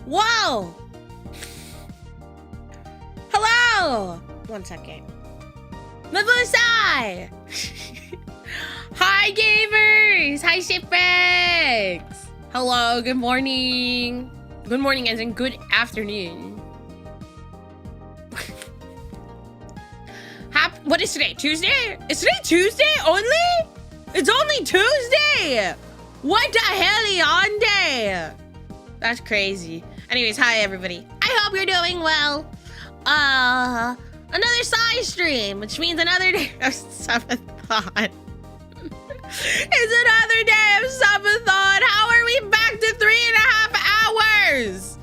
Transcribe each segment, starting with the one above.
Whoa! Hello! 1 second. Mavusai! Hi, gamers! Hi, shipwrecks! Hello, good morning. Good morning as in good afternoon. What is today? Tuesday? Is today Tuesday only? It's only Tuesday! What the hell on day? That's crazy. Anyways, hi everybody. I hope you're doing well. Another side stream, which means another day of Subathon. It's another day of Subathon. How are we back to 3.5 hours?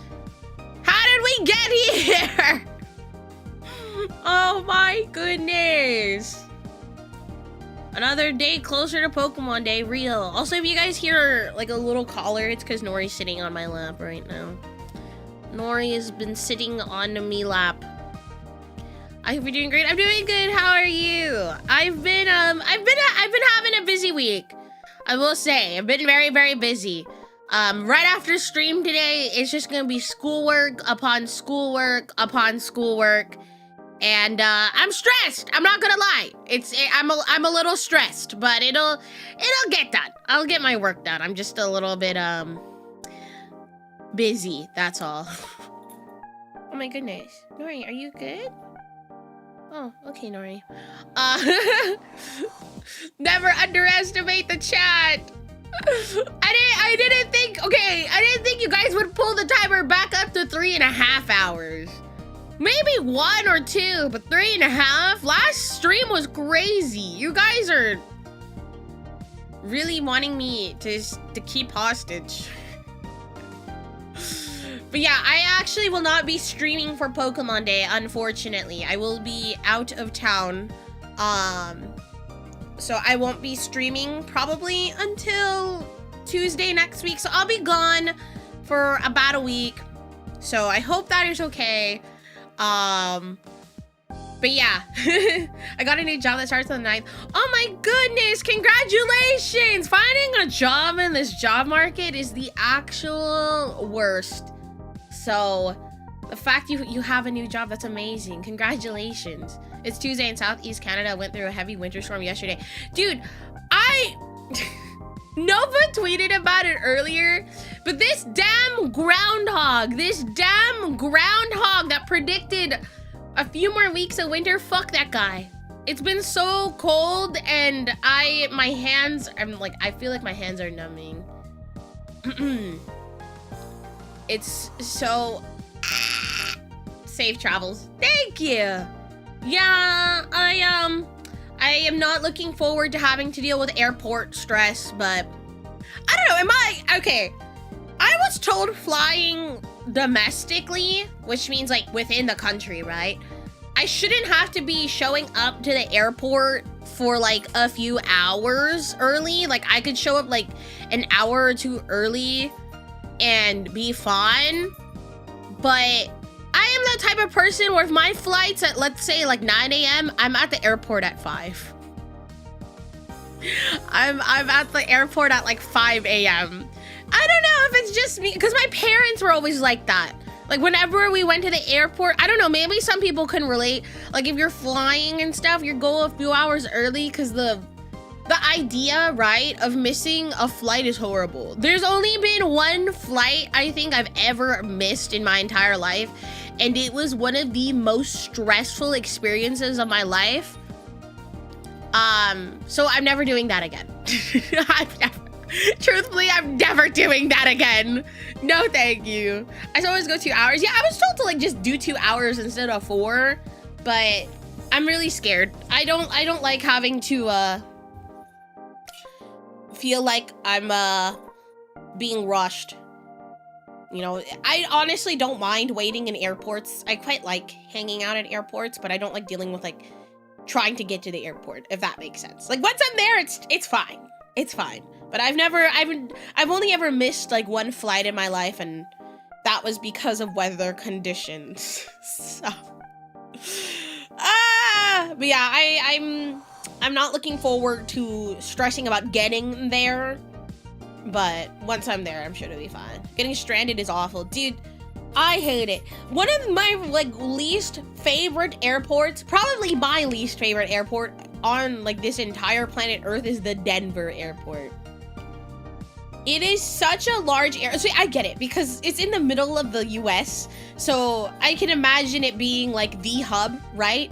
How did we get here? Oh my goodness. Another day closer to Pokemon Day, real. Also, if you guys hear like a little collar, it's because Nori's sitting on my lap right now. Nori has been sitting on me lap. I hope you're doing great. I'm doing good. How are you? I've been having a busy week. I will say, I've been very, very busy. Right after stream today, it's just gonna be schoolwork upon schoolwork upon schoolwork. And I'm stressed. I'm not gonna lie. I'm a little stressed, but it'll get done. I'll get my work done. I'm just a little bit busy. That's all. Oh my goodness, Nori, are you good? Oh, okay, Nori. Never underestimate the chat. I didn't think you guys would pull the timer back up to 3.5 hours. Maybe 1 or 2, but 3.5? Last stream was crazy. You guys are really wanting me to keep hostage. But yeah, I actually will not be streaming for Pokemon Day, unfortunately. I will be out of town. So I won't be streaming probably until Tuesday next week. So I'll be gone for about a week. So I hope that is okay. But yeah, I got a new job that starts on the 9th. Oh my goodness, congratulations! Finding a job in this job market is the actual worst. So the fact you have a new job, that's amazing. Congratulations. It's Tuesday in Southeast Canada. Went through a heavy winter storm yesterday. Dude, Nova tweeted about it earlier, but this damn groundhog that predicted a few more weeks of winter, fuck that guy. It's been so cold and I feel like my hands are numbing. It's so safe travels. Thank you. Yeah, I am not looking forward to having to deal with airport stress, but I don't know, okay. I was told flying domestically, which means like within the country, right? I shouldn't have to be showing up to the airport for like a few hours early. Like I could show up like an hour or two early and be fine. But I am the type of person where if my flight's at, let's say like 9 a.m., I'm at the airport at 5. I'm at the airport at like 5 a.m. I don't know if it's just me, because my parents were always like that. Like whenever we went to the airport, I don't know, maybe some people can relate. Like if you're flying and stuff, you go a few hours early because the idea, right, of missing a flight is horrible. There's only been one flight I think I've ever missed in my entire life, and it was one of the most stressful experiences of my life. So I'm never doing that again. Truthfully, I'm never doing that again. No, thank you. I always go 2 hours. Yeah, I was told to like just do 2 hours instead of 4, but I'm really scared. I don't like having to feel like I'm being rushed. You know, I honestly don't mind waiting in airports. I quite like hanging out at airports, but I don't like dealing with like trying to get to the airport, if that makes sense. Like once I'm there, it's fine. It's fine. But I've only ever missed like one flight in my life, and that was because of weather conditions. So, but yeah, I'm not looking forward to stressing about getting there, but once I'm there, I'm sure it'll be fine. Getting stranded is awful. Dude, I hate it. One of my like least favorite airports, probably my least favorite airport on like this entire planet Earth, is the Denver airport. It is such a large air. So I get it because it's in the middle of the US. So I can imagine it being like the hub, right?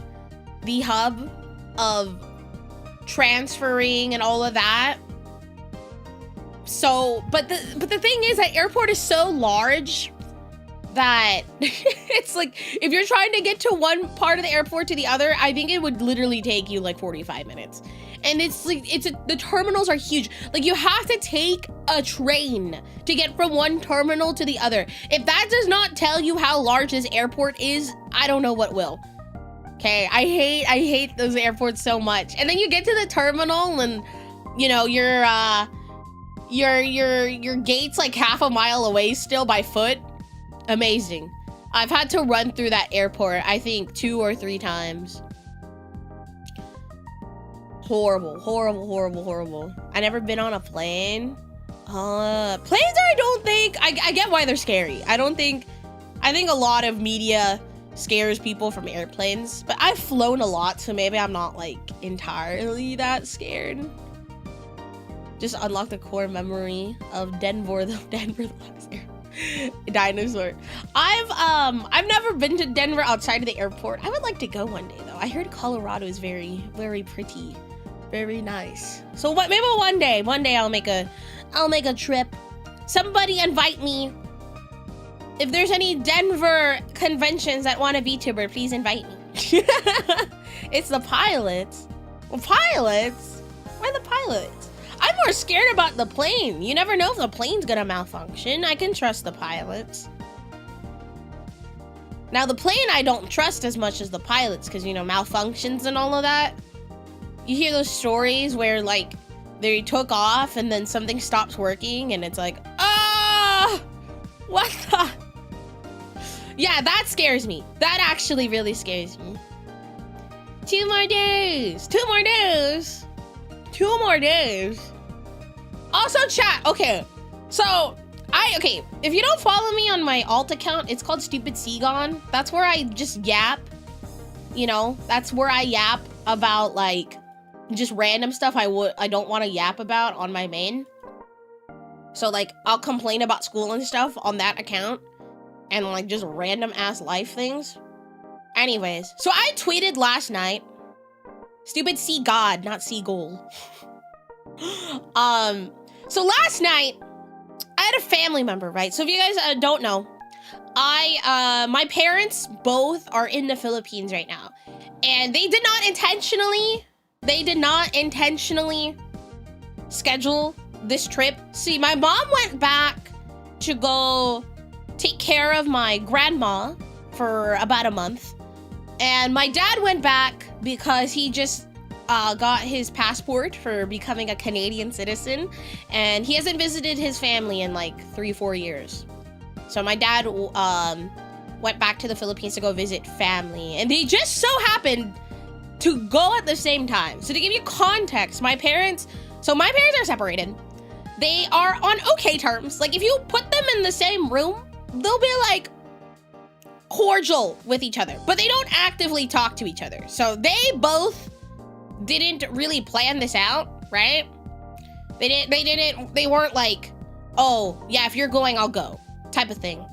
The hub of transferring and all of that. So, but the thing is that airport is so large that it's like, if you're trying to get to one part of the airport to the other, I think it would literally take you like 45 minutes. And it's like, the terminals are huge. Like you have to take a train to get from one terminal to the other. If that does not tell you how large this airport is, I don't know what will. Okay, I hate those airports so much. And then you get to the terminal and, you know, your gate's like half a mile away still by foot. Amazing. I've had to run through that airport, I think 2 or 3 times. Horrible, horrible, horrible, horrible. I never been on a plane. Planes I don't think, I get why they're scary. I think a lot of media scares people from airplanes, but I've flown a lot, so maybe I'm not like entirely that scared. Just unlock the core memory of Denver the last year. Dinosaur. I've never been to Denver outside of the airport. I would like to go one day though. I heard Colorado is very, very pretty, very nice. So what? Maybe one day I'll make a trip. Somebody invite me. If there's any Denver conventions that want a VTuber, please invite me. It's the pilots. Well, pilots? Why the pilots? I'm more scared about the plane. You never know if the plane's gonna malfunction. I can trust the pilots. Now the plane I don't trust as much as the pilots because, you know, malfunctions and all of that. You hear those stories where like they took off and then something stops working and it's like, ah, what the? Yeah, that scares me. That actually really scares me. 2 more days. 2 more days. 2 more days. Also chat, okay. So, if you don't follow me on my alt account, it's called Stupid Seagon. That's where I just yap. You know, that's where I yap about like just random stuff I don't want to yap about on my main. So like I'll complain about school and stuff on that account and like just random ass life things. Anyways, so I tweeted last night, Stupid Sea God, not Seagull. So last night, I had a family member, right? So if you guys don't know, my parents both are in the Philippines right now. And they did not intentionally schedule this trip. See, my mom went back to go take care of my grandma for about a month. And my dad went back because he just got his passport for becoming a Canadian citizen. And he hasn't visited his family in like 3-4 years. So my dad went back to the Philippines to go visit family. And they just so happened to go at the same time. So to give you context, my parents are separated. They are on okay terms. Like if you put them in the same room, they'll be like cordial with each other, but they don't actively talk to each other. So they both didn't really plan this out, right? They weren't like, oh yeah, if you're going, I'll go type of thing.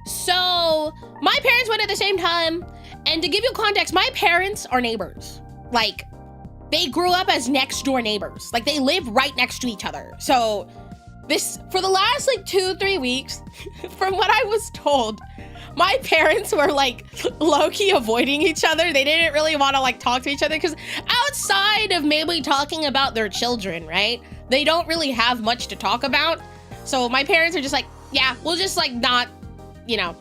So my parents went at the same time. And to give you context, my parents are neighbors. Like they grew up as next door neighbors. Like they live right next to each other. So for the last like 2-3 weeks, from what I was told, my parents were like low-key avoiding each other. They didn't really want to like talk to each other because outside of maybe talking about their children, right? They don't really have much to talk about. So my parents are just like, yeah, we'll just like not, you know,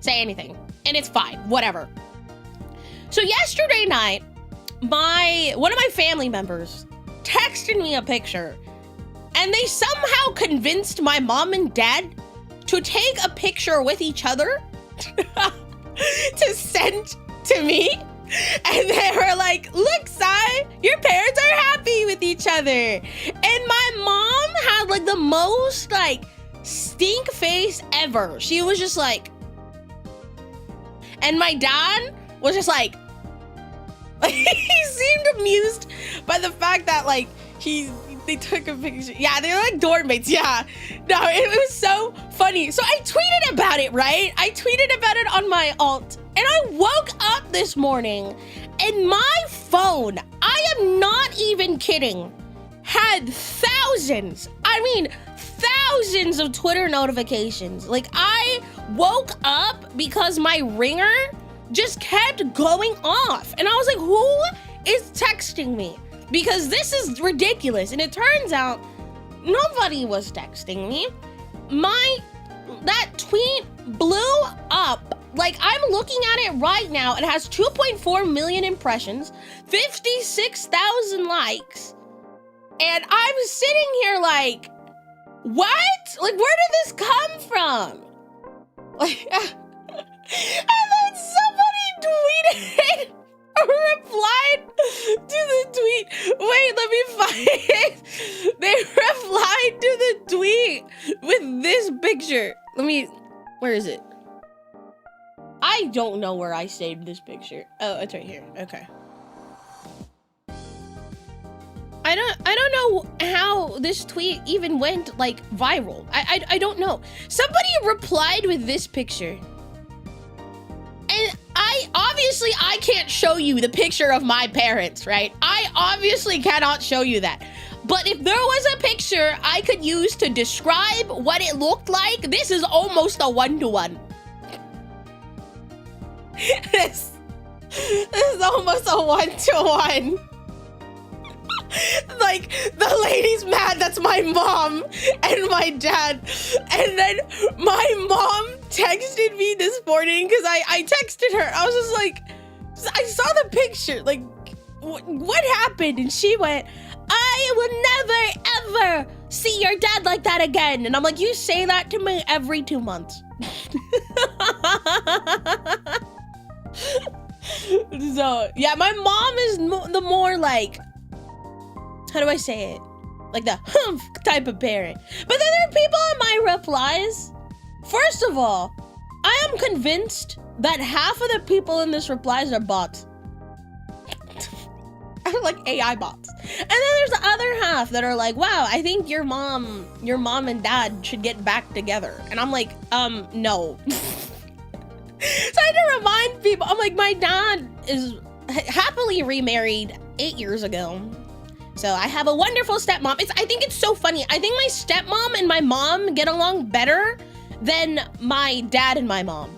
say anything. And it's fine, whatever. So yesterday night, one of my family members texted me a picture and they somehow convinced my mom and dad to take a picture with each other to send to me. And they were like, look, Sai, your parents are happy with each other. And my mom had like the most like stink face ever. She was just like, And my dad was just like he seemed amused by the fact that like they took a picture. Yeah, they're like dorm mates. Yeah. No, it was so funny. So I tweeted about it, right? I tweeted about it on my alt. And I woke up this morning and my phone, I am not even kidding, had thousands of Twitter notifications. Like I woke up because my ringer just kept going off. And I was like, who is texting me? Because this is ridiculous. And it turns out nobody was texting me. That tweet blew up. Like I'm looking at it right now. It has 2.4 million impressions, 56,000 likes. And I'm sitting here like, what? Like, where did this come from? Like, and then somebody tweeted or replied to the tweet. Wait, let me find it. They replied to the tweet with this picture. Where is it? I don't know where I saved this picture. Oh, it's right here. Okay. I don't know how this tweet even went like viral. I don't know. Somebody replied with this picture. And I can't show you the picture of my parents, right? I obviously cannot show you that. But if there was a picture I could use to describe what it looked like, this is almost a one-to-one. This is almost a one-to-one. Like, the lady's mad, that's my mom and my dad. And then my mom texted me this morning because I texted her. I was just like, I saw the picture, like, what happened? And she went, I will never, ever see your dad like that again. And I'm like, you say that to me every 2 months. So, yeah, my mom is the more like, how do I say it? Like the humph type of parent. But then there are people in my replies. First of all, I am convinced that half of the people in this replies are bots. Like AI bots. And then there's the other half that are like, wow, I think your mom and dad should get back together. And I'm like, no. So I had to remind people, I'm like, my dad is happily remarried 8 years ago. So I have a wonderful stepmom. I think it's so funny. I think my stepmom and my mom get along better than my dad and my mom.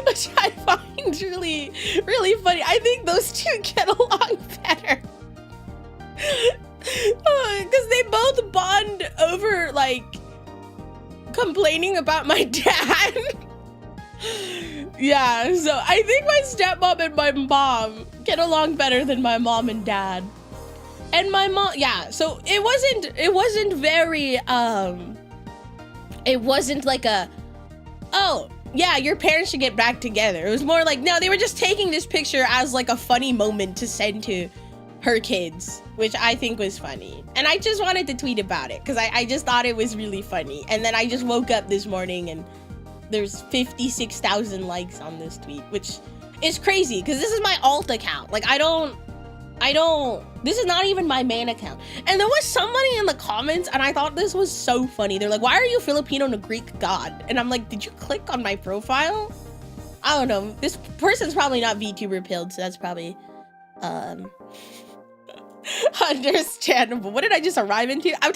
Which I find really, really funny. I think those two get along better. Because they both bond over, like, complaining about my dad. Yeah, so I think my stepmom and my mom get along better than my mom and dad. And my mom, yeah, so it wasn't very, it wasn't like a, oh, yeah, your parents should get back together. It was more like, no, they were just taking this picture as like a funny moment to send to her kids, which I think was funny. And I just wanted to tweet about it because I just thought it was really funny. And then I just woke up this morning and there's 56,000 likes on this tweet, which is crazy because this is my alt account. Like, this is not even my main account. And there was somebody in the comments and I thought this was so funny. They're like, why are you Filipino and a Greek god? And I'm like, did you click on my profile? I don't know. This person's probably not VTuber pilled, so that's probably, understandable. What did I just arrive into? I'm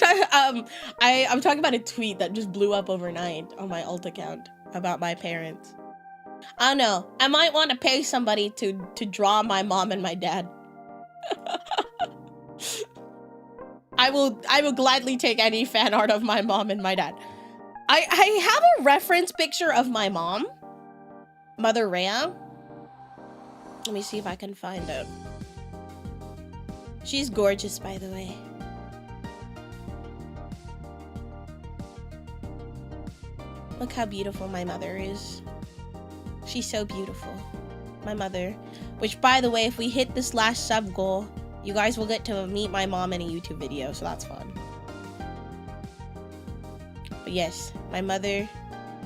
talking about a tweet that just blew up overnight on my alt account about my parents. I don't know. I might want to pay somebody to draw my mom and my dad. I will gladly take any fan art of my mom and my dad. I have a reference picture of my mom, Mother Rhea. Let me see if I can find it. She's gorgeous, by the way. Look how beautiful my mother is. She's so beautiful. My mother. Which, by the way, if we hit this last sub goal, you guys will get to meet my mom in a YouTube video, so that's fun. But yes, my mother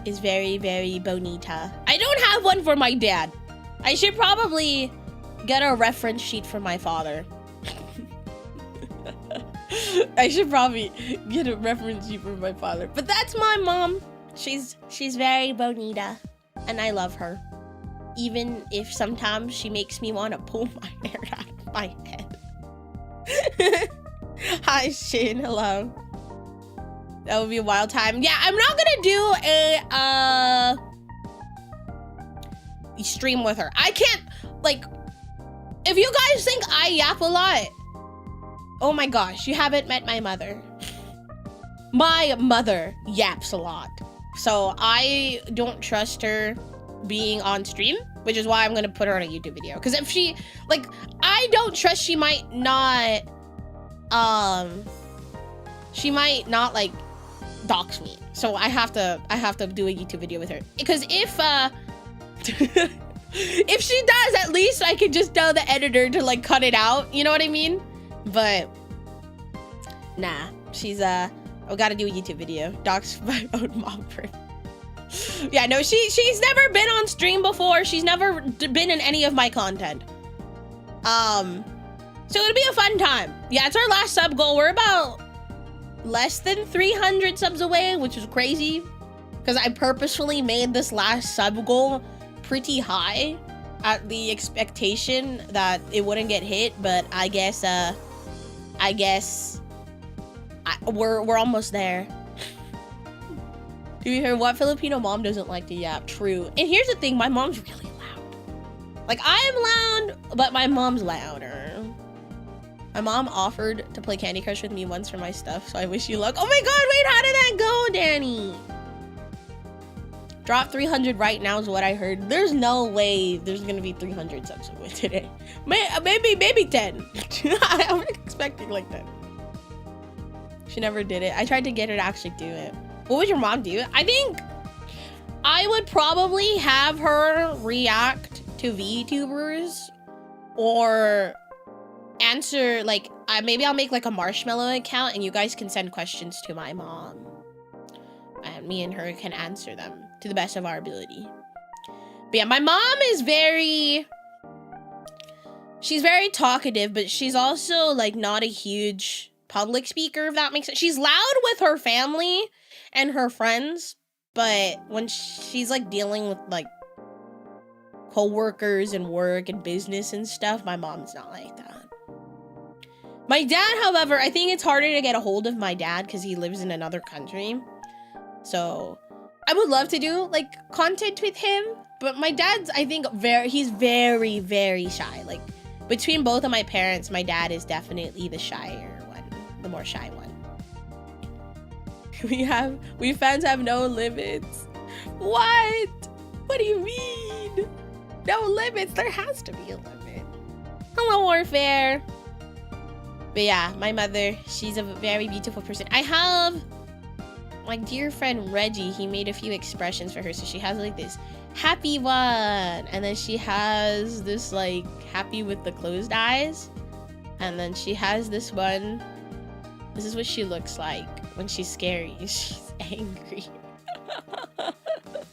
is very, very bonita. I don't have one for my dad. I should probably get a reference sheet for my father. I should probably get a reference sheet for my father. But that's my mom. She's very bonita, and I love her. Even if sometimes she makes me want to pull my hair out of my head. Hi, Shin. Hello. That would be a wild time. Yeah, I'm not gonna do a stream with her. I can't, like, if you guys think I yap a lot, oh my gosh, you haven't met my mother. My mother yaps a lot. So I don't trust her being on stream, which is why I'm gonna put her on a YouTube video. Because if she, like, I don't trust she might not like dox me. So I have to do a YouTube video with her. Because if if she does, at least I can just tell the editor to like cut it out. You know what I mean? But nah, she's I gotta do a YouTube video. Dox my own mom for. Yeah, no, she's never been on stream before. She's never been in any of my content. So it'll be a fun time. Yeah, it's our last sub goal. We're about less than 300 subs away, which is crazy because I purposefully made this last sub goal pretty high at the expectation that it wouldn't get hit, but I guess we're almost there. Do you hear what Filipino mom doesn't like to yap? True. And here's the thing, my mom's really loud. Like, I am loud, but my mom's louder. My mom offered to play Candy Crush with me once for my stuff, so I wish you luck. Oh my god, wait, how did that go, Danny? Drop 300 right now is what I heard. There's no way there's gonna be 300 subs today. Maybe 10. I'm expecting like 10. She never did it. I tried to get her to actually do it. What would your mom do? I think I would probably have her react to VTubers or answer, like, maybe I'll make like a Marshmallow account and you guys can send questions to my mom. And me and her can answer them to the best of our ability. But yeah, my mom is she's very talkative, but she's also like not a huge public speaker, if that makes sense. She's loud with her family and her friends, but when she's like dealing with like co-workers and work and business and stuff, my mom's not like that. My dad, however, I think it's harder to get a hold of my dad because he lives in another country. So I would love to do like content with him, but my dad's, I think, he's very, very shy. Like, between both of my parents, my dad is definitely the shyer one, the more shy one. We fans have no limits. What? What do you mean? No limits, there has to be a limit. Hello, Warfare. But yeah, my mother, she's a very beautiful person. I have my dear friend Reggie, he made a few expressions for her. So she has like this happy one, and then she has this like happy with the closed eyes, and then she has this one. This is what she looks like when she's scary. She's angry.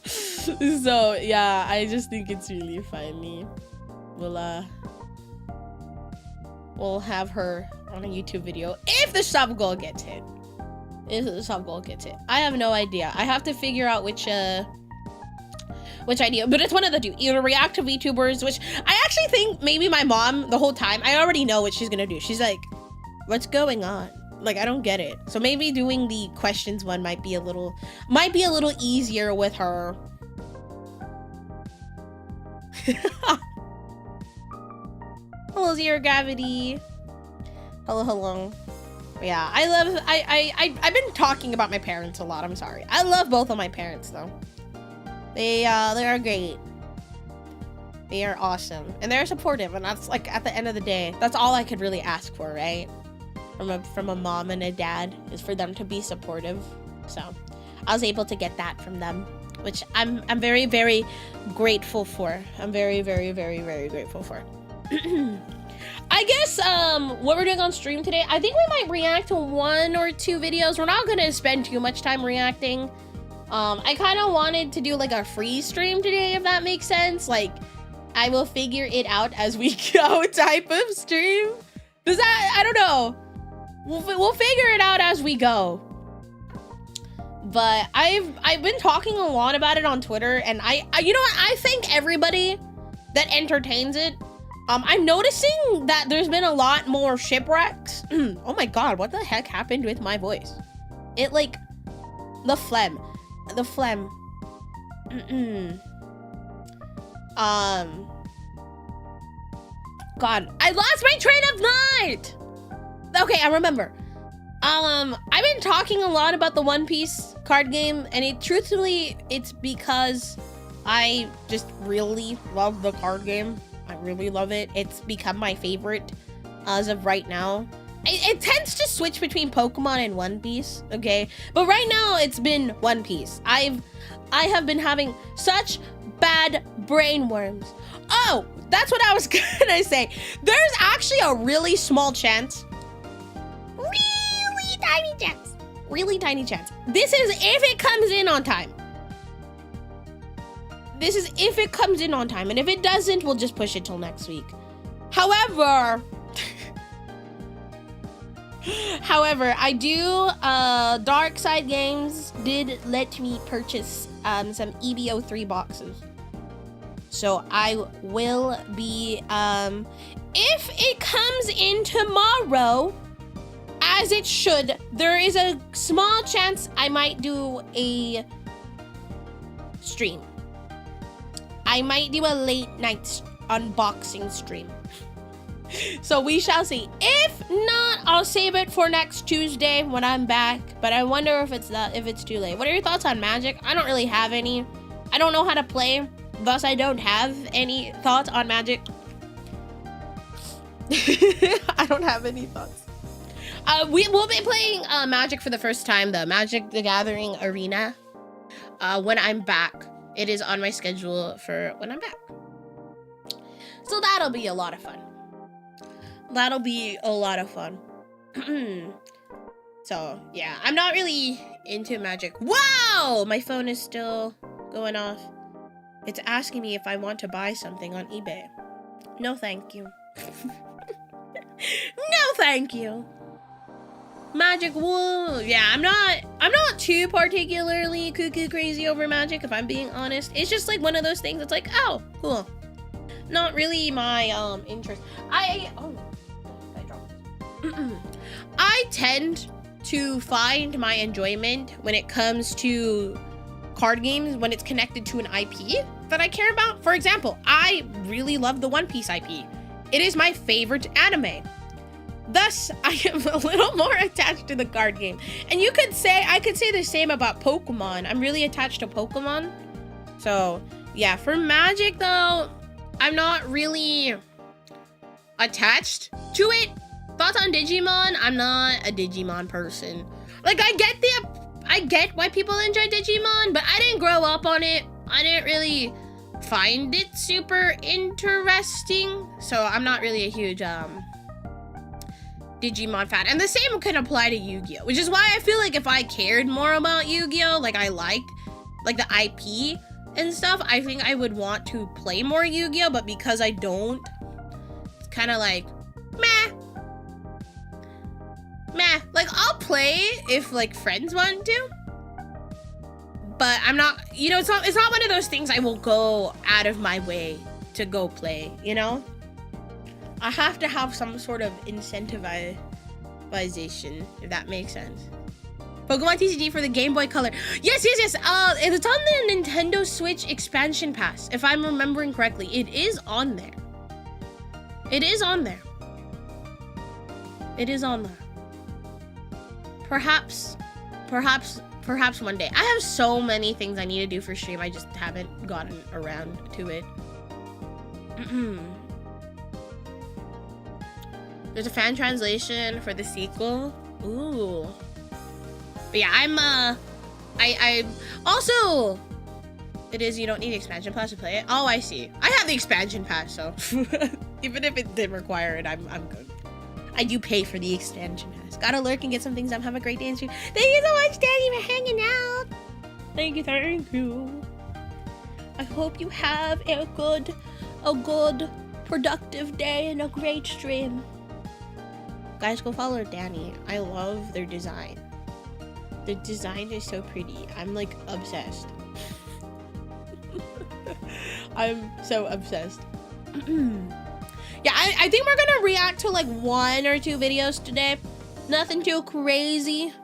So yeah, I just think it's really funny. We'll have her on a YouTube video if the sub goal gets hit. If the sub goal gets hit. I have no idea. I have to figure out which idea, but it's one of the two. Either react to VTubers, which I actually think maybe my mom the whole time, I already know what she's gonna do. She's like, what's going on? Like, I don't get it. So maybe doing the questions one might be a little easier with her. Hello, Zero Gravity. Hello. Yeah, I've been talking about my parents a lot. I'm sorry. I love both of my parents though. They are great. They are awesome, and they're supportive, and that's like, at the end of the day, that's all I could really ask for, right? From a mom and a dad, is for them to be supportive. So I was able to get that from them, which I'm very, very grateful for. I'm very, very, very, very grateful for. I guess what we're doing on stream today, I think we might react to 1 or 2 videos. We're not gonna spend too much time reacting. I kind of wanted to do like a free stream today, if that makes sense. Like, I will figure it out as we go type of stream. Does that, I don't know. We'll figure it out as we go. But I've been talking a lot about it on Twitter, and I you know what? I thank everybody that entertains it. I'm noticing that there's been a lot more shipwrecks. Oh my god, what the heck happened with my voice? It like the phlegm. God, I lost my train of thought. Okay, I remember. I've been talking a lot about the One Piece card game, and truthfully, it's because I just really love the card game. I really love it. It's become my favorite as of right now. It tends to switch between Pokemon and One Piece, okay? But right now, it's been One Piece. I have been having such bad brain worms. Oh, that's what I was gonna say. There's actually a really small chance. Really tiny chance. This is if it comes in on time. This is if it comes in on time. And if it doesn't, we'll just push it till next week. However, I do, Dark Side Games did let me purchase some EBO3 boxes. So I will be, if it comes in tomorrow, as it should, there is a small chance I might do a stream. I might do a late night unboxing stream. So we shall see. If not, I'll save it for next Tuesday when I'm back. But I wonder if it's too late. What are your thoughts on Magic? I don't really have any. I don't know how to play, thus I don't have any thoughts on Magic. I don't have any thoughts. We'll be playing Magic for the first time, the Magic the Gathering Arena, when I'm back. It is on my schedule for when I'm back. So that'll be a lot of fun. That'll be a lot of fun. So, yeah, I'm not really into Magic. Wow! My phone is still going off. It's asking me if I want to buy something on eBay. No, thank you. No, thank you. Magic, whoa. Yeah, I'm not too particularly cuckoo crazy over Magic, if I'm being honest. It's just like one of those things that's like, oh, cool. Not really my interest. I tend to find my enjoyment when it comes to card games when it's connected to an IP that I care about. For example, I really love the One Piece IP. It is my favorite anime. Thus, I am a little more attached to the card game. And I could say the same about Pokemon. I'm really attached to Pokemon. So, yeah, for Magic though, I'm not really attached to it. Thoughts on Digimon? I'm not a Digimon person. Like, I get why people enjoy Digimon, but I didn't grow up on it. I didn't really find it super interesting. So I'm not really a huge Digimon fan. And the same can apply to Yu-Gi-Oh! Which is why I feel like if I cared more about Yu-Gi-Oh! Like I liked like the IP and stuff, I think I would want to play more Yu-Gi-Oh! But because I don't, it's kind of like, meh. Like, I'll play if like friends want to. But I'm not, you know, it's not one of those things I will go out of my way to go play, you know? I have to have some sort of incentivization, if that makes sense. Pokemon TCG for the Game Boy Color. Yes. It's on the Nintendo Switch expansion pass, if I'm remembering correctly. It is on there. It is on there. Perhaps one day. I have so many things I need to do for stream. I just haven't gotten around to it. There's a fan translation for the sequel. Ooh. But yeah, I also, it is, you don't need expansion pass to play it. Oh, I see. I have the expansion pass, so even if it didn't require it, I'm good. I do pay for the expansion pass. Gotta lurk and get some things up. Have a great day and stream. Thank you so much, Danny, for hanging out. Thank you. I hope you have a good, productive day and a great stream. Guys, go follow Danny. I love their design. The design is so pretty. I'm like obsessed. I'm so obsessed. Yeah, I think we're gonna react to like 1 or 2 videos today. Nothing too crazy.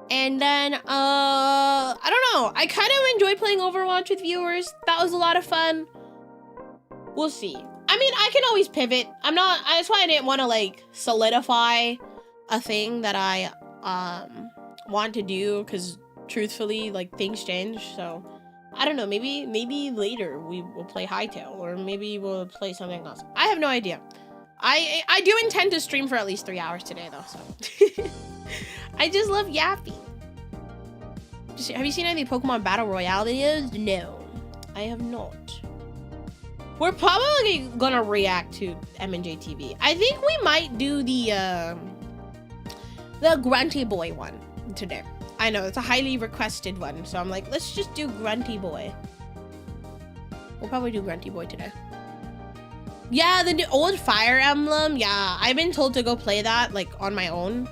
And then, I don't know. I kind of enjoyed playing Overwatch with viewers. That was a lot of fun. We'll see. I mean, I can always pivot. That's why I didn't want to like solidify a thing that I, want to do. Cause truthfully, like things change. So I don't know. Maybe later we will play Hytale, or maybe we'll play something else. I have no idea. I do intend to stream for at least 3 hours today though, so. I just love yapping. Have you seen any Pokemon Battle Royale videos? No, I have not. We're probably gonna react to M&J TV. I think we might do the Grunty Boy one today. I know, it's a highly requested one, so I'm like, let's just do Grunty Boy. We'll probably do Grunty Boy today. Yeah, the old Fire Emblem. Yeah, I've been told to go play that, like, on my own.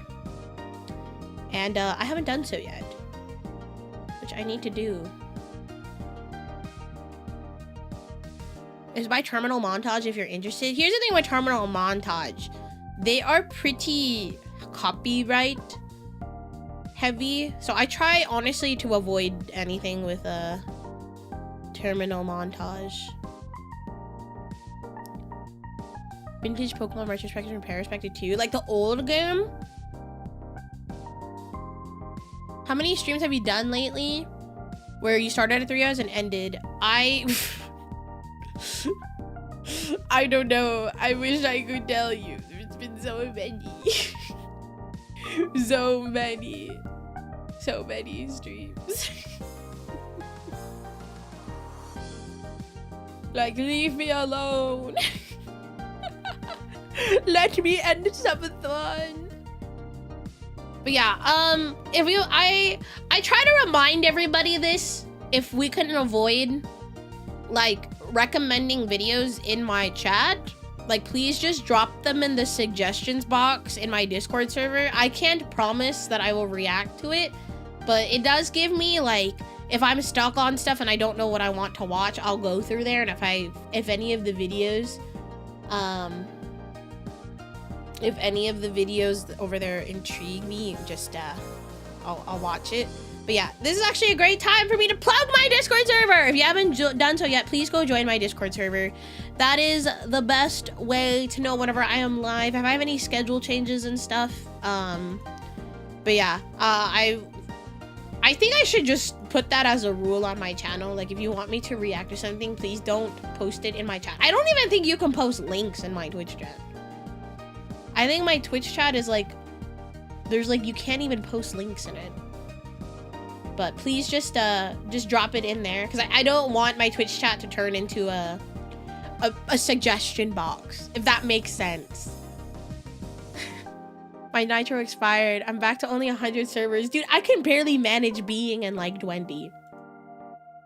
And, I haven't done so yet. Which I need to do. Is my terminal montage if you're interested. Here's the thing with terminal montage. They are pretty copyright heavy. So I try, honestly, to avoid anything with a terminal montage. Vintage Pokemon retrospective and Paraspective 2. Like the old game? How many streams have you done lately? Where you started at 3 hours and ended? I don't know. I wish I could tell you. There's been so many. So many streams. Like, leave me alone. Let me end Subathon. But yeah, I try to remind everybody this, if we couldn't avoid like recommending videos in my chat, like please just drop them in the suggestions box in my Discord server. I can't promise that I will react to it, but it does give me, like, if I'm stuck on stuff and I don't know what I want to watch, I'll go through there, and if any of the videos over there intrigue me, just I'll watch it. But yeah, this is actually a great time for me to plug my Discord server. If you haven't done so yet, please go join my Discord server. That is the best way to know whenever I am live, if I have any schedule changes and stuff. But yeah, I think I should just put that as a rule on my channel. Like, if you want me to react to something, please don't post it in my chat. I don't even think you can post links in my Twitch chat. I think my Twitch chat is like, there's like, you can't even post links in it. But please just drop it in there, because I don't want my Twitch chat to turn into a suggestion box, if that makes sense. My Nitro expired. I'm back to only 100 servers. Dude, I can barely manage being in like 20.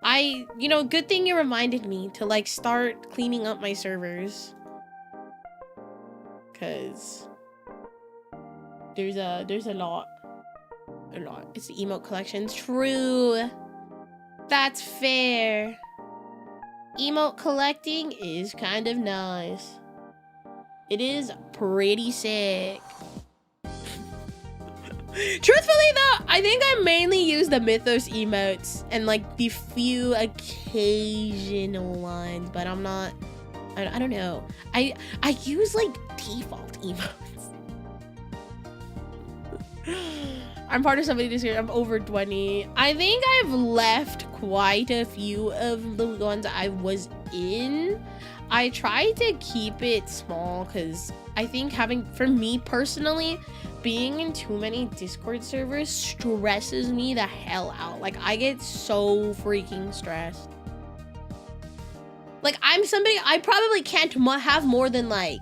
You know, good thing you reminded me to like start cleaning up my servers. Cause there's a lot. It's the emote collections. True. That's fair. Emote collecting is kind of nice. It is pretty sick. Truthfully though, I think I mainly use the Mythos emotes and like the few occasional ones, but I don't know. I use like default emotes. I'm part of somebody this year. I'm over 20. I think I've left quite a few of the ones I was in. I try to keep it small because I think for me personally, being in too many Discord servers stresses me the hell out. Like, I get so freaking stressed. Like, I'm somebody, I probably can't have more than like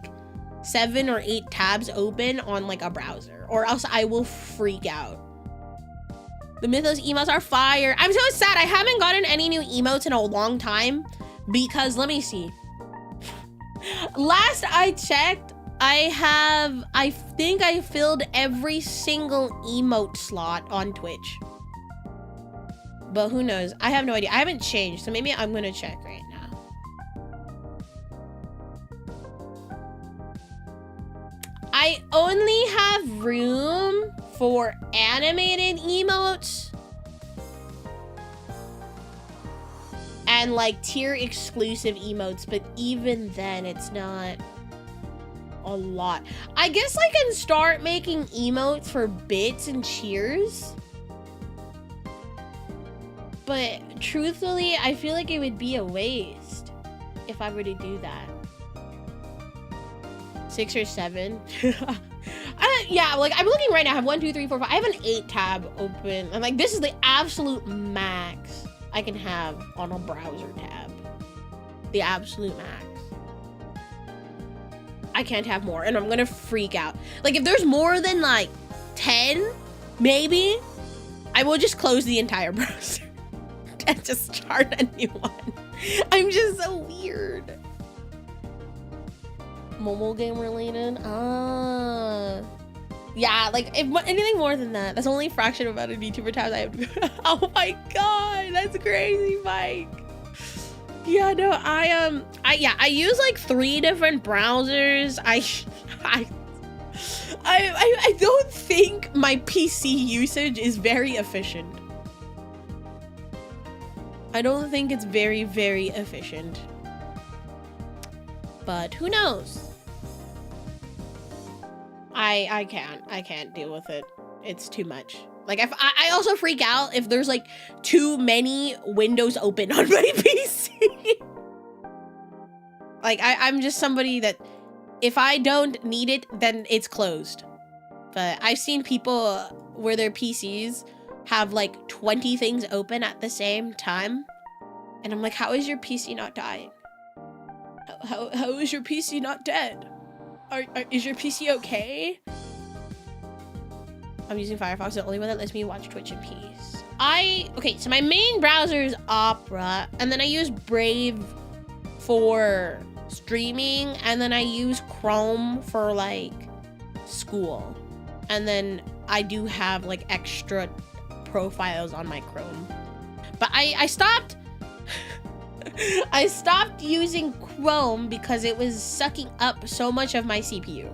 7 or 8 tabs open on like a browser, or else I will freak out. The Mythos emotes are fire. I'm so sad. I haven't gotten any new emotes in a long time because let me see. Last I checked, I think I filled every single emote slot on Twitch. But who knows? I have no idea. I haven't changed, so maybe I'm gonna check right now. I only have room for animated emotes and like tier exclusive emotes, but even then it's not a lot. I guess I can start making emotes for bits and cheers, but truthfully I feel like it would be a waste if I were to do that. 6 or 7. Yeah, like I'm looking right now. I have 1, 2, 3, 4, 5. I have an 8 tab open. I'm like, this is the absolute max I can have on a browser tab. The absolute max. I can't have more, and I'm gonna freak out. Like if there's more than like 10, maybe I will just close the entire browser and just start a new one. I'm just so weird. Mobile game related? Yeah, like if anything more than that, that's only a fraction of amount of YouTuber tabs I have to go. Oh my god, that's crazy, Mike. Yeah, no, I use like 3 different browsers. I don't think my PC usage is very efficient. I don't think it's very, very efficient. But who knows? I can't deal with it. It's too much. Like if I also freak out if there's like too many windows open on my PC. Like I'm just somebody that if I don't need it, then it's closed. But I've seen people where their PCs have like 20 things open at the same time. And I'm like, how is your PC not dying? How is your PC not dead? Is your PC okay? I'm using Firefox, the only one that lets me watch Twitch in peace. Okay, so my main browser is Opera, and then I use Brave for streaming, and then I use Chrome for like school. And then I do have like extra profiles on my Chrome. But I stopped I stopped using Chrome because it was sucking up so much of my CPU.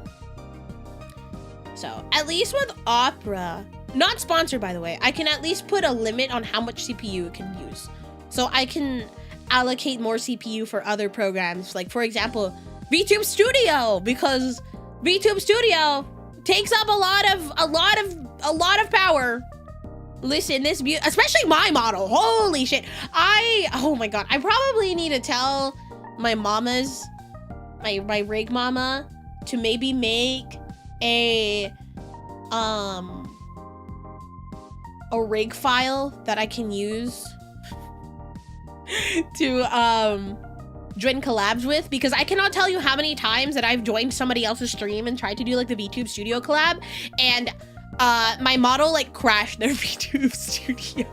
So at least with Opera, not sponsored by the way, I can at least put a limit on how much CPU it can use. So I can allocate more CPU for other programs, like for example, VTube Studio, because VTube Studio takes up a lot of power. Listen, this especially my model. Holy shit. Oh my god. I probably need to tell my mamas, my rig mama, to maybe make a rig file that I can use to join collabs with, because I cannot tell you how many times that I've joined somebody else's stream and tried to do like the VTube Studio collab, and my model like crashed their VTube Studio.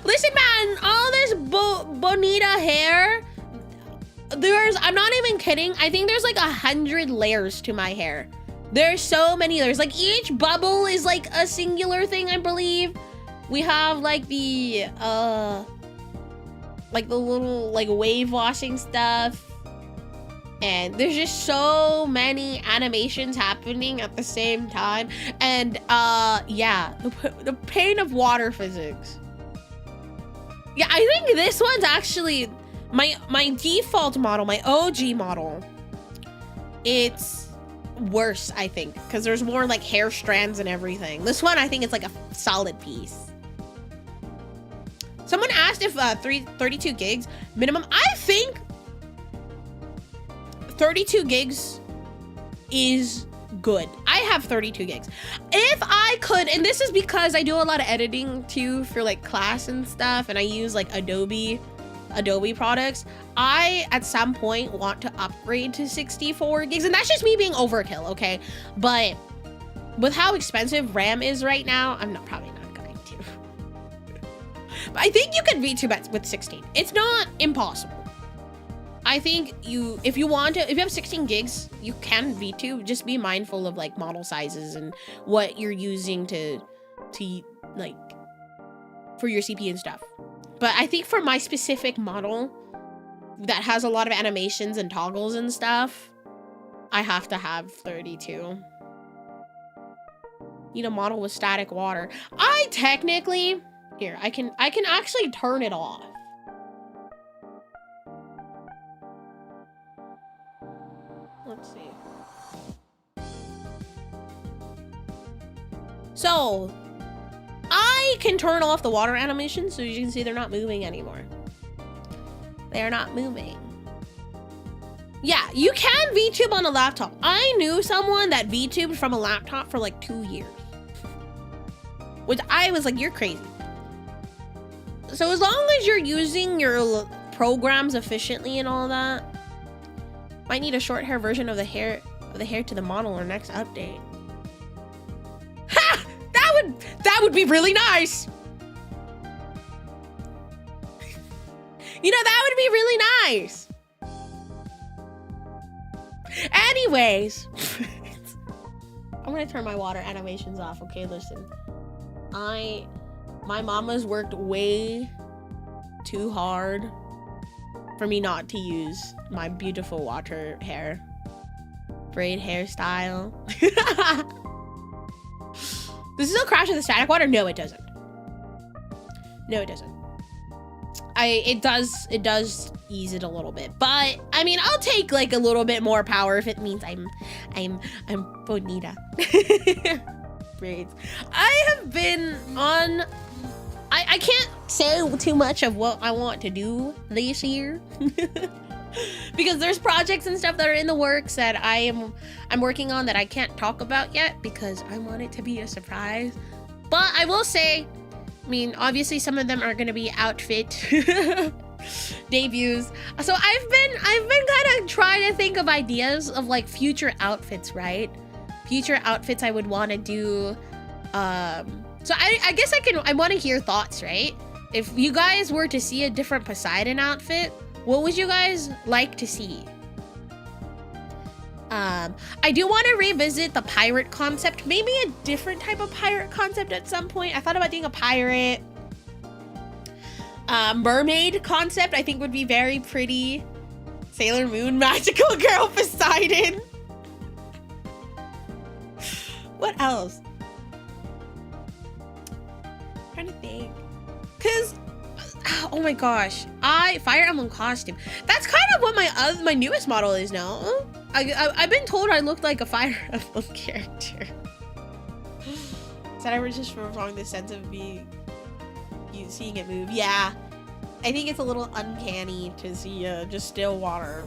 Listen, man, all this bonita hair, I'm not even kidding, I think there's like 100 layers to my hair. There's so many layers. Like each bubble is like a singular thing, I believe. We have like the little like wave washing stuff. And there's just so many animations happening at the same time. And yeah, the pain of water physics. Yeah, I think this one's actually my default model, my OG model. It's worse, I think, because there's more like hair strands and everything. This one, I think it's like a solid piece. Someone asked if 32 gigs minimum. I think 32 gigs is good. I have 32 gigs. If I could, and this is because I do a lot of editing too for like class and stuff, and I use like Adobe products, I at some point want to upgrade to 64 gigs, and that's just me being overkill, okay? But with how expensive RAM is right now, I'm probably not going to. But I think you can VTube with 16. It's not impossible. I think if you have 16 gigs, you can VTube. Just be mindful of like model sizes and what you're using to like for your CPU and stuff. But I think for my specific model that has a lot of animations and toggles and stuff, I have to have 32. Need a model with static water. I technically, here, I can actually turn it off. Let's see. So, I can turn off the water animation so you can see they're not moving anymore. They're not moving. Yeah, you can VTube on a laptop. I knew someone that VTubed from a laptop for like 2 years. Which I was like, you're crazy. So as long as you're using your programs efficiently and all that, might need a short hair version of the hair to the model or next update. Ha! That would be really nice. You know, that would be really nice. Anyways, I'm gonna turn my water animations off. Okay, listen. My mama's worked way too hard for me not to use my beautiful water hair braid hairstyle. Does it still crash with the static water? No, it doesn't. No, it doesn't. It does ease it a little bit, but I mean, I'll take like a little bit more power if it means I'm bonita. Braids. I have been on, I can't say too much of what I want to do this year because there's projects and stuff that are in the works that I'm working on that I can't talk about yet because I want it to be a surprise. But I will say, I mean, obviously some of them are going to be outfit debuts. So I've been kind of trying to think of ideas of like future outfits, right? Future outfits I would want to do. So I guess I want to hear thoughts, right? If you guys were to see a different Poseidon outfit, what would you guys like to see? I do want to revisit the pirate concept, maybe a different type of pirate concept at some point. I thought about doing a pirate, mermaid concept. I think would be very pretty. Sailor Moon, magical girl Poseidon. What else? I'm trying to think. Cause, oh my gosh, Fire Emblem costume. That's kind of what my newest model is now. I've been told I look like a Fire Emblem character. Said I was just wrong the sense of seeing it move. Yeah, I think it's a little uncanny to see just still water.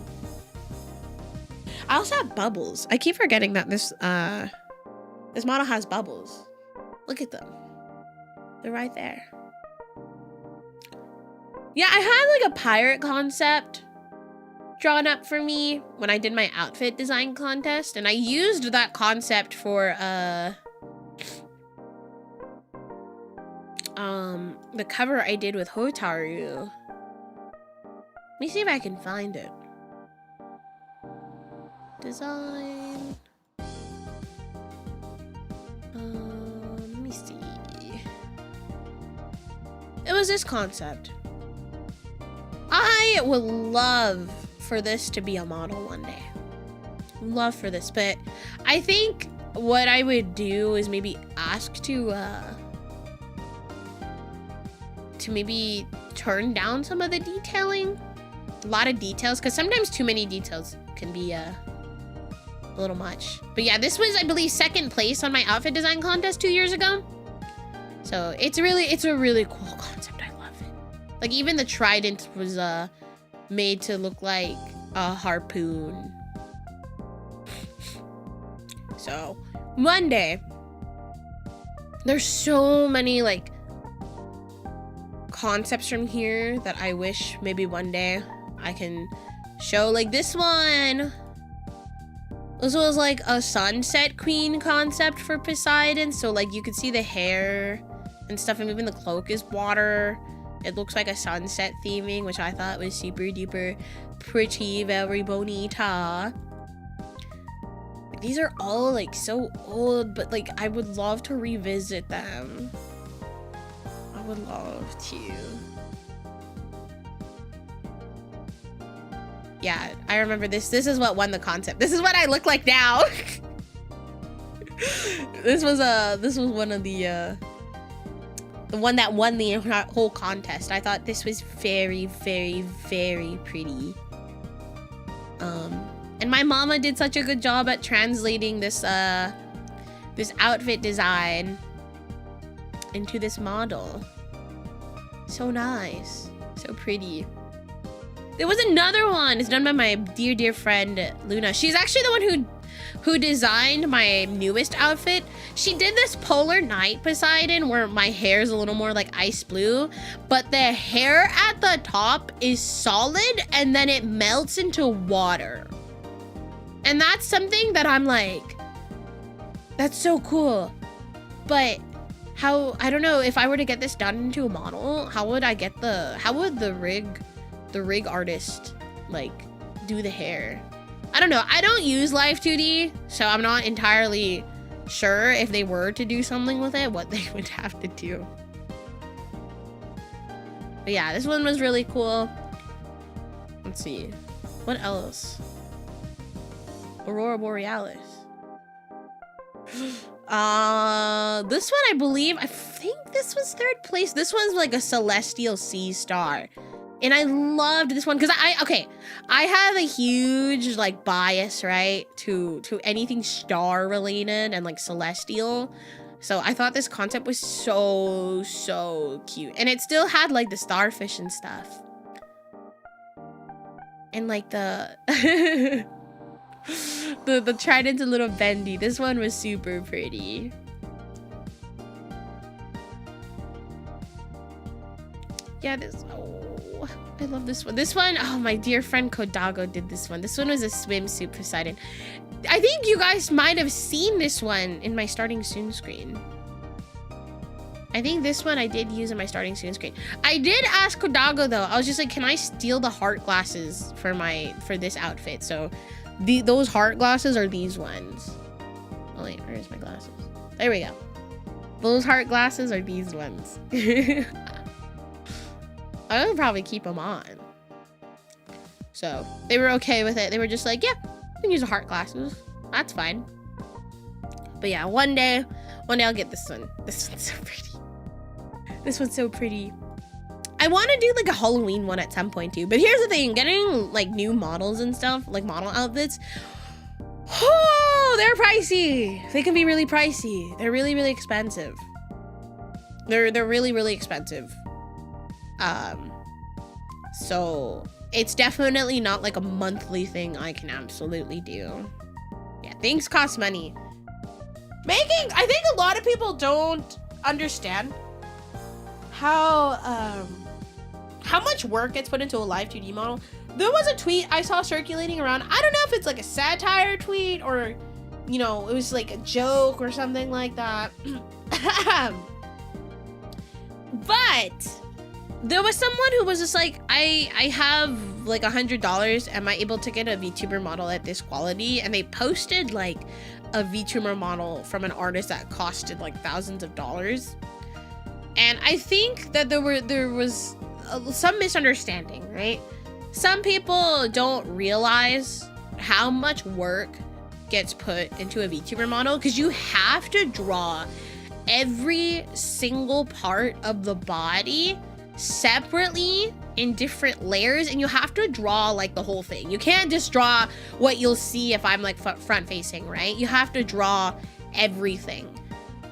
I also have bubbles. I keep forgetting that this model has bubbles. Look at them. They're right there. Yeah, I had like a pirate concept drawn up for me when I did my outfit design contest, and I used that concept for the cover I did with Hotaru. Let me see if I can find it. Design. Let me see. It was this concept. I would love for this to be a model one day. Love for this, but I think what I would do is maybe ask to maybe turn down some of the detailing. A lot of details, because sometimes too many details can be a little much. But yeah, this was, I believe, second place on my outfit design contest 2 years ago. So it's a really cool concept. I love it. Like even the trident was made to look like a harpoon. So one day, there's so many like concepts from here that I wish maybe one day I can show. Like this one. This was like a sunset queen concept for Poseidon. So like you could see the hair and stuff, and even the cloak is water. It looks like a sunset theming, which I thought was super duper pretty, very bonita. These are all like so old, but like I would love to revisit them. I would love to. Yeah, I remember this. This is what won the concept. This is what I look like now. This was one of the one that won the whole contest. I thought this was very, very, very pretty. And my mama did such a good job at translating this this outfit design into this model. So nice, so pretty. There was another one. It's done by my dear, dear friend Luna. She's actually the one who designed my newest outfit. She did this polar night Poseidon where my hair is a little more like ice blue, but the hair at the top is solid and then it melts into water. And that's something that I'm like, that's so cool. But how, I don't know, if I were to get this done into a model, how would the rig artist like do the hair? I don't know. I don't use Live 2D, so I'm not entirely sure if they were to do something with it, what they would have to do. But yeah, this one was really cool. Let's see. What else? Aurora Borealis. This one, I think this was 3rd place. This one's like a celestial sea star. And I loved this one because I have a huge like bias, right, to anything star related and like celestial. So I thought this concept was so cute. And it still had like the starfish and stuff. And like the the trident's a little bendy. This one was super pretty. Yeah, I love this one. This one, oh, my dear friend Kodoggo did this one. This one was a swimsuit Poseidon. I think you guys might have seen this one in my starting soon screen. I think this one I did use in my starting soon screen. I did ask Kodoggo though. I was just like, can I steal the heart glasses for this outfit? So those heart glasses are these ones. Oh wait, where's my glasses? There we go. Those heart glasses are these ones. I would probably keep them on. So they were okay with it. They were just like, yeah, we can use the heart glasses. That's fine. But yeah, one day I'll get this one. This one's so pretty. This one's so pretty. I want to do like a Halloween one at some point too. But here's the thing, getting like new models and stuff, like model outfits, oh, they're pricey. They can be really pricey. They're really, really expensive. They're really, really expensive. So it's definitely not like a monthly thing I can absolutely do. Yeah, things cost money. I think a lot of people don't understand how much work gets put into a live 2D model. There was a tweet I saw circulating around. I don't know if it's like a satire tweet or, you know, it was like a joke or something like that. But there was someone who was just like, I have like $100. Am I able to get a VTuber model at this quality? And they posted like a VTuber model from an artist that costed like thousands of dollars. And I think that there was some misunderstanding, right? Some people don't realize how much work gets put into a VTuber model because you have to draw every single part of the body separately in different layers, and you have to draw like the whole thing. You can't just draw what you'll see if I'm like front facing, right? You have to draw everything.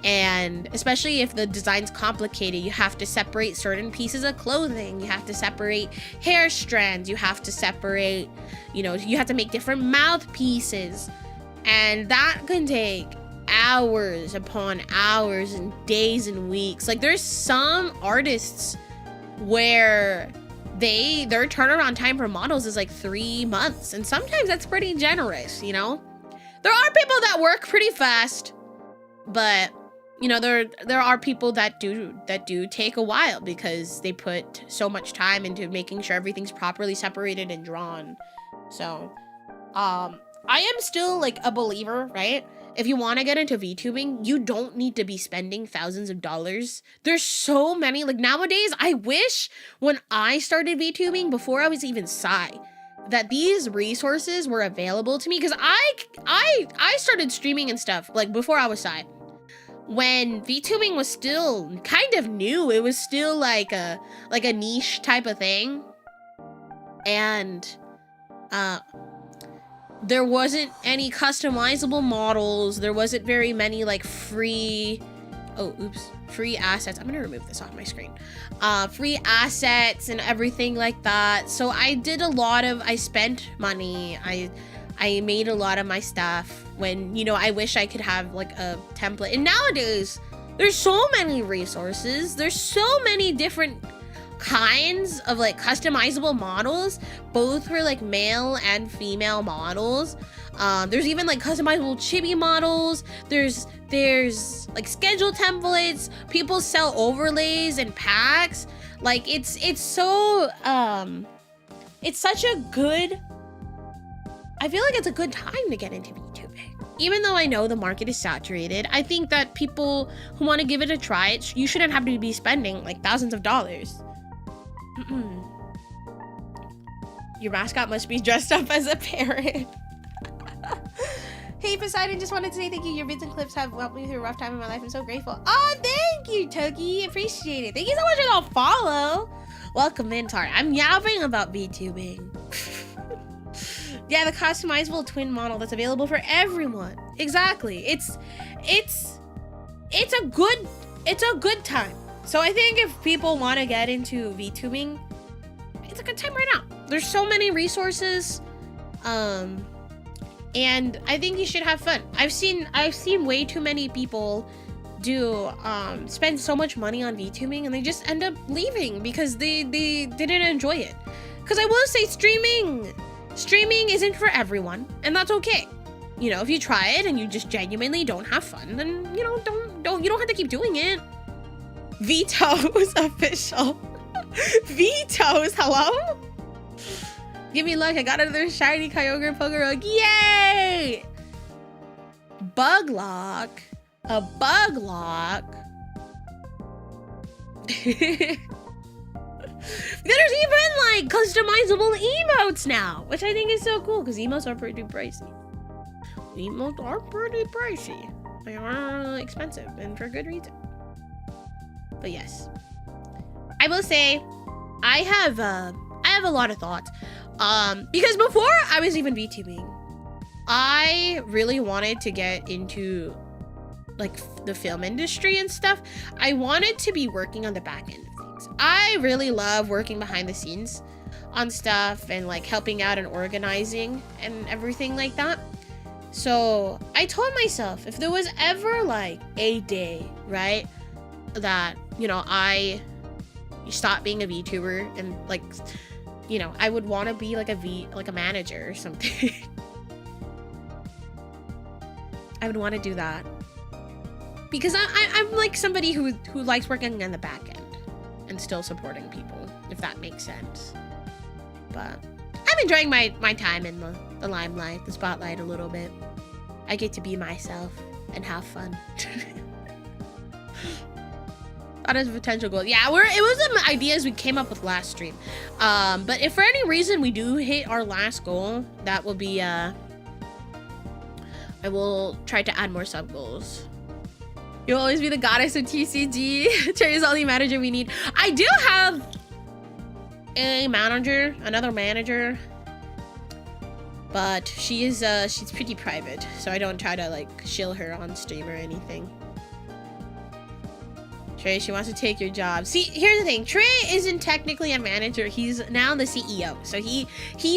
And especially if the design's complicated, you have to separate certain pieces of clothing. You have to separate hair strands. You have to separate, you know, you have to make different mouthpieces. And that can take hours upon hours and days and weeks. Like there's some artists where their turnaround time for models is like 3 months, and sometimes that's pretty generous, you know. There are people that work pretty fast, but you know, there are people that do take a while because they put so much time into making sure everything's properly separated and drawn. So, I am still like a believer, right? If you want to get into VTubing, you don't need to be spending thousands of dollars. There's so many, like nowadays, I wish when I started VTubing, before I was even Psy, that these resources were available to me, because I started streaming and stuff like before I was Psy. When VTubing was still kind of new, it was still like a niche type of thing. And there wasn't any customizable models. There wasn't very many like free assets. I'm gonna remove this off my screen. Free assets and everything like that. So I spent money. I made a lot of my stuff when, you know, I wish I could have like a template. And nowadays, there's so many resources. There's so many different kinds of like customizable models, both for like male and female models. There's even like customizable chibi models. There's like schedule templates. People sell overlays and packs. Like it's so it's such a good, I feel like it's a good time to get into VTubing. Even though I know the market is saturated, I think that people who want to give it a try, you shouldn't have to be spending like thousands of dollars. Your mascot must be dressed up as a parrot. Hey Poseidon, just wanted to say thank you. Your vids and clips have helped me through a rough time in my life. I'm so grateful. Oh, thank you, Toki. Appreciate it. Thank you so much for the follow. Welcome in, Tar. I'm yapping about VTubing. Yeah, the customizable twin model that's available for everyone. Exactly. It's a good time. So I think if people want to get into VTubing, it's a good time right now. There's so many resources, and I think you should have fun. I've seen way too many people do spend so much money on VTubing and they just end up leaving because they didn't enjoy it. Because I will say streaming isn't for everyone, and that's okay. You know, if you try it and you just genuinely don't have fun, then you know you don't have to keep doing it. Veto's official. Veto's, hello? Give me luck, I got another shiny Kyogre Pokerog. Yay! Bug lock. A bug lock. There's even like customizable emotes now, which I think is so cool because emotes are pretty pricey. Emotes are pretty pricey. They are expensive and for good reason. But yes, I will say I have a lot of thoughts. Because before I was even VTubing, I really wanted to get into like the film industry and stuff. I wanted to be working on the back end of things. I really love working behind the scenes on stuff and like helping out and organizing and everything like that. So I told myself if there was ever like a day, right, that, you know, I stop being a VTuber and like, you know, I would want to be like a manager or something. I would want to do that because I'm like somebody who likes working on the back end and still supporting people, if that makes sense. But I'm enjoying my time in the limelight, the spotlight a little bit. I get to be myself and have fun. That is a potential goal. Yeah, it was some ideas we came up with last stream. But if for any reason we do hit our last goal, that will be I will try to add more sub goals. You'll always be the goddess of TCG. Cherry is the only manager we need. I do have another manager, but she's pretty private, so I don't try to like shill her on stream or anything. Trey, she wants to take your job. See, here's the thing. Trey isn't technically a manager. He's now the CEO. So he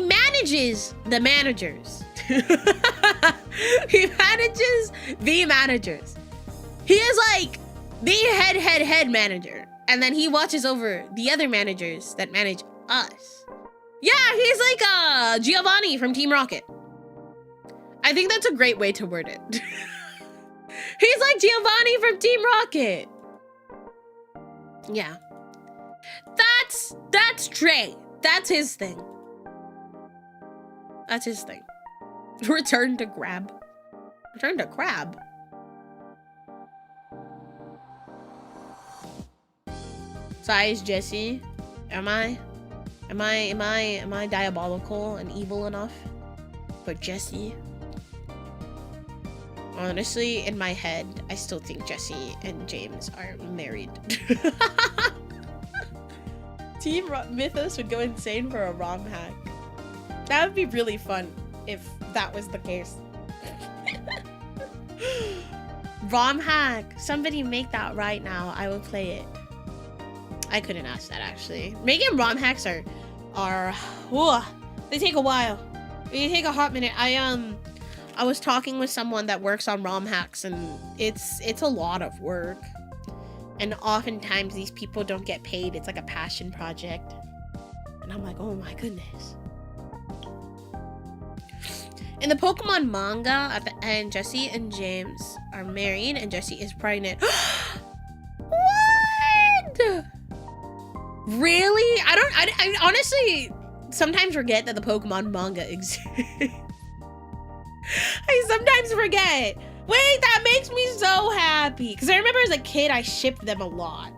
manages the managers. He manages the managers. He is like the head manager. And then he watches over the other managers that manage us. Yeah, he's like Giovanni from Team Rocket. I think that's a great way to word it. He's like Giovanni from Team Rocket. Yeah. That's Trey. That's his thing. That's his thing. Return to crab. Return to crab. Size Jesse. Am I diabolical and evil enough for Jesse? Honestly, in my head, I still think Jesse and James are married. Team Mythos would go insane for a ROM hack. That would be really fun if that was the case. ROM hack. Somebody make that right now. I will play it. I couldn't ask that actually. Making ROM hacks are they take a while. They take a hot minute. I was talking with someone that works on ROM hacks, and it's a lot of work. And oftentimes these people don't get paid. It's like a passion project. And I'm like, oh my goodness. In the Pokemon manga, at the end, Jesse and James are married, and Jesse is pregnant. What? Really? I honestly sometimes forget that the Pokemon manga exists. I sometimes forget. Wait, that makes me so happy. Because I remember as a kid, I shipped them a lot.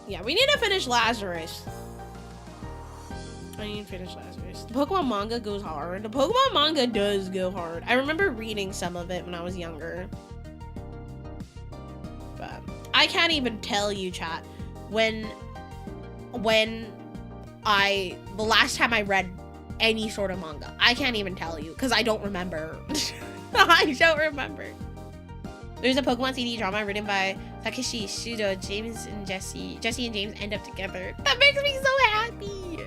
Yeah, we need to finish Lazarus. I need to finish Lazarus. The Pokemon manga goes hard. The Pokemon manga does go hard. I remember reading some of it when I was younger. But I can't even tell you, chat, when the last time I read any sort of manga. I can't even tell you because I don't remember. I don't remember. There's a Pokemon CD drama written by Takeshi Shudo. Jesse and James end up together. That makes me so happy.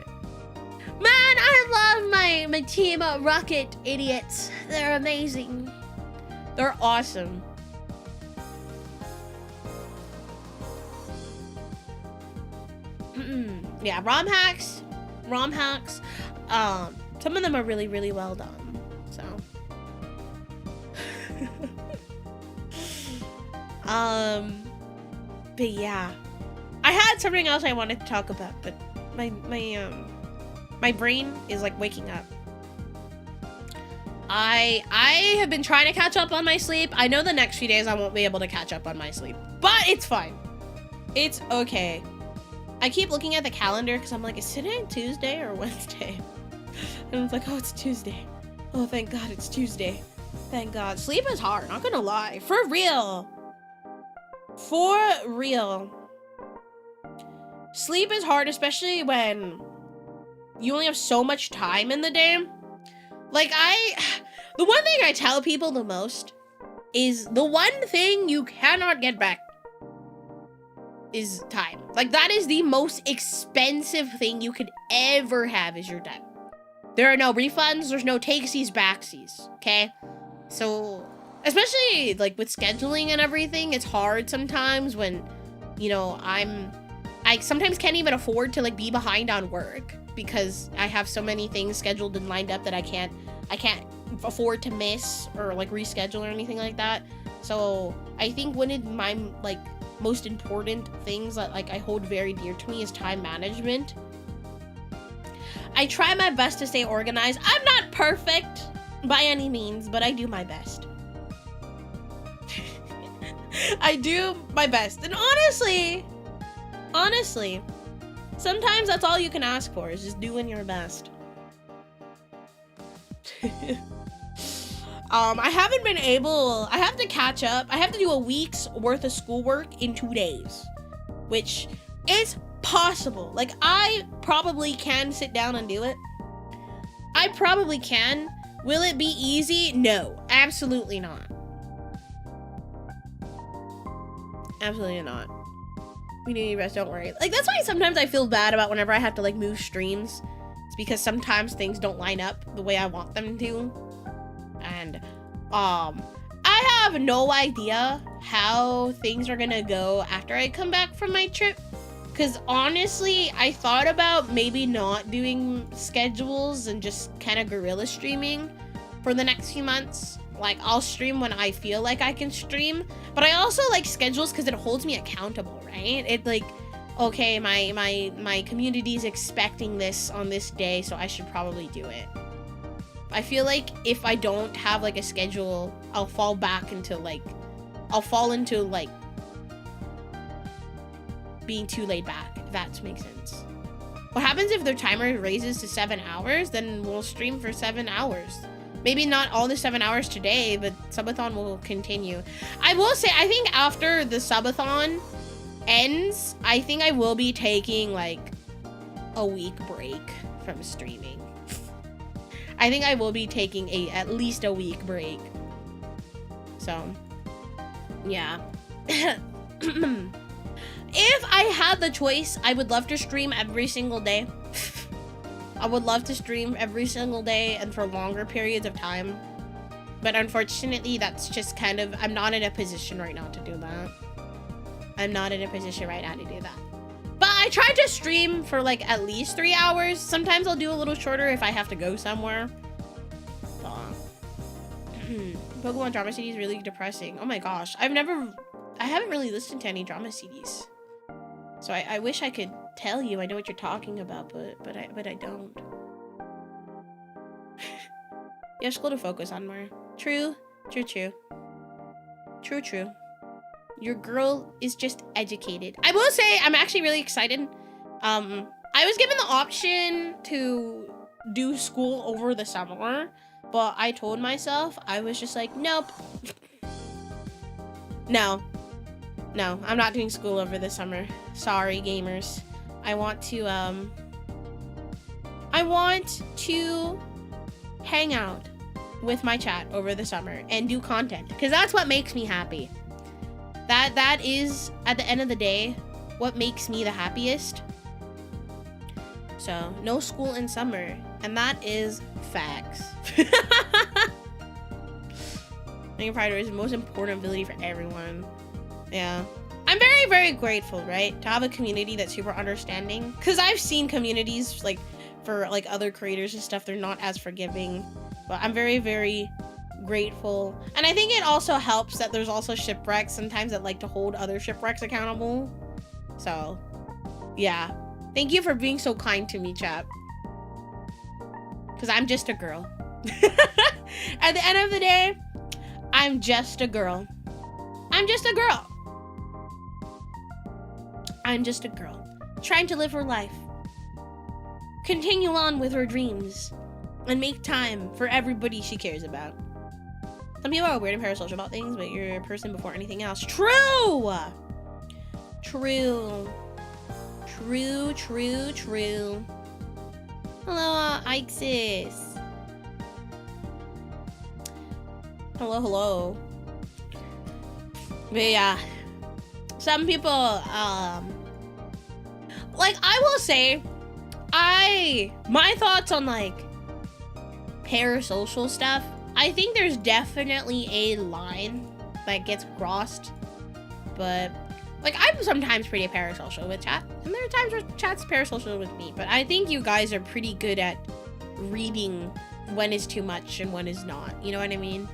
Man, I love my Team Rocket idiots. They're amazing. They're awesome. Yeah, ROM hacks. Some of them are really, really well done. So, but yeah, I had something else I wanted to talk about, but my brain is like waking up. I have been trying to catch up on my sleep. I know the next few days I won't be able to catch up on my sleep, but it's fine. It's okay. I keep looking at the calendar because I'm like, is today Tuesday or Wednesday? And it's like, oh, it's Tuesday. Oh, thank God it's Tuesday. Thank God. Sleep is hard, not gonna lie. For real. For real. Sleep is hard, especially when you only have so much time in the day. Like, the one thing I tell people the most is the one thing you cannot get back is time. Like, that is the most expensive thing you could ever have is your time. There are no refunds, there's no takesies, backsies, okay? So, especially, like, with scheduling and everything, it's hard sometimes when, you know, I sometimes can't even afford to, like, be behind on work because I have so many things scheduled and lined up that I can't afford to miss or, like, reschedule or anything like that. So, I think one of my, like, most important things that, like, I hold very dear to me is time management. I try my best to stay organized. I'm not perfect by any means, but I do my best. I do my best. And honestly, sometimes that's all you can ask for is just doing your best. I haven't been able, I have to catch up. I have to do a week's worth of schoolwork in 2 days, which is possible. Like, I probably can sit down and do it. I probably can. Will it be easy? No, absolutely not. Absolutely not. We need rest, don't worry. Like, that's why sometimes I feel bad about whenever I have to, like, move streams. It's because sometimes things don't line up the way I want them to. And, I have no idea how things are gonna go after I come back from my trip. Because honestly, I thought about maybe not doing schedules and just kind of guerrilla streaming for the next few months. Like, I'll stream when I feel like I can stream, but I also like schedules because it holds me accountable, right? It like, okay, my community is expecting this on this day, so I should probably do it. I feel like if I don't have like a schedule, I'll fall into being too laid back, if that makes sense. What happens if their timer raises to 7 hours? Then we'll stream for 7 hours. Maybe not all the 7 hours today, but Subathon will continue. I will say, I think after the Subathon ends, I think I will be taking like a week break from streaming. I think I will be taking at least a week break. So, yeah. If I had the choice, I would love to stream every single day. I would love to stream every single day and for longer periods of time. But unfortunately, that's just kind of, I'm not in a position right now to do that. I'm not in a position right now to do that. But I try to stream for like at least 3 hours. Sometimes I'll do a little shorter if I have to go somewhere. Pokemon drama CD is really depressing. Oh my gosh. I haven't really listened to any drama CDs. So I wish I could tell you I know what you're talking about, but I don't. You have school to focus on more. True. Your girl is just educated. I will say I'm actually really excited. I was given the option to do school over the summer, but I told myself, I was just like, nope. No, I'm not doing school over the summer. Sorry, gamers. I want to hang out with my chat over the summer and do content, because that's what makes me happy. That is, at the end of the day, what makes me the happiest. So, no school in summer, and that is facts. Making pride is the most important ability for everyone. Yeah. I'm very, very grateful, right? To have a community that's super understanding. Because I've seen communities, like, for, like, other creators and stuff, they're not as forgiving. But I'm very, very grateful. And I think it also helps that there's also shipwrecks sometimes that like to hold other shipwrecks accountable. So, yeah. Thank you for being so kind to me, chat. Because I'm just a girl. At the end of the day, I'm just a girl. I'm just a girl. I'm just a girl. Trying to live her life. Continue on with her dreams. And make time for everybody she cares about. Some people are weird and parasocial about things, but you're a person before anything else. True! True. Hello, Ixis. Hello. But yeah. Some people, like, I will say, my thoughts on, like, parasocial stuff, I think there's definitely a line that gets crossed, but like I'm sometimes pretty parasocial with chat, and there are times where chat's parasocial with me, but I think you guys are pretty good at reading when is too much and when is not, you know what I mean?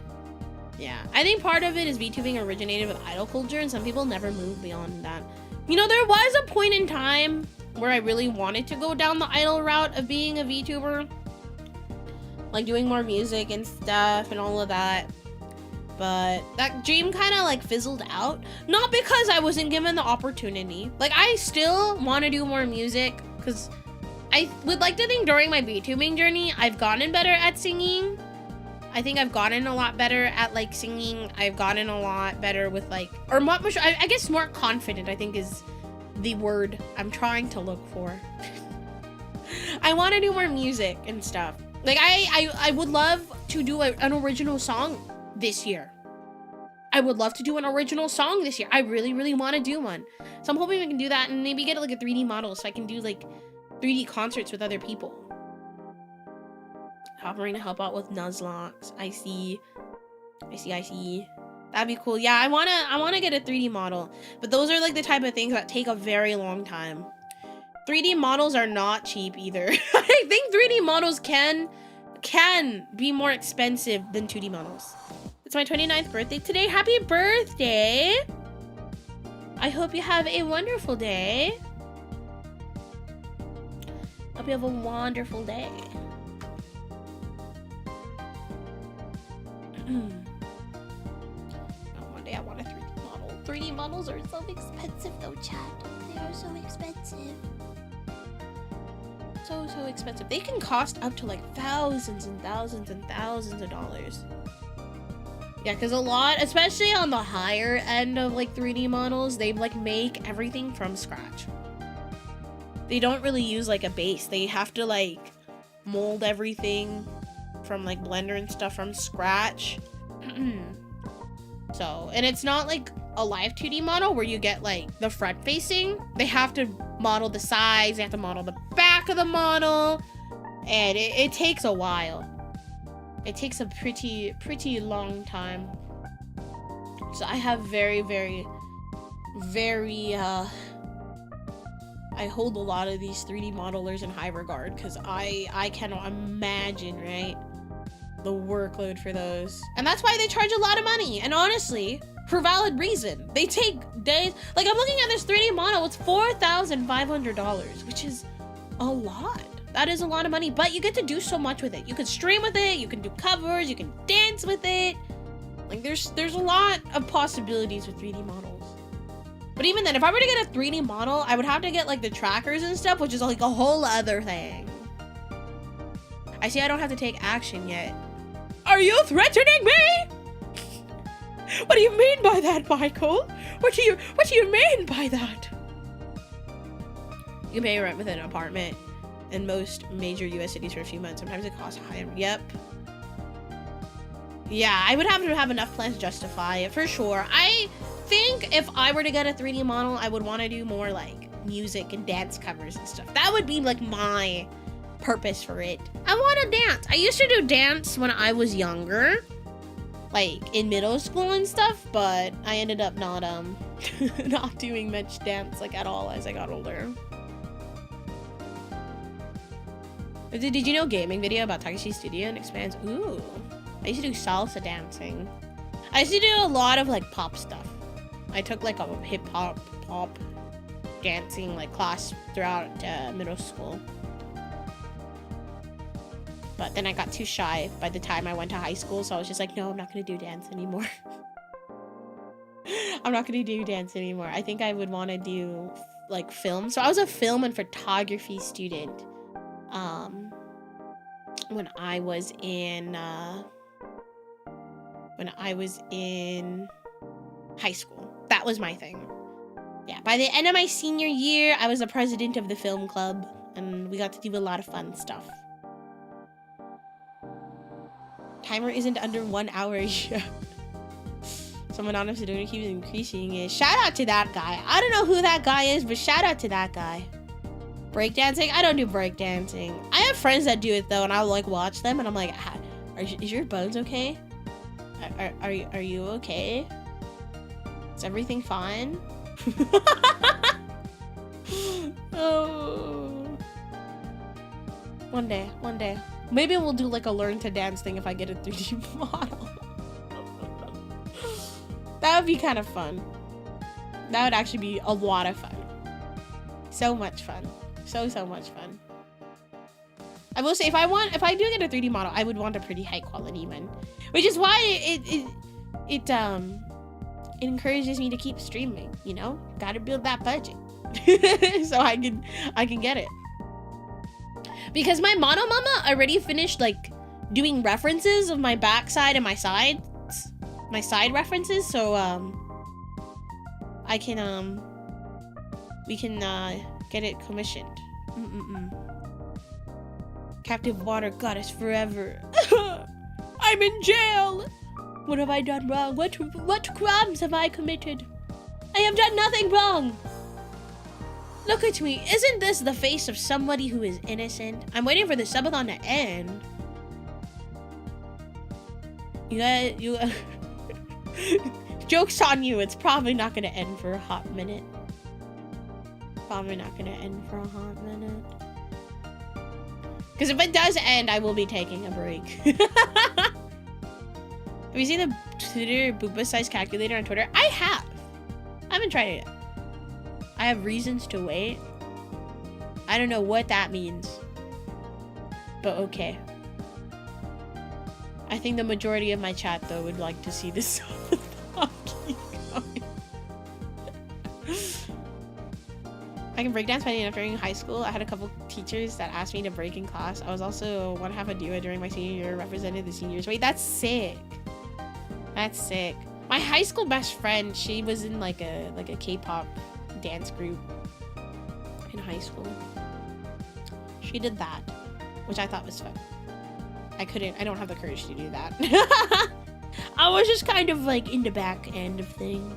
Yeah, I think part of it is VTubing originated with idol culture, and some people never move beyond that. You know, there was a point in time where I really wanted to go down the idol route of being a VTuber, like doing more music and stuff and all of that, but that dream kind of like fizzled out. Not because I wasn't given the opportunity. Like, I still want to do more music, because I would like to think during my VTubing journey I've gotten better at singing. I think I've gotten a lot better at like singing. I've gotten a lot better with like, or much, I guess more confident, I think is the word I'm trying to look for. I want to do more music and stuff. Like, I would love to do an original song this year. I would love to do an original song this year. I really, really want to do one. So I'm hoping we can do that and maybe get like a 3D model so I can do like 3D concerts with other people. Offering to help out with Nuzlocke. I see. That'd be cool. Yeah, I wanna get a 3D model. But those are like the type of things that take a very long time. 3D models are not cheap either. I think 3D models can can be more expensive than 2D models. It's my 29th birthday today. Happy birthday! I hope you have a wonderful day. Hope you have a wonderful day. One day I want a 3D model. 3D models are so expensive though, chat. They are so expensive. So expensive. They can cost up to like thousands and thousands and thousands of dollars. Yeah, because a lot, especially on the higher end of like 3D models, they like make everything from scratch. They don't really use like a base. They have to like mold everything from like Blender and stuff from scratch. So, and it's not like a live 2D model where you get like the front facing. They have to model the sides, they have to model the back of the model, and it takes a while. It takes a pretty long time. So I have very I hold a lot of these 3D modelers in high regard because I cannot imagine, right, the workload for those. And that's why they charge a lot of money. And honestly, for valid reason. They take days. Like, I'm looking at this 3D model. It's $4,500, which is a lot. That is a lot of money, but you get to do so much with it. You can stream with it. You can do covers. You can dance with it. Like, there's a lot of possibilities with 3D models. But even then, if I were to get a 3D model, I would have to get, like, the trackers and stuff, which is, like, a whole other thing. I see I don't have to take action yet. Are you threatening me? What do you mean by that, Michael? What do you mean by that? You can pay rent with an apartment in most major US cities for a few months. Sometimes it costs higher. Yep. Yeah, I would have to have enough plans to justify it, for sure. I think if I were to get a 3D model, I would want to do more, like, music and dance covers and stuff. That would be, like, my purpose for it. I want to dance. I used to do dance when I was younger, like in middle school and stuff, but I ended up not not doing much dance like at all as I got older. Did you know gaming video about Takeshi Studio and expands? Ooh, I used to do salsa dancing. I used to do a lot of like pop stuff. I took like a hip hop pop dancing like class throughout middle school. But then I got too shy by the time I went to high school, so I was just like, no, I'm not gonna do dance anymore. I'm not gonna do dance anymore. I think I would want to do like film. So I was a film and photography student when I was in high school. That was my thing. Yeah, by the end of my senior year, I was the president of the film club, and we got to do a lot of fun stuff. Timer isn't under 1 hour yet. Some anonymous donor keeps increasing it. Shout out to that guy. I don't know who that guy is, but shout out to that guy. Breakdancing? I don't do breakdancing. I have friends that do it though, and I'll like watch them, and I'm like, is your bones okay? Are you okay? Is everything fine? Oh. One day. Maybe we'll do like a learn to dance thing if I get a 3D model. That would be kind of fun. That would actually be a lot of fun. So much fun. So much fun. I will say, if I do get a 3D model, I would want a pretty high quality one. Which is why it encourages me to keep streaming, you know? Gotta build that budget. So I can get it. Because my Mono Mama already finished like doing references of my backside and my side references, so we can get it commissioned. Captive water goddess forever. I'm in jail. What have I done wrong? What crimes have I committed? I have done nothing wrong. Look at me. Isn't this the face of somebody who is innocent? I'm waiting for the subathon to end. You joke's on you. It's probably not going to end for a hot minute. Because if it does end, I will be taking a break. Have you seen the Twitter booba size calculator on Twitter? I have. I haven't tried it yet. I have reasons to wait. I don't know what that means. But okay. I think the majority of my chat, though, would like to see this keep going. I can breakdance by the end during high school. I had a couple teachers that asked me to break in class. I was also one half a duo during my senior year, represented the seniors. Wait, that's sick. That's sick. My high school best friend, she was in like a K-pop dance group in high school. She did that, which I thought was fun. I don't have the courage to do that. I was just kind of like in the back end of thing.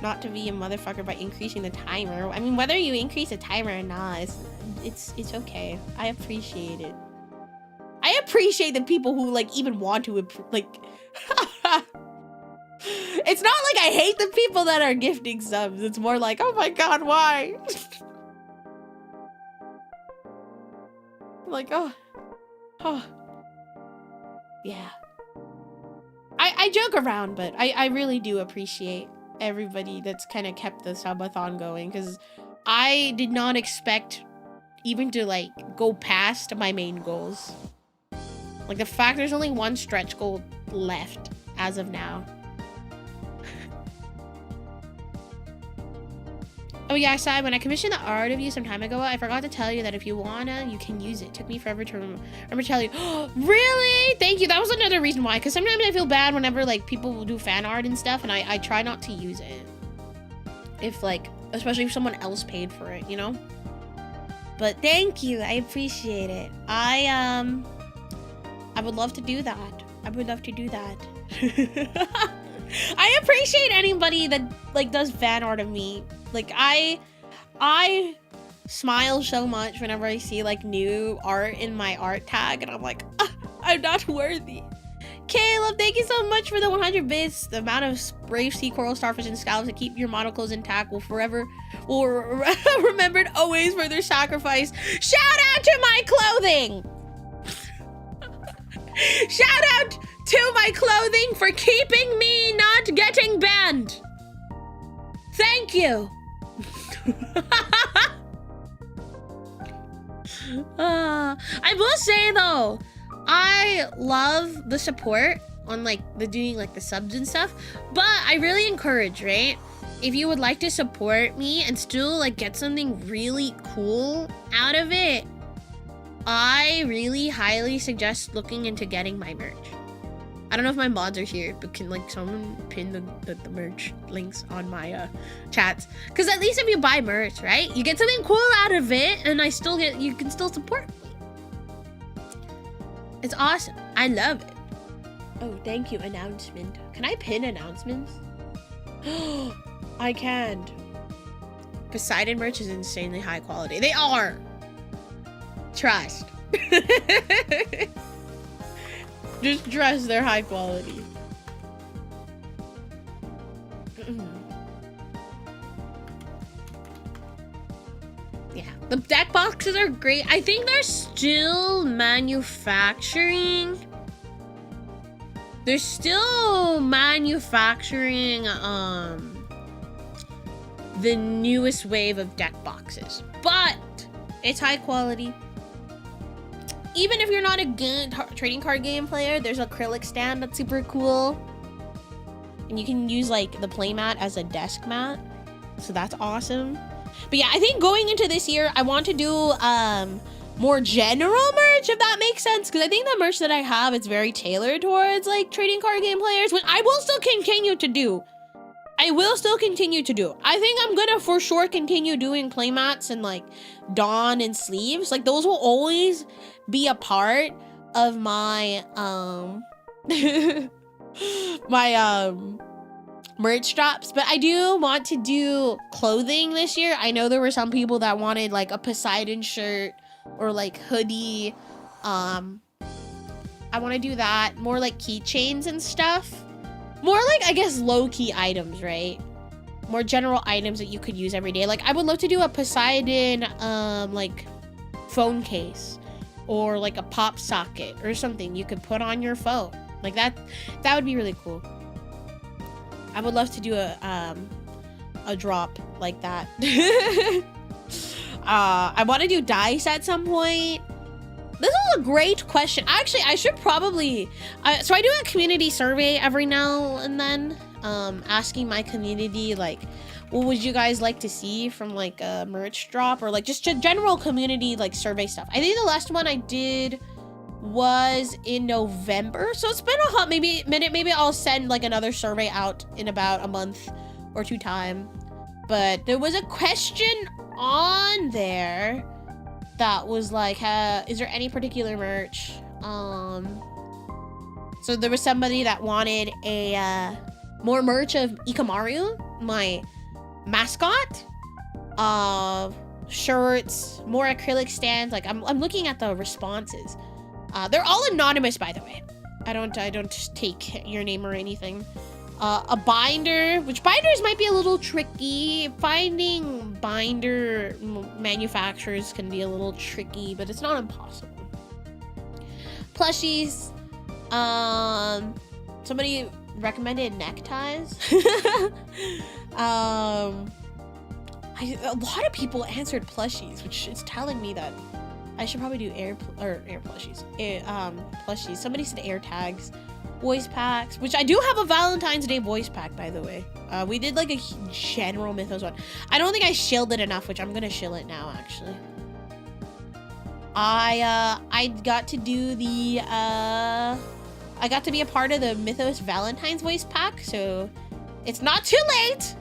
Not to be a motherfucker by increasing the timer. I mean, whether you increase the timer or not, it's okay. I appreciate it. I appreciate the people who like even want to like. It's not like I hate the people that are gifting subs. It's more like, oh my god, why? Like, oh, yeah. I joke around, but I really do appreciate everybody that's kind of kept the subathon going, because I did not expect even to like go past my main goals. Like the fact there's only one stretch goal left as of now. Oh yeah, Sai, when I commissioned the art of you some time ago, I forgot to tell you that if you wanna, you can use it. Took me forever to remember to tell you. Really? Thank you. That was another reason why, because sometimes I feel bad whenever like people will do fan art and stuff, and I try not to use it. If like, especially if someone else paid for it, you know? But thank you. I appreciate it. I would love to do that. I would love to do that. I appreciate anybody that like does fan art of me. Like I smile so much whenever I see like new art in my art tag, and I'm like, I'm not worthy. Caleb, thank you so much for the 100 bits. The amount of brave sea coral, starfish, and scallops that keep your monocles intact will remembered always for their sacrifice. Shout out to my clothing. Shout out to my clothing for keeping me not getting banned. Thank you. I will say though, I love the support on like the doing like the subs and stuff, but I really encourage, right? If you would like to support me and still like get something really cool out of it, I really highly suggest looking into getting my merch. I don't know if my mods are here, but can like someone pin the merch links on my chats? Because at least if you buy merch, right, you get something cool out of it, and you can still support me. It's awesome. I love it. Oh, thank you. Announcement. Can I pin announcements? I can't. Poseidon merch is insanely high quality. They are. Trust. Just trust they're high quality. Yeah, the deck boxes are great. I think they're still manufacturing. They're still manufacturing the newest wave of deck boxes, but it's high quality. Even if you're not a trading card game player, there's an acrylic stand that's super cool. And you can use like the playmat as a desk mat. So that's awesome. But yeah, I think going into this year, I want to do more general merch, if that makes sense. Because I think the merch that I have is very tailored towards like trading card game players, which I will still continue to do. I think I'm gonna for sure continue doing playmats and like Dawn and sleeves. Like those will always be a part of my merch drops. But I do want to do clothing this year. I know there were some people that wanted like a Poseidon shirt or like hoodie. I want to do that. More like keychains and stuff. More like, I guess, low-key items, right? more general items that you could use every day. Like I would love to do a Poseidon like phone case, or like a pop socket or something you could put on your phone. Like that would be really cool. I would love to do a drop like that. I want to do dice at some point. This is a great question. Actually, I should probably so I do a community survey every now and then, asking my community like, what would you guys like to see from like a merch drop, or like just general community like survey stuff. I think the last one I did was in November, so it's been a hot minute. Maybe I'll send like another survey out in about a month or two time. But there was a question on there that was like, is there any particular merch? So there was somebody that wanted a more merch of Ikamaru, my mascot, shirts, more acrylic stands. Like I'm looking at the responses. They're all anonymous, by the way. I don't take your name or anything. A binder, which binders might be a little tricky. Finding binder manufacturers can be a little tricky, but it's not impossible. Plushies. Somebody recommended neckties. A lot of people answered plushies, which is telling me that I should probably do air plushies. Plushies. Somebody said air tags. Voice packs, which I do have a Valentine's Day voice pack, by the way. We did like a general Mythos one. I don't think I shilled it enough, which I'm gonna shill it now, actually. I got to do the I got to be a part of the Mythos Valentine's voice pack, so it's not too late.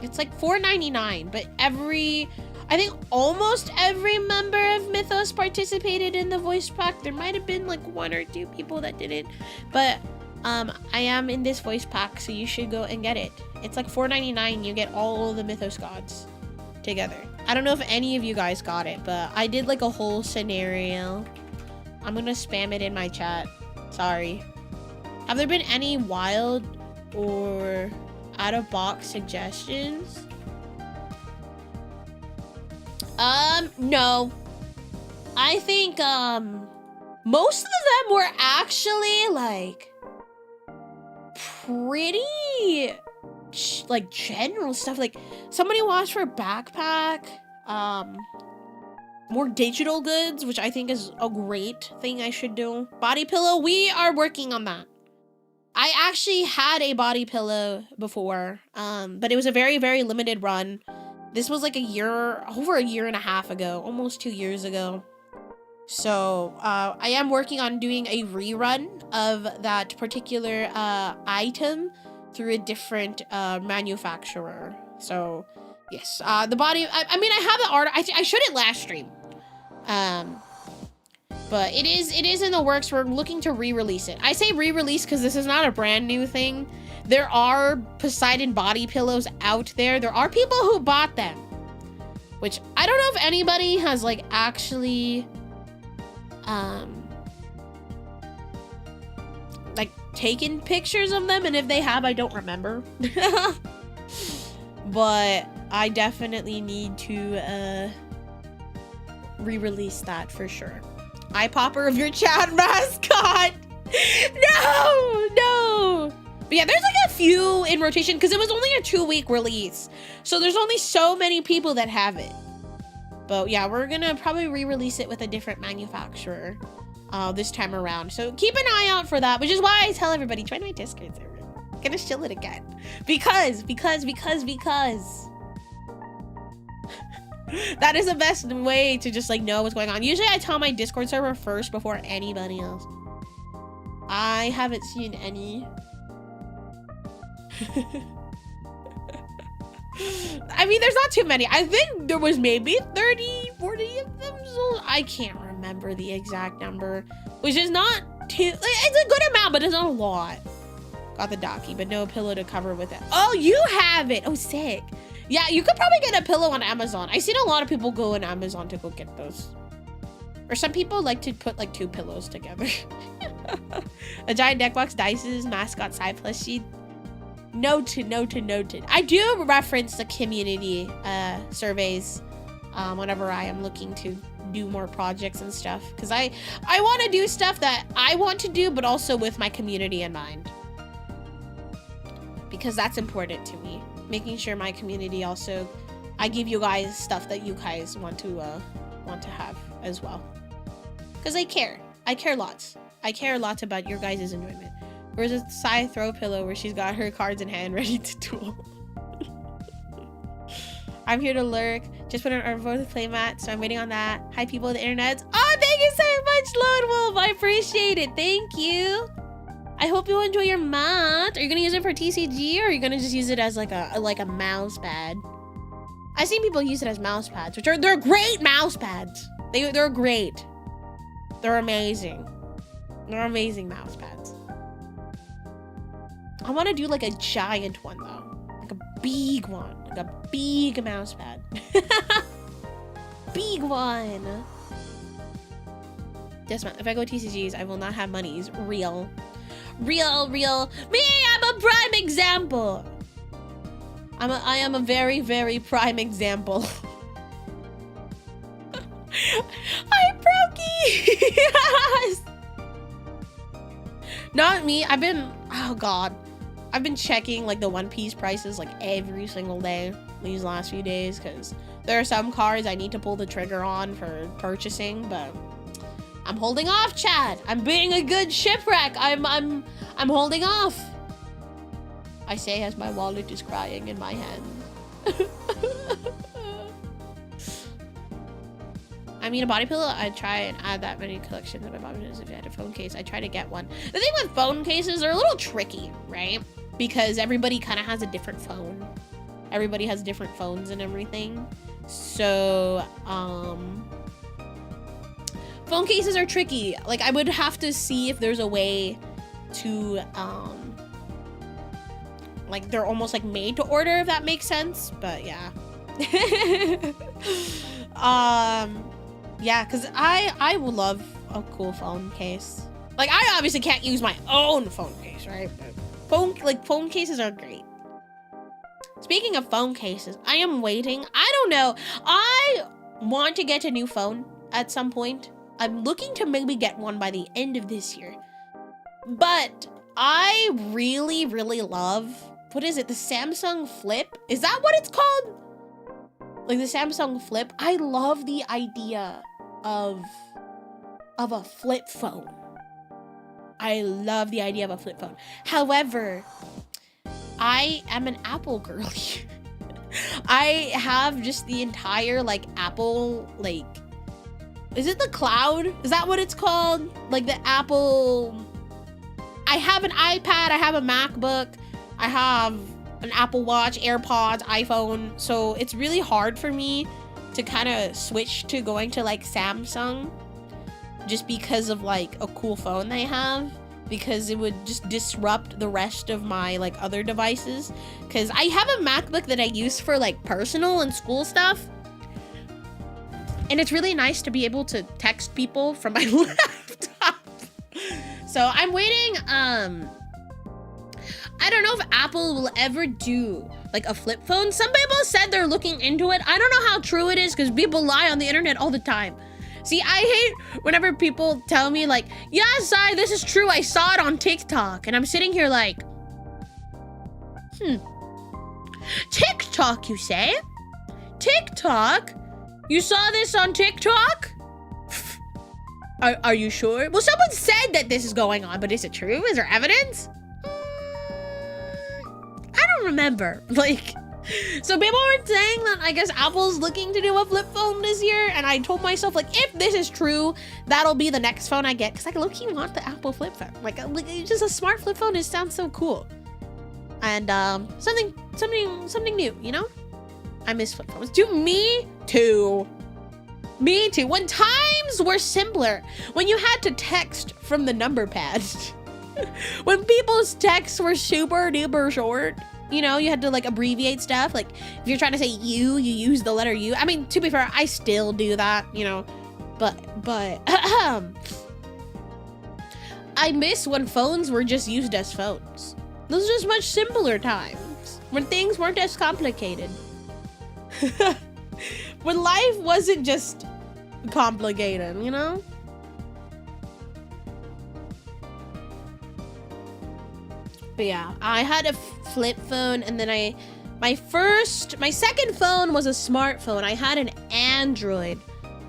It's like $4.99, but I think almost every member of Mythos participated in the voice pack. There might have been like one or two people that didn't, but I am in this voice pack, so you should go and get it. It's like $4.99. You get all of the Mythos gods together. I don't know if any of you guys got it, but I did like a whole scenario. I'm gonna spam it in my chat. Sorry. Have there been any wild or out-of-box suggestions? No. I think, most of them were actually, like, pretty, like, general stuff. Like, somebody asked for a backpack, more digital goods, which I think is a great thing I should do. Body pillow, we are working on that. I actually had a body pillow before, but it was a very, very limited run. This was like over a year and a half ago, almost 2 years ago. So I am working on doing a rerun of that particular item through a different manufacturer. So yes, the body, I mean, I have the art. I shouldn't last stream. But it is in the works. We're looking to re-release it. I say re-release because this is not a brand new thing. There are Poseidon body pillows out there. There are people who bought them, which I don't know if anybody has like actually like taken pictures of them, and if they have, I don't remember. But I definitely need to re-release that for sure. Eye popper of your chat mascot. No. But yeah, there's like a few in rotation because it was only a 2-week release. So there's only so many people that have it. But yeah, we're gonna probably re-release it with a different manufacturer this time around. So keep an eye out for that, which is why I tell everybody, join my Discord server. I'm gonna shill it again. Because. That is the best way to just like know what's going on. Usually I tell my Discord server first before anybody else. I haven't seen any. I mean, there's not too many. I think there was maybe 30, 40 of them. So I can't remember the exact number, which is not too, like, it's a good amount, but it's not a lot. Got the Daki, but no pillow to cover with it. Oh, you have it. Oh, sick. Yeah, you could probably get a pillow on Amazon. I've seen a lot of people go on Amazon to go get those. Or some people like to put like 2 pillows together. A giant deck box, dices, mascot side plushie. Noted. I do reference the community surveys whenever I am looking to do more projects and stuff, because I want to do stuff that I want to do, but also with my community in mind, because that's important to me. Making sure my community also, I give you guys stuff that you guys want to have as well, because I care lots. I care lots about your guys' enjoyment. Where's a Sai throw pillow where she's got her cards in hand ready to duel? I'm here to lurk. Just put an for the playmat, so I'm waiting on that. Hi, people of the internet. Oh, thank you so much, Lone Wolf. I appreciate it. Thank you. I hope you enjoy your mat. Are you gonna use it for TCG, or are you gonna just use it as like a mouse pad? I've seen people use it as mouse pads, which they're great mouse pads. They're great. They're amazing. They're amazing mouse pads. I want to do like a giant one though, like a big one, like a big mouse pad. Big one. Yes, man. If I go TCGs, I will not have monies. Real. Me. I'm a prime example. I am a very, very prime example. Hi, Brokey. Yes. Not me. Oh God. I've been checking like the One Piece prices like every single day these last few days, because there are some cards I need to pull the trigger on for purchasing, but I'm holding off, Chad. I'm being a good shipwreck. I'm holding off. I say as my wallet is crying in my hand. I mean, a body pillow, I try and add that many collections of my body pillows. If you had a phone case, I try to get one. The thing with phone cases, they're a little tricky, right? Because everybody kind of has a different phone. Everybody has different phones and everything. So, phone cases are tricky. Like, I would have to see if there's a way to, like, they're almost like made to order, if that makes sense. But yeah. Yeah, because I would love a cool phone case. Like, I obviously can't use my own phone case, right? But phone cases are great. Speaking of phone cases, I am waiting. I don't know. I want to get a new phone at some point. I'm looking to maybe get one by the end of this year. But I really, really love, what is it? The Samsung Flip? Is that what it's called? Like the Samsung Flip? I love the idea of a flip phone. I love the idea of a flip phone. However, I am an Apple girly. I have just the entire like Apple, like, is it the cloud? Is that what it's called? Like the Apple, I have an iPad, I have a MacBook, I have an Apple Watch, AirPods, iPhone. So it's really hard for me to kind of switch to going to like Samsung just because of like a cool phone they have, because it would just disrupt the rest of my like other devices. Because I have a MacBook that I use for like personal and school stuff, and it's really nice to be able to text people from my laptop. So I'm waiting. I don't know if Apple will ever do like a flip phone. Some people said they're looking into it. I don't know how true it is, because people lie on the internet all the time. See, I hate whenever people tell me like, yes, this is true, I saw it on TikTok. And I'm sitting here like, TikTok, you say? TikTok? You saw this on TikTok? Are you sure? Well, someone said that this is going on, but is it true? Is there evidence? I don't remember. Like, so people were saying that I guess Apple's looking to do a flip phone this year, and I told myself like, if this is true, that'll be the next phone I get, because I low-key want the Apple flip phone. Like just a smart flip phone. It sounds so cool, and something new, you know. I miss flip phones. Me too. When times were simpler, when you had to text from the number pad. When people's texts were super duper short, you know, you had to like abbreviate stuff. Like if you're trying to say you use the letter U. I mean, to be fair, I still do that, you know, but I miss when phones were just used as phones. Those are just much simpler times when things weren't as complicated. When life wasn't just complicated, you know? But yeah, I had a flip phone, and then my second phone was a smartphone. I had an Android,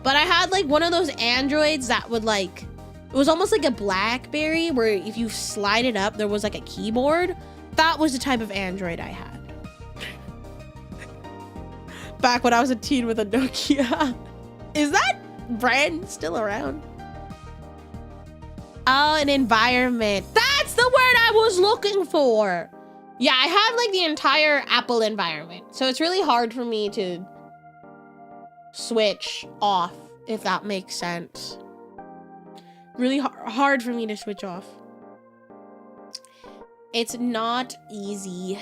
but I had like one of those Androids that would like, it was almost like a BlackBerry where if you slide it up, there was like a keyboard. That was the type of Android I had. Back when I was a teen with a Nokia. Is that brand still around? Oh, an environment. That's the word I was looking for. Yeah, I have like the entire Apple environment. So it's really hard for me to switch off, if that makes sense. Really hard for me to switch off. It's not easy.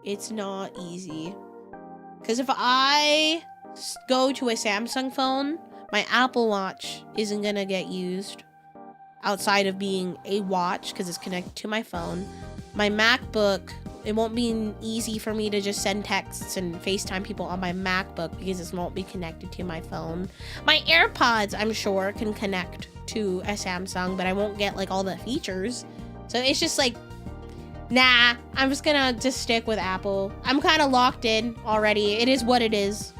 It's not easy. Because if I go to a Samsung phone, my Apple Watch isn't gonna get used outside of being a watch because it's connected to my phone. My MacBook, it won't be easy for me to just send texts and FaceTime people on my MacBook because it won't be connected to my phone. My AirPods, I'm sure, can connect to a Samsung, but I won't get like all the features. So it's just like, nah, I'm just gonna just stick with Apple. I'm kind of locked in already. It is what it is.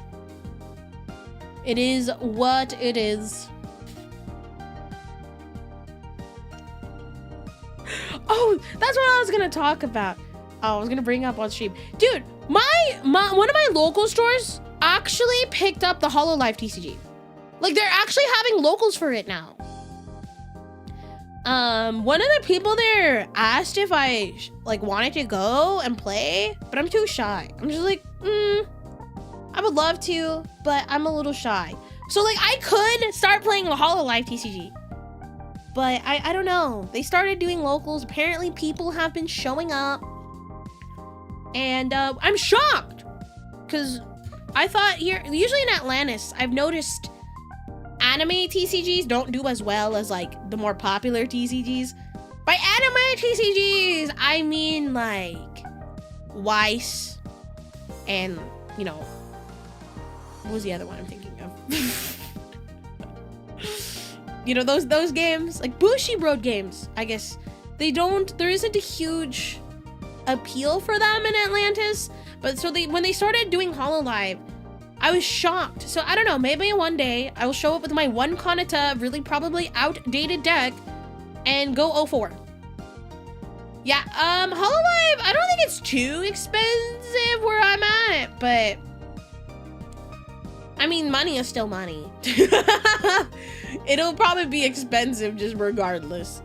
It is what it is. Oh, that's what I was gonna talk about. Oh, I was gonna bring up on stream. Dude, one of my local stores actually picked up the HoloLive TCG. Like, they're actually having locals for it now. One of the people there asked if I like wanted to go and play, but I'm too shy. I'm just like, I would love to, but I'm a little shy. So like I could start playing the HoloLive TCG, but I don't know. They started doing locals. Apparently people have been showing up, and I'm shocked because I thought here, usually in Atlantis, I've noticed anime TCGs don't do as well as like the more popular TCGs. By anime TCGs, I mean like Weiss and, you know, what was the other one I'm thinking of? You know, those games, like Bushiroad games, I guess. There isn't a huge appeal for them in Atlantis. But so when they started doing HoloLive, I was shocked. So I don't know, maybe one day I will show up with my one Kanata, really probably outdated deck, and go 04. Yeah, HoloLive, I don't think it's too expensive where I'm at, but I mean, money is still money. It'll probably be expensive just regardless.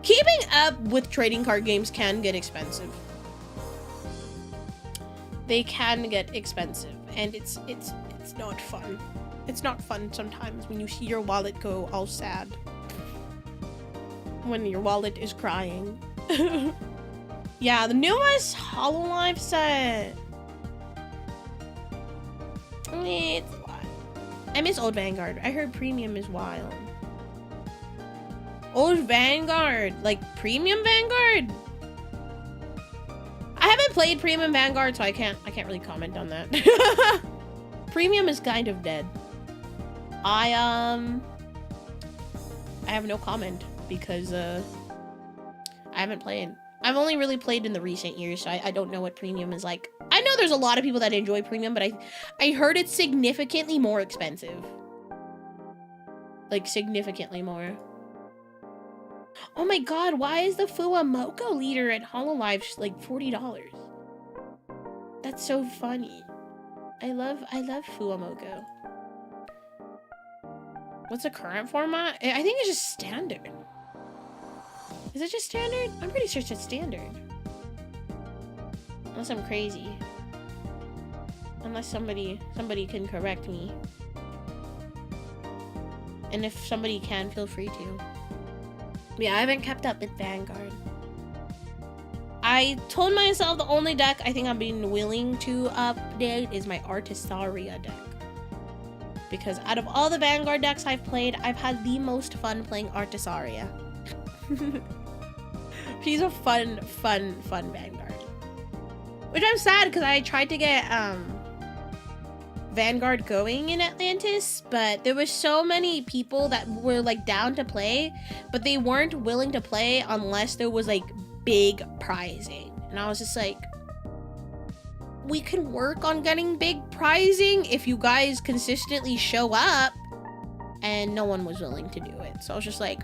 Keeping up with trading card games can get expensive. They can get expensive, and it's not fun. It's not fun sometimes when you see your wallet go all sad. When your wallet is crying. Yeah, the newest HoloLive set. It's a lot. I miss Old Vanguard. I heard Premium is wild. Old Vanguard, like Premium Vanguard? I haven't played Premium Vanguard, so I can't really comment on that. Premium is kind of dead. I have no comment because I haven't played. I've only really played in the recent years, so I don't know what Premium is like. I know there's a lot of people that enjoy Premium, but I heard it's significantly more expensive. Like, significantly more. Oh my god, why is the Fuamoko leader at HoloLive like $40? That's so funny. I love Fuamoko. What's the current format? I think it's just standard. Is it just standard? I'm pretty sure it's just standard. Unless I'm crazy. Unless somebody can correct me. And if somebody can, feel free to. Yeah, I haven't kept up with Vanguard. I told myself the only deck I think I'm being willing to update is my Artisaria deck. Because out of all the Vanguard decks I've played, I've had the most fun playing Artisaria. She's a fun Vanguard. Which I'm sad because I tried to get Vanguard going in Atlantis, but there was so many people that were like down to play, but they weren't willing to play unless there was like big prizing. And I was just like, we can work on getting big prizing if you guys consistently show up, and no one was willing to do it. So I was just like,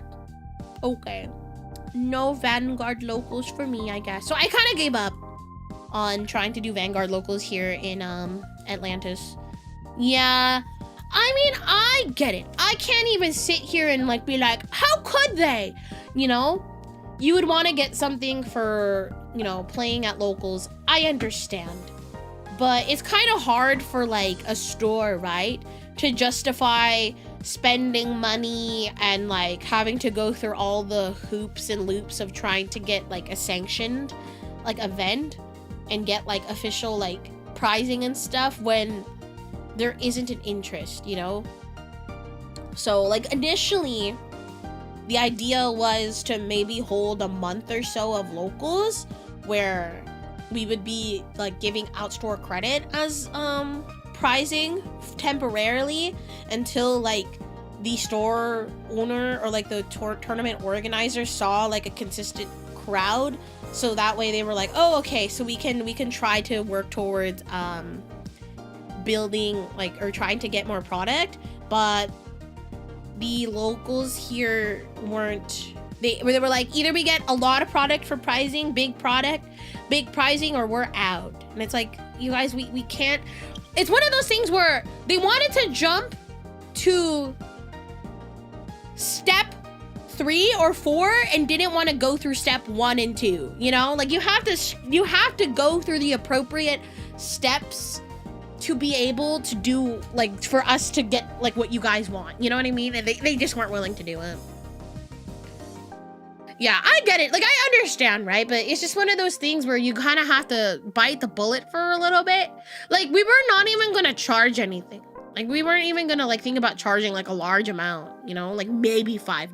okay, no Vanguard locals for me, I guess. So I kind of gave up on trying to do Vanguard locals here in Atlantis. Yeah, I mean, I get it. I can't even sit here and like be like, how could they? You know, you would want to get something for, you know, playing at locals. I understand. But it's kind of hard for like a store, right, to justify spending money and like having to go through all the hoops and loops of trying to get like a sanctioned like event and get like official like prizing and stuff when there isn't an interest, you know? So like initially the idea was to maybe hold a month or so of locals where we would be like giving out store credit as prizing temporarily until like the store owner or like the tournament organizer saw like a consistent crowd, so that way they were like, oh, okay, so we can try to work towards building like or trying to get more product. But the locals here weren't, they were like, either we get a lot of product for prizing, big prizing, or we're out. And it's like, you guys, we can't. It's one of those things where they wanted to jump to step 3 or 4 and didn't want to go through step 1 and 2, you know? Like you have to go through the appropriate steps to be able to do, like, for us to get like what you guys want, you know what I mean? And they just weren't willing to do it. Yeah, I get it. Like, I understand, right? But it's just one of those things where you kind of have to bite the bullet for a little bit. Like, we were not even going to charge anything. Like, we weren't even going to, like, think about charging, like, a large amount, you know? Like, maybe $5.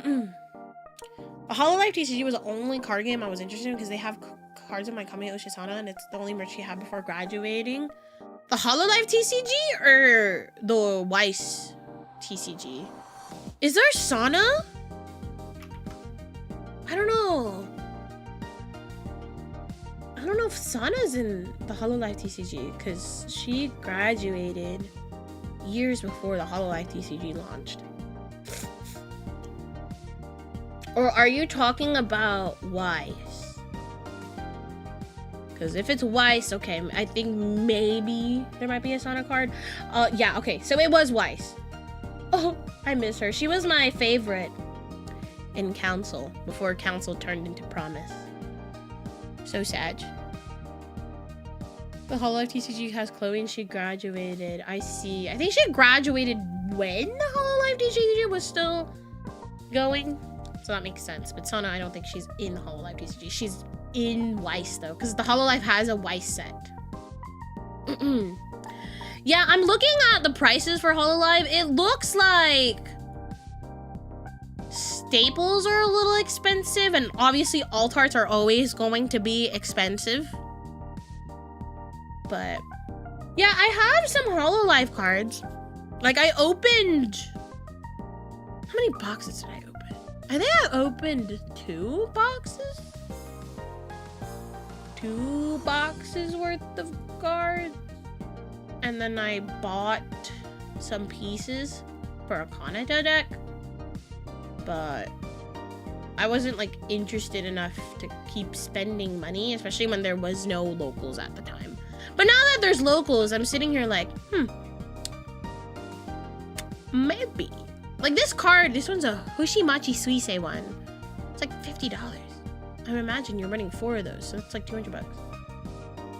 The Hololive TCG was the only card game I was interested in because they have cards in my Kame Oshisana, and it's the only merch she had before graduating. The Hololive TCG or the Weiss TCG? Is there Sana? I don't know. I don't know if Sana's in the Hololive TCG because she graduated years before the Hololive TCG launched. Or are you talking about Weiss? Because if it's Weiss, okay, I think maybe there might be a Sana card. Yeah, okay, so it was Weiss. Oh, I miss her. She was my favorite in Council before Council turned into Promise. So sad. The Hololive TCG has Chloe and she graduated. I see. I think she graduated when the Hololive TCG was still going. So that makes sense. But Sana, I don't think she's in the Hololive TCG. She's in Weiss though, because the Hololive has a Weiss set. Yeah, I'm looking at the prices for Hololive. It looks like staples are a little expensive, and obviously alt arts are always going to be expensive. But yeah, I have some Hololive cards. Like I opened, how many boxes did I open? I think I opened 2 boxes? 2 boxes worth of cards. And then I bought some pieces for a Kanata deck, but I wasn't like interested enough to keep spending money, especially when there was no locals at the time. But now that there's locals, I'm sitting here like, maybe. Like this card, this one's a Hoshimachi Suisei one. It's like $50. I imagine you're running 4 of those, so it's like 200 bucks.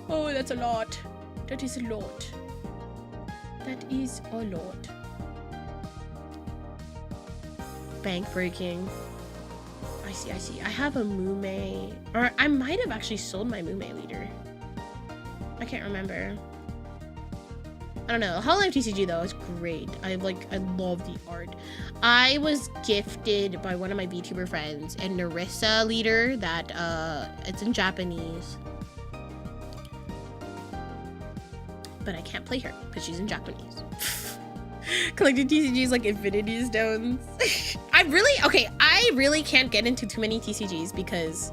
Oh, that's a lot. That is a lot. That is a lot. Bank breaking. I see. I have a Mume, or I might have actually sold my Mume leader. I can't remember. I don't know. Hololive TCG though is great. I love the art. I was gifted by one of my VTuber friends a Narissa leader that it's in Japanese. But I can't play her because she's in Japanese. Collecting TCGs like Infinity Stones. I really can't get into too many TCGs because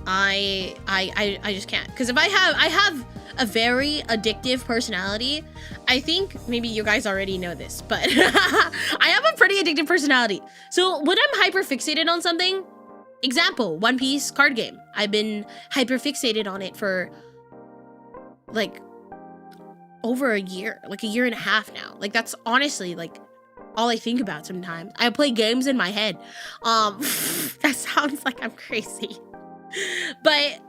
I just can't. Because if I have a very addictive personality. I think maybe you guys already know this, but I have a pretty addictive personality. So when I'm hyper fixated on something, example, One Piece card game. I've been hyper fixated on it for like over a year, like a year and a half now. Like that's honestly like all I think about sometimes. I play games in my head. That sounds like I'm crazy, but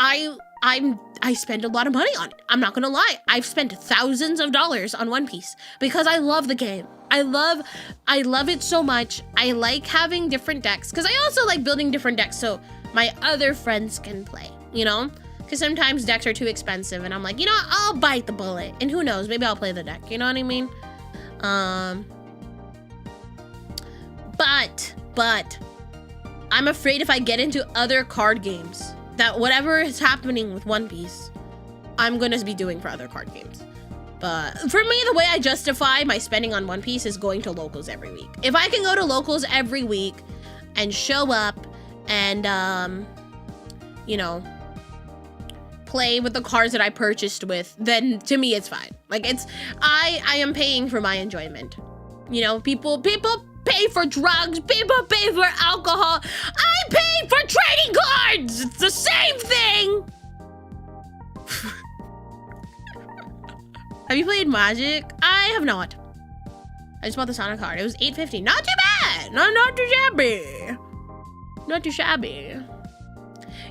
I spend a lot of money on it. I'm not gonna lie. I've spent thousands of dollars on One Piece because I love the game. I love it so much. I like having different decks because I also like building different decks so my other friends can play, you know? Because sometimes decks are too expensive and I'm like, you know what? I'll bite the bullet and who knows, maybe I'll play the deck, you know what I mean? But I'm afraid if I get into other card games that whatever is happening with One Piece, I'm gonna be doing for other card games. But for me, the way I justify my spending on One Piece is going to locals every week. If I can go to locals every week and show up and, you know, play with the cards that I purchased with, then to me it's fine. Like I am paying for my enjoyment. You know, people pay for drugs, people pay for alcohol. I pay for trading cards. It's the same thing. Have you played Magic? I have not. I just bought the Sonic card. It was $8.50. Not too bad. Not too shabby. Not too shabby.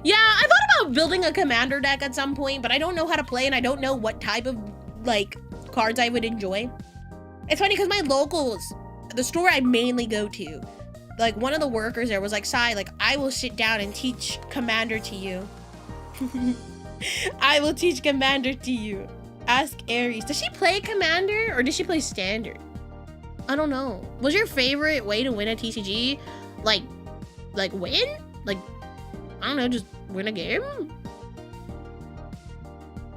Yeah, I thought about building a commander deck at some point, but I don't know how to play and I don't know what type of like cards I would enjoy. It's funny because my locals, the store I mainly go to, like one of the workers there was like, Sai, like I will sit down and teach Commander to you. I will teach Commander to you. Ask Aries. Does she play Commander or does she play Standard? I don't know. Was your favorite way to win a TCG like win? Like, I don't know, just win a game?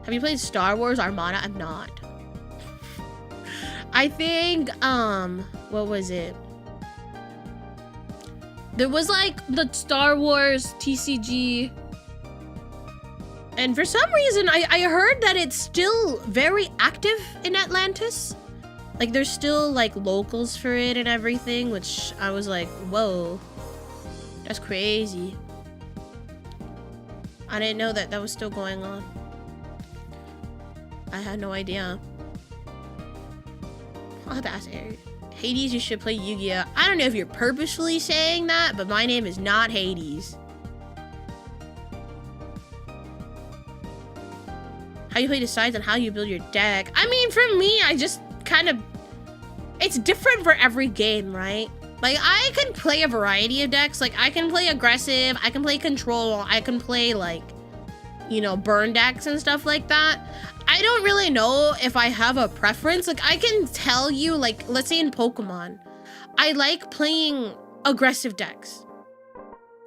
Have you played Star Wars Armada? I'm not. I think, what was it? There was like the Star Wars TCG. And for some reason, I heard that it's still very active in Atlantis. Like there's still like locals for it and everything, which I was like, whoa, that's crazy. I didn't know that was still going on. I had no idea. I'll have to ask Eric. Hades, you should play Yu-Gi-Oh! I don't know if you're purposefully saying that, but my name is not Hades. How you play decides on how you build your deck. I mean, for me, I just kind of... It's different for every game, right? Like, I can play a variety of decks. Like, I can play aggressive, I can play control, I can play, like, you know, burn decks and stuff like that. I don't really know if I have a preference. Like, I can tell you, like, let's say in Pokemon, I like playing aggressive decks.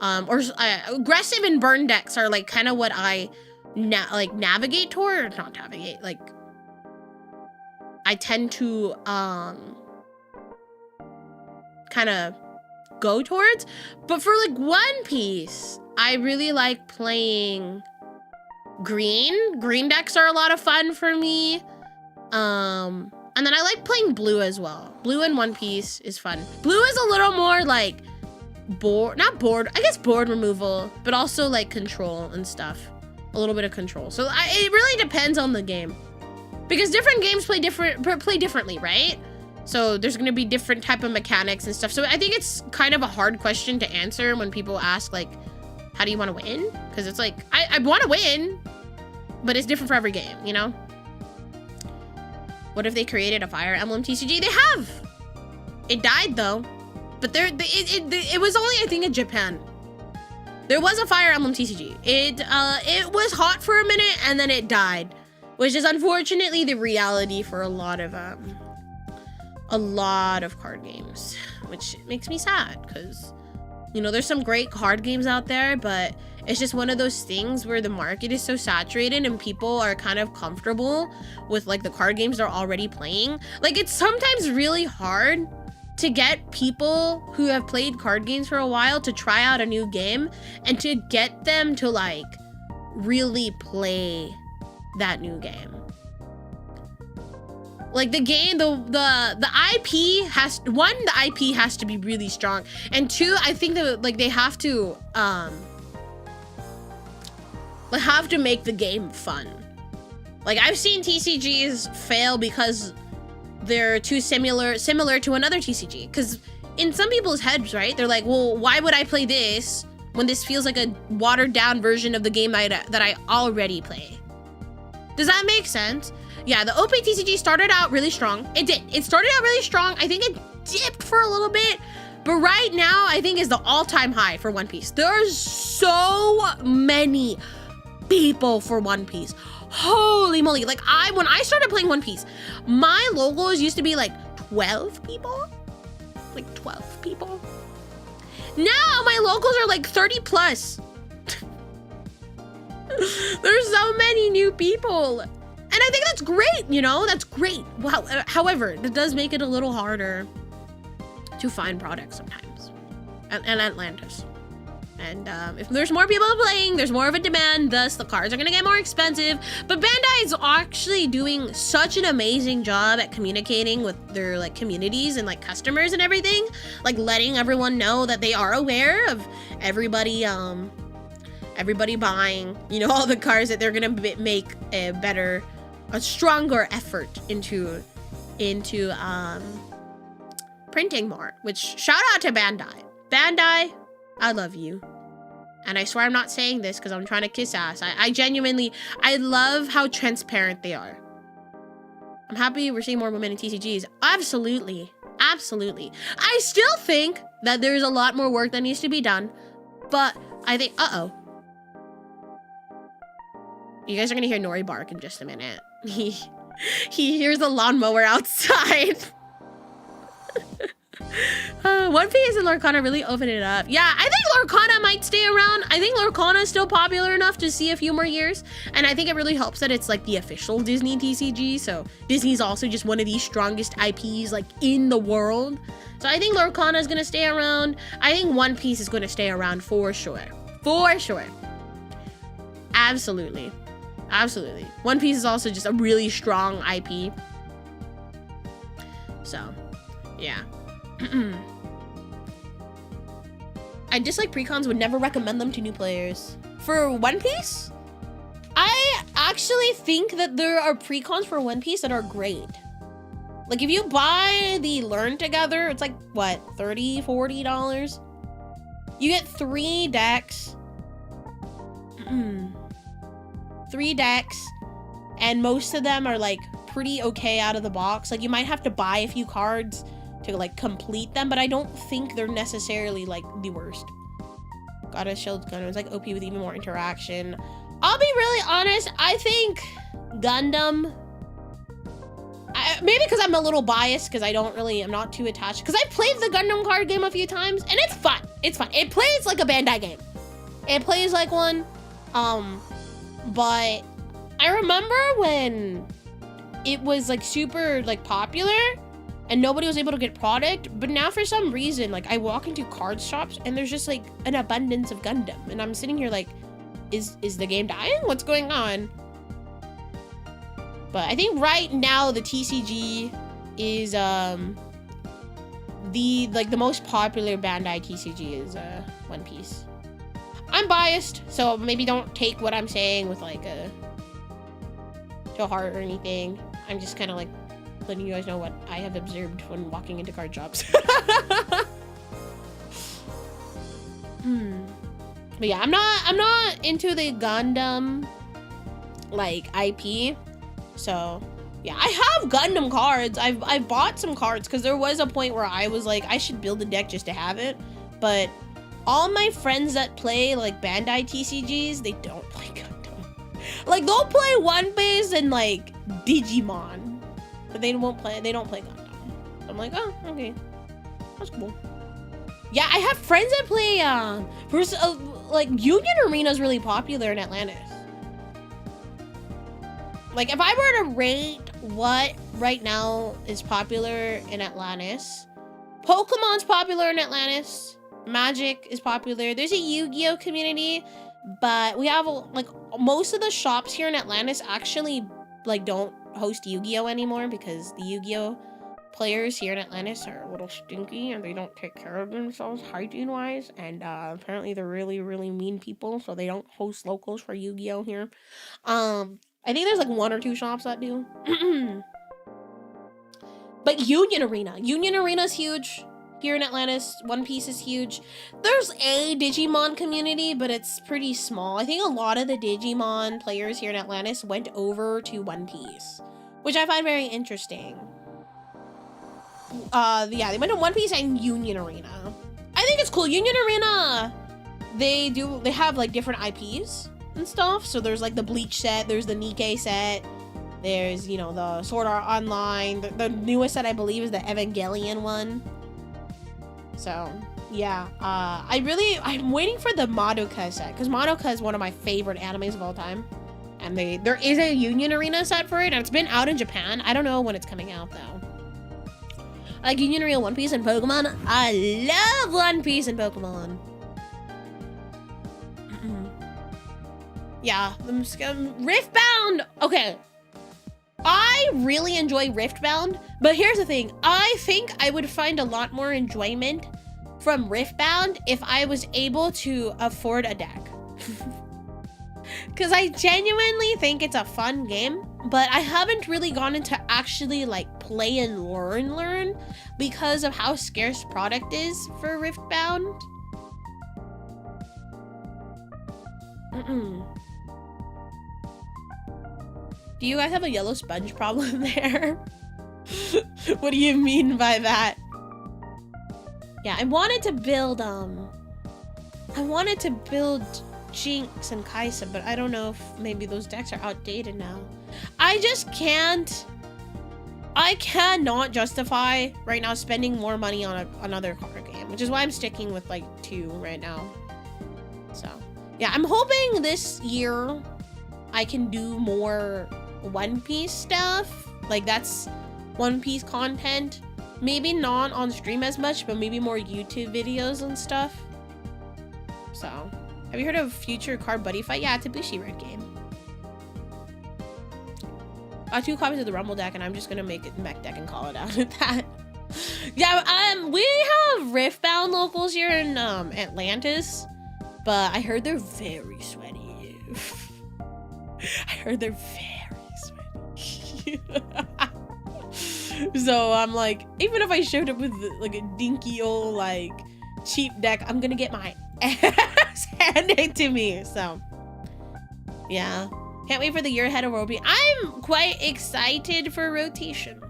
Aggressive and burn decks are, like, kind of what I, navigate toward. Not navigate, like, I tend to, kind of go towards. But for, like, One Piece, I really like playing... Green decks are a lot of fun for me. And then I like playing blue as well. Blue in One Piece is fun. Blue is a little more like not board, I guess board removal, but also like control and stuff. A little bit of control. So it really depends on the game. Because different games play differently, right? So there's gonna be different type of mechanics and stuff. So I think it's kind of a hard question to answer when people ask like, how do you want to win? Because it's like, I want to win, but it's different for every game, you know? What if they created a Fire Emblem TCG? They have! It died though. But it was only, I think, in Japan. There was a Fire Emblem TCG. It was hot for a minute and then it died. which is unfortunately the reality for a lot of card games, which makes me sad because, you know, there's some great card games out there, but it's just one of those things where the market is so saturated and people are kind of comfortable with like the card games they're already playing. Like, it's sometimes really hard to get people who have played card games for a while to try out a new game and to get them to like really play that new game. Like, the game, the IP has, one, the IP has to be really strong, and two, I think that like they have to make the game fun. Like, I've seen TCGs fail because they're too similar to another TCG. Because in some people's heads, right, they're like, well, why would I play this when this feels like a watered down version of the game that I already play? Does that make sense? Yeah, the OP TCG started out really strong. It did. It started out really strong. I think it dipped for a little bit, but right now I think is the all-time high for One Piece. There's so many people for One Piece. Holy moly. Like, when I started playing One Piece, my locals used to be like 12 people. Like 12 people. Now my locals are like 30 plus. There's so many new people. And I think that's great, you know, that's great. Well, however, it does make it a little harder to find products sometimes. And Atlantis. And if there's more people playing, there's more of a demand, thus the cards are gonna get more expensive. But Bandai is actually doing such an amazing job at communicating with their like communities and like customers and everything. Like letting everyone know that they are aware of everybody buying, you know, all the cards, that they're gonna make a stronger effort into printing more, which shout out to Bandai. Bandai, I love you. And I swear I'm not saying this because I'm trying to kiss ass. I genuinely, I love how transparent they are. I'm happy we're seeing more women in TCGs. Absolutely. Absolutely. I still think that there's a lot more work that needs to be done, but I think, you guys are gonna hear Nori bark in just a minute. He hears the lawnmower outside. One Piece and Lorcana really opened it up. Yeah, I think Lorcana might stay around. I think Lorcana is still popular enough to see a few more years. And I think it really helps that it's like the official Disney TCG. So Disney's also just one of the strongest IPs like in the world. So I think Lorcana is gonna stay around. I think One Piece is gonna stay around for sure. For sure. Absolutely. Absolutely. One Piece is also just a really strong IP. So, yeah. I dislike precons, would never recommend them to new players. For One Piece, I actually think that there are precons for One Piece that are great. Like, if you buy the Learn Together, it's like, what, $30, $40? You get 3 decks. 3 decks, and most of them are like pretty okay out of the box. Like, you might have to buy a few cards to like complete them, but I don't think they're necessarily like the worst. Goddess Shield Gunner is like OP with even more interaction. I'll be really honest, I think Gundam, maybe because I'm a little biased because I'm not too attached, because I played the Gundam card game a few times and it's fun. It's fun. It plays like a Bandai game. It plays like one. But I remember when it was like super like popular and nobody was able to get product, but now for some reason, like I walk into card shops and there's just like an abundance of Gundam, and I'm sitting here like, is the game dying? What's going on? But I think right now the TCG is the most popular Bandai TCG is One Piece. I'm biased, so maybe don't take what I'm saying with like to heart or anything. I'm just kind of like letting you guys know what I have observed when walking into card shops. But yeah, I'm not into the Gundam like IP. So yeah, I have Gundam cards. I've bought some cards because there was a point where I was like, I should build a deck just to have it. But all my friends that play like Bandai TCGs, they don't play Gundam. Like they'll play One Piece and like Digimon, but they don't play Gundam. So I'm like, oh, okay, that's cool. Yeah, I have friends that play like Union Arena is really popular in Atlantis. Like if I were to rate what right now is popular in Atlantis, Pokemon's popular in Atlantis, Magic is popular. There's a Yu-Gi-Oh community, but we have like most of the shops here in Atlantis actually like don't host Yu-Gi-Oh anymore because the Yu-Gi-Oh players here in Atlantis are a little stinky and they don't take care of themselves hygiene-wise, and apparently they're really, really mean people, so they don't host locals for Yu-Gi-Oh here. I think there's like 1 or 2 shops that do. But Union Arena's huge here in Atlantis. One Piece is huge. There's a Digimon community, but it's pretty small. I think a lot of the Digimon players here in Atlantis went over to One Piece, which I find very interesting. Yeah, they went to One Piece and Union Arena. I think it's cool. Union Arena, they have like different IPs and stuff. So there's like the Bleach set, there's the Nikkei set, there's, you know, the Sword Art Online. The newest set I believe is the Evangelion one. So yeah, I'm waiting for the Madoka set, because Madoka is one of my favorite animes of all time. And there is a Union Arena set for it, and it's been out in Japan. I don't know when it's coming out though. I like Union Arena, One Piece, and Pokemon. I love One Piece and Pokemon. Yeah, Riftbound. Okay, I really enjoy Riftbound, but here's the thing. I think I would find a lot more enjoyment from Riftbound if I was able to afford a deck. Because I genuinely think it's a fun game, but I haven't really gone into actually like play and learn because of how scarce product is for Riftbound. Do you guys have a yellow sponge problem there? What do you mean by that? Yeah, I wanted to build Jinx and Kaisa, but I don't know if maybe those decks are outdated now. I cannot justify right now spending more money on another card game, which is why I'm sticking with like 2 right now. So yeah, I'm hoping this year I can do more One Piece stuff. Like that's One Piece content. Maybe not on stream as much, but maybe more YouTube videos and stuff. So, have you heard of Future Card Buddy Fight? Yeah, it's a Bushi Red game. I have 2 copies of the Rumble deck, and I'm just gonna make it mech deck and call it out at that. Yeah, we have Riftbound locals here in Atlantis, but I heard they're very sweaty. I heard they're very sweaty. So I'm like, even if I showed up with like a dinky old like cheap deck, I'm gonna get my ass handed to me. So yeah, can't wait for the year ahead of World Beat. I'm quite excited for rotation.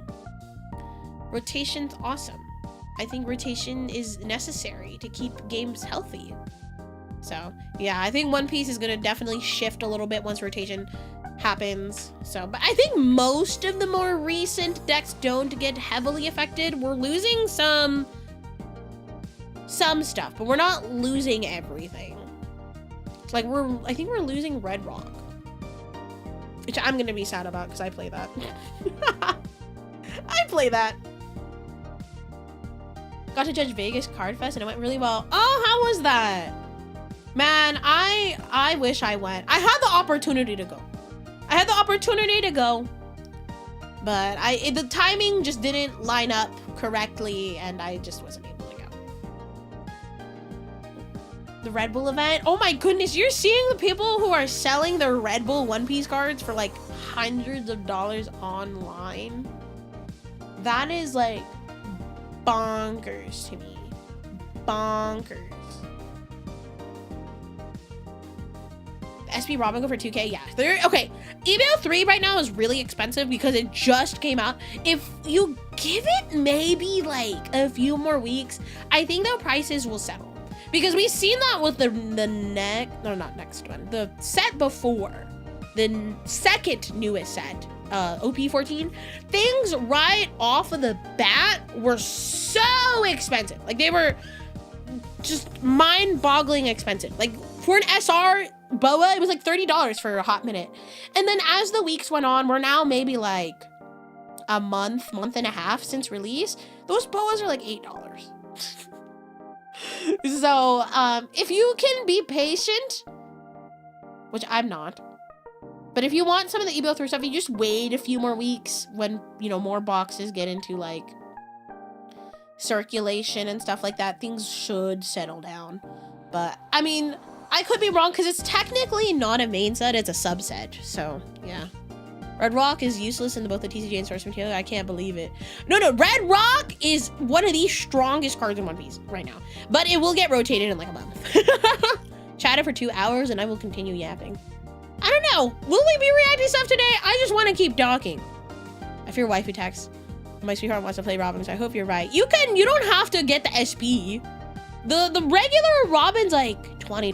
Rotation's awesome. I think rotation is necessary to keep games healthy. So yeah, I think One Piece is gonna definitely shift a little bit once rotation happens. So, but I think most of the more recent decks don't get heavily affected. We're losing some stuff, but we're not losing everything. It's like I think we're losing Red Rock, which I'm gonna be sad about because I play that. I play that. Got to judge Vegas Card Fest and it went really well. Oh, how was that? Man, I wish I went. I had the opportunity to go. But the timing just didn't line up correctly and I just wasn't able to go. The Red Bull event? Oh my goodness, you're seeing the people who are selling their Red Bull One Piece cards for like hundreds of dollars online? That is like bonkers to me. Bonkers. SP Robin Go for 2K, yeah. Okay, Email 3 right now is really expensive because it just came out. If you give it maybe like a few more weeks, I think the prices will settle. Because we've seen that with the set before. the second newest set, OP14, things right off of the bat were so expensive. Like, they were just mind-boggling expensive. Like, for an SR boa, it was like $30 for a hot minute. And then as the weeks went on, we're now maybe like a month and a half since release. Those boas are like $8. So, if you can be patient, which I'm not, but if you want some of the Ebo 3 stuff, you just wait a few more weeks when, you know, more boxes get into, like, circulation and stuff like that. Things should settle down. But, I mean, I could be wrong because it's technically not a main set, it's a subset. So, yeah. Red Rock is useless in both the TCG and source material. I can't believe it. No, Red Rock is one of the strongest cards in One Piece right now. But it will get rotated in like a month. Chatted for 2 hours and I will continue yapping. I don't know. Will we be reacting stuff today? I just want to keep talking. I fear waifu tax. My sweetheart wants to play Robin, so I hope you're right. You don't have to get the SP. The regular Robin's like $20.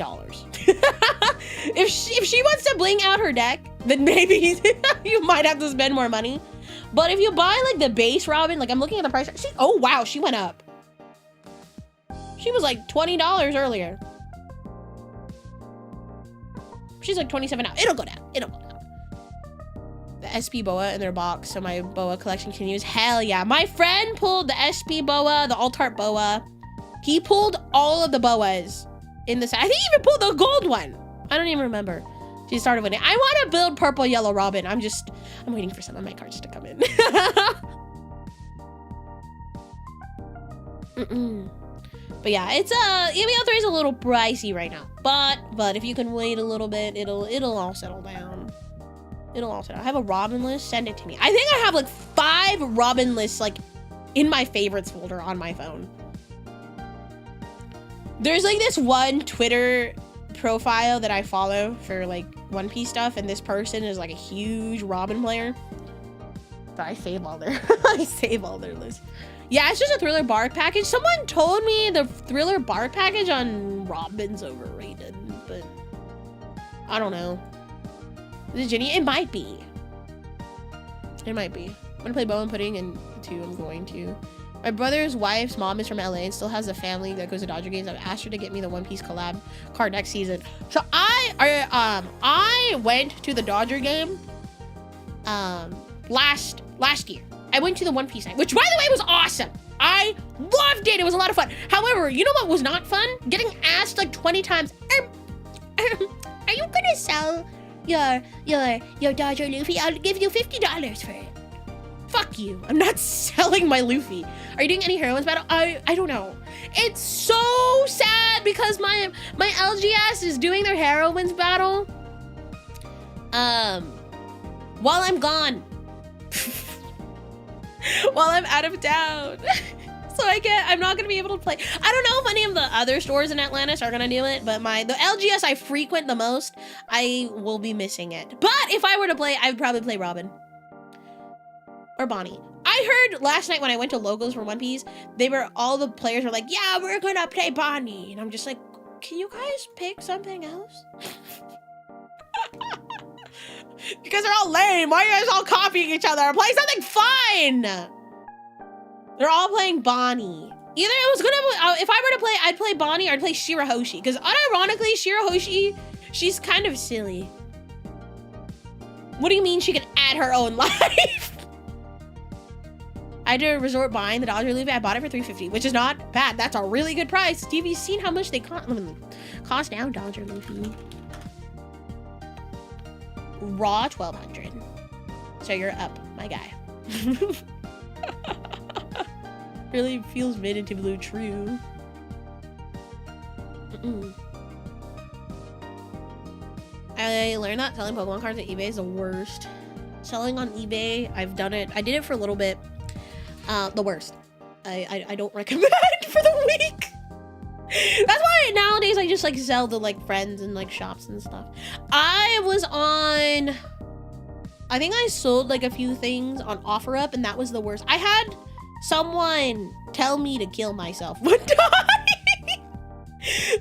If she wants to bling out her deck, then maybe you might have to spend more money. But if you buy like the base Robin, like I'm looking at the price. Oh wow, she went up. She was like $20 earlier. She's like 27 now. It'll go down. It'll go down. The SP boa in their box, so my boa collection continues. Hell yeah. My friend pulled the SP boa, the Altart boa. He pulled all of the boas in this. I think he even pulled the gold one. I don't even remember. She started winning. I want to build purple yellow Robin. I'm waiting for some of my cards to come in. But yeah, it's EML 3 is a little pricey right now. But if you can wait a little bit, it'll all settle down. It'll all settle down. I have a Robin list. Send it to me. I think I have like 5 Robin lists like in my favorites folder on my phone. There's like this one Twitter profile that I follow for like One Piece stuff, and this person is like a huge Robin player. So I save all their lists. Yeah, it's just a Thriller Bark package. Someone told me the Thriller Bark package on Robin's overrated, but I don't know. Is it Ginny? It might be. It might be. I'm gonna play Bow and Pudding, and 2 I'm going to. My brother's wife's mom is from LA and still has a family that goes to Dodger games. I've asked her to get me the One Piece collab card next season. So I went to the Dodger game last year. I went to the One Piece night, which by the way was awesome. I loved it. It was a lot of fun. However, you know what was not fun? Getting asked like 20 times, are you gonna sell your Dodger Luffy? I'll give you $50 for it. Fuck you. I'm not selling my Luffy. Are you doing any heroines battle? I don't know. It's so sad because my LGS is doing their heroines battle while I'm gone. While I'm out of town. So I'm not gonna be able to play. I don't know if any of the other stores in Atlantis are gonna do it, but the LGS I frequent the most, I will be missing it. But if I were to play, I would probably play Robin. Or Bonnie. I heard last night when I went to Logos for One Piece, all the players were like, yeah, we're gonna play Bonnie. And I'm just like, can you guys pick something else? You guys are all lame. Why are you guys all copying each other? Play something fun. They're all playing Bonnie. Either it was gonna, if I were to play, I'd play Bonnie or I'd play Shirahoshi. Because unironically, Shirahoshi, she's kind of silly. What do you mean she can add her own life? I had to resort buying the Dodger Luffy. I bought it for $350, which is not bad. That's a really good price. Steve, you've seen how much they cost now, Dodger Luffy. Raw $1,200. So you're up, my guy. Really feels mid into blue, true. I learned that selling Pokemon cards on eBay is the worst. Selling on eBay, I've done it. I did it for a little bit. The worst. I don't recommend for the week. That's why nowadays I just like sell to like friends and like shops and stuff. I think I sold like a few things on OfferUp and that was the worst. I had someone tell me to kill myself one time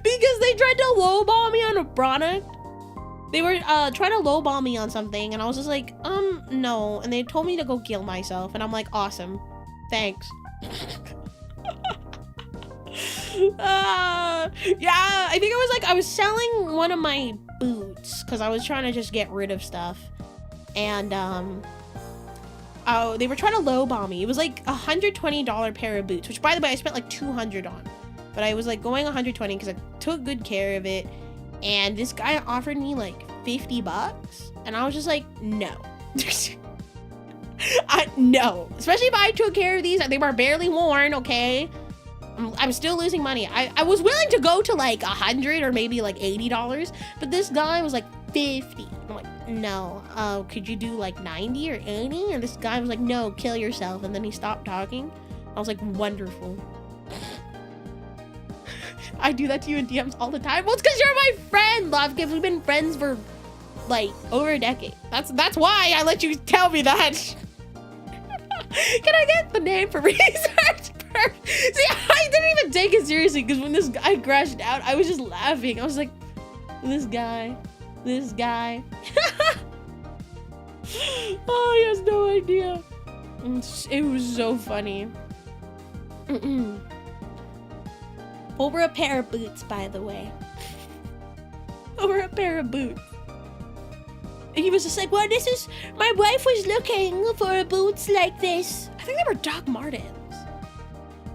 because they tried to lowball me on a product. They were trying to lowball me on something, and I was just like, no. And they told me to go kill myself, and I'm like, awesome, thanks. Yeah, I think it was like I was selling one of my boots because I was trying to just get rid of stuff, and they were trying to lowball me. It was like $120 pair of boots, which by the way I spent like $200 on, but I was like going 120 because I took good care of it. And this guy offered me like $50, and I was just like, no. No, especially if I took care of these. They were barely worn, okay? I'm still losing money. I was willing to go to like 100 or maybe like $80, but this guy was like 50. I'm like, no, could you do like 90 or 80? And this guy was like, no, kill yourself. And then he stopped talking. I was like, wonderful. I do that to you in DMs all the time. Well, it's because you're my friend, Love Gift. We've been friends for like over a decade. That's why I let you tell me that. Can I get the name for research? See, I didn't even take it seriously because when this guy crashed out, I was just laughing. I was like, this guy. Oh, he has no idea. It was so funny. Over a pair of boots, by the way. Over a pair of boots. And he was just like, well, my wife was looking for boots like this. I think they were Doc Martens.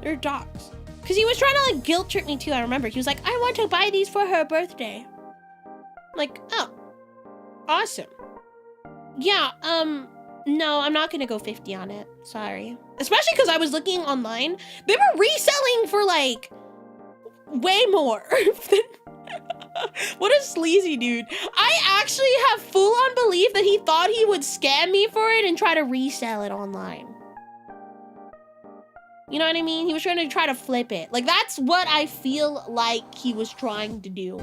They're dogs. Because he was trying to like guilt trip me too, I remember. He was like, I want to buy these for her birthday. I'm like, oh, awesome. Yeah, no, I'm not gonna go 50 on it. Sorry. Especially because I was looking online. They were reselling for like way more. What a sleazy dude. I actually have full-on belief that he thought he would scam me for it and try to resell it online. You know what I mean? He was trying to flip it. Like, that's what I feel like he was trying to do.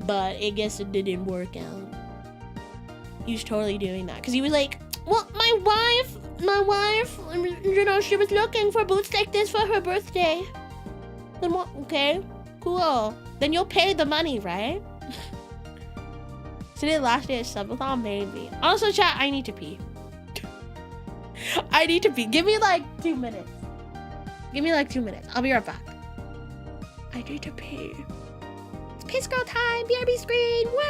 But I guess it didn't work out. He was totally doing that. Because he was like, well, my wife, you know, she was looking for boots like this for her birthday. Then what? Okay, cool. Then you'll pay the money, right? Today, last day of Subathon, maybe. Also, chat, I need to pee. I need to pee. Give me like 2 minutes. Give me like 2 minutes. I'll be right back. I need to pee. It's piss girl time. BRB Screen. Wah!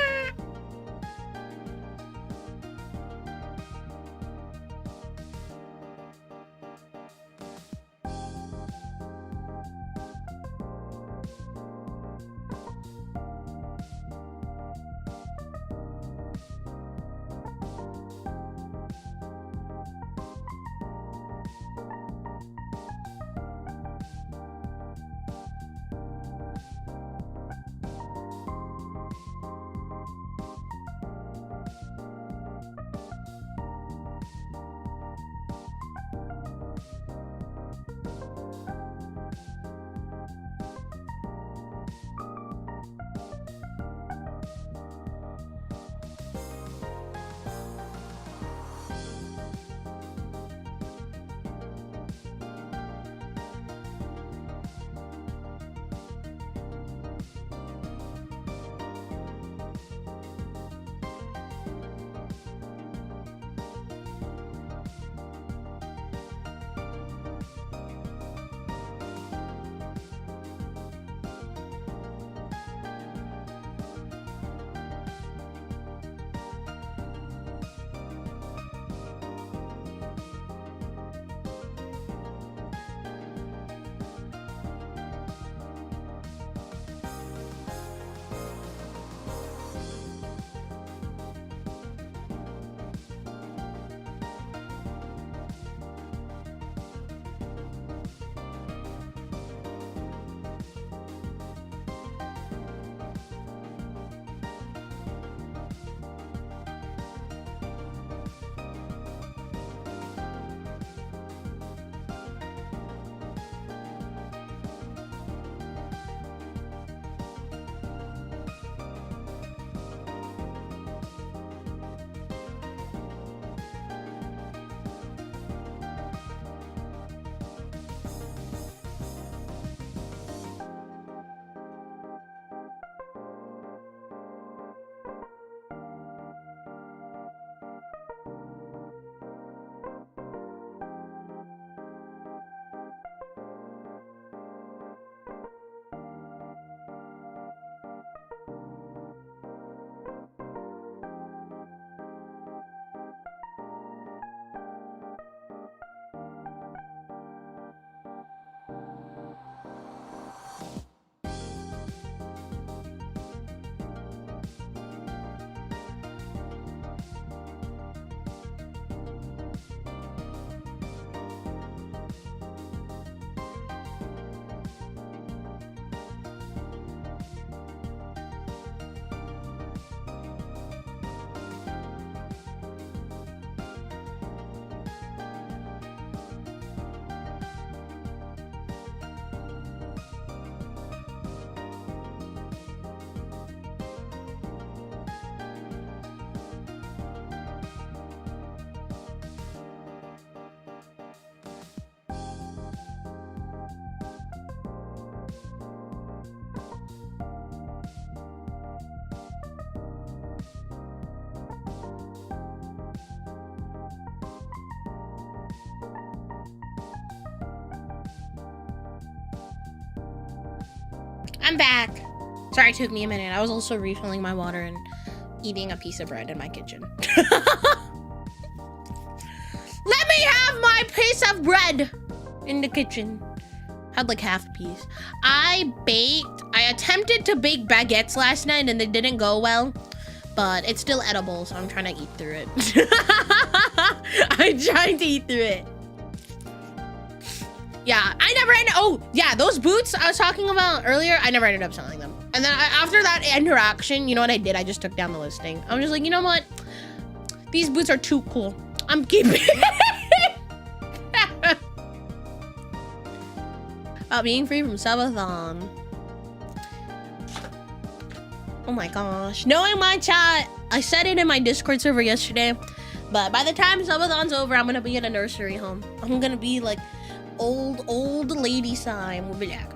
I'm back. Sorry, it took me a minute. I was also refilling my water and eating a piece of bread in my kitchen. Let me have my piece of bread in the kitchen. Had like half a piece. I attempted to bake baguettes last night and they didn't go well, but it's still edible, so I'm trying to eat through it. I'm trying to eat through it. Yeah, I never ended, oh yeah, those boots I was talking about earlier, I never ended up selling them. And then after that interaction, you know what I did? I just took down the listing. I was just like, you know what? These boots are too cool. I'm keeping it. About being free from Subathon. Oh my gosh. Knowing my chat, I said it in my Discord server yesterday, but by the time Subathon's over, I'm gonna be in a nursery home. I'm gonna be like old lady Sim will be like,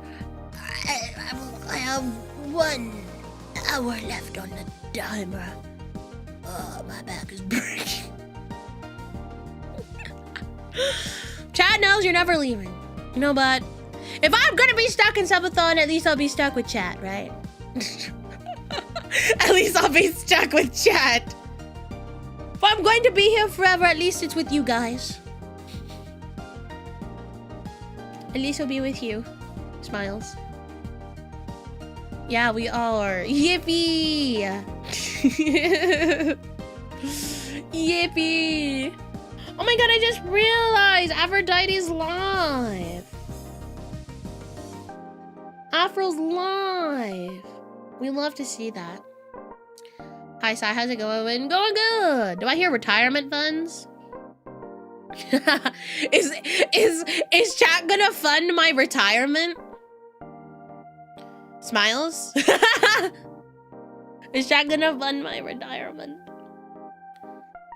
I have 1 hour left on the timer. Oh, my back is breaking. Chat knows you're never leaving. You know, but if I'm gonna be stuck in Subathon, at least I'll be stuck with chat, right? At least I'll be stuck with chat. If I'm going to be here forever, at least it's with you guys. At least I'll be with you. Smiles. Yeah, we are. Yippee! Yippee! Oh my god, I just realized Aphrodite's live. Afro's live. We love to see that. Hi, Sai, how's it going? Going good. Do I hear retirement funds? Is chat gonna fund my retirement? Smiles? Is chat gonna fund my retirement?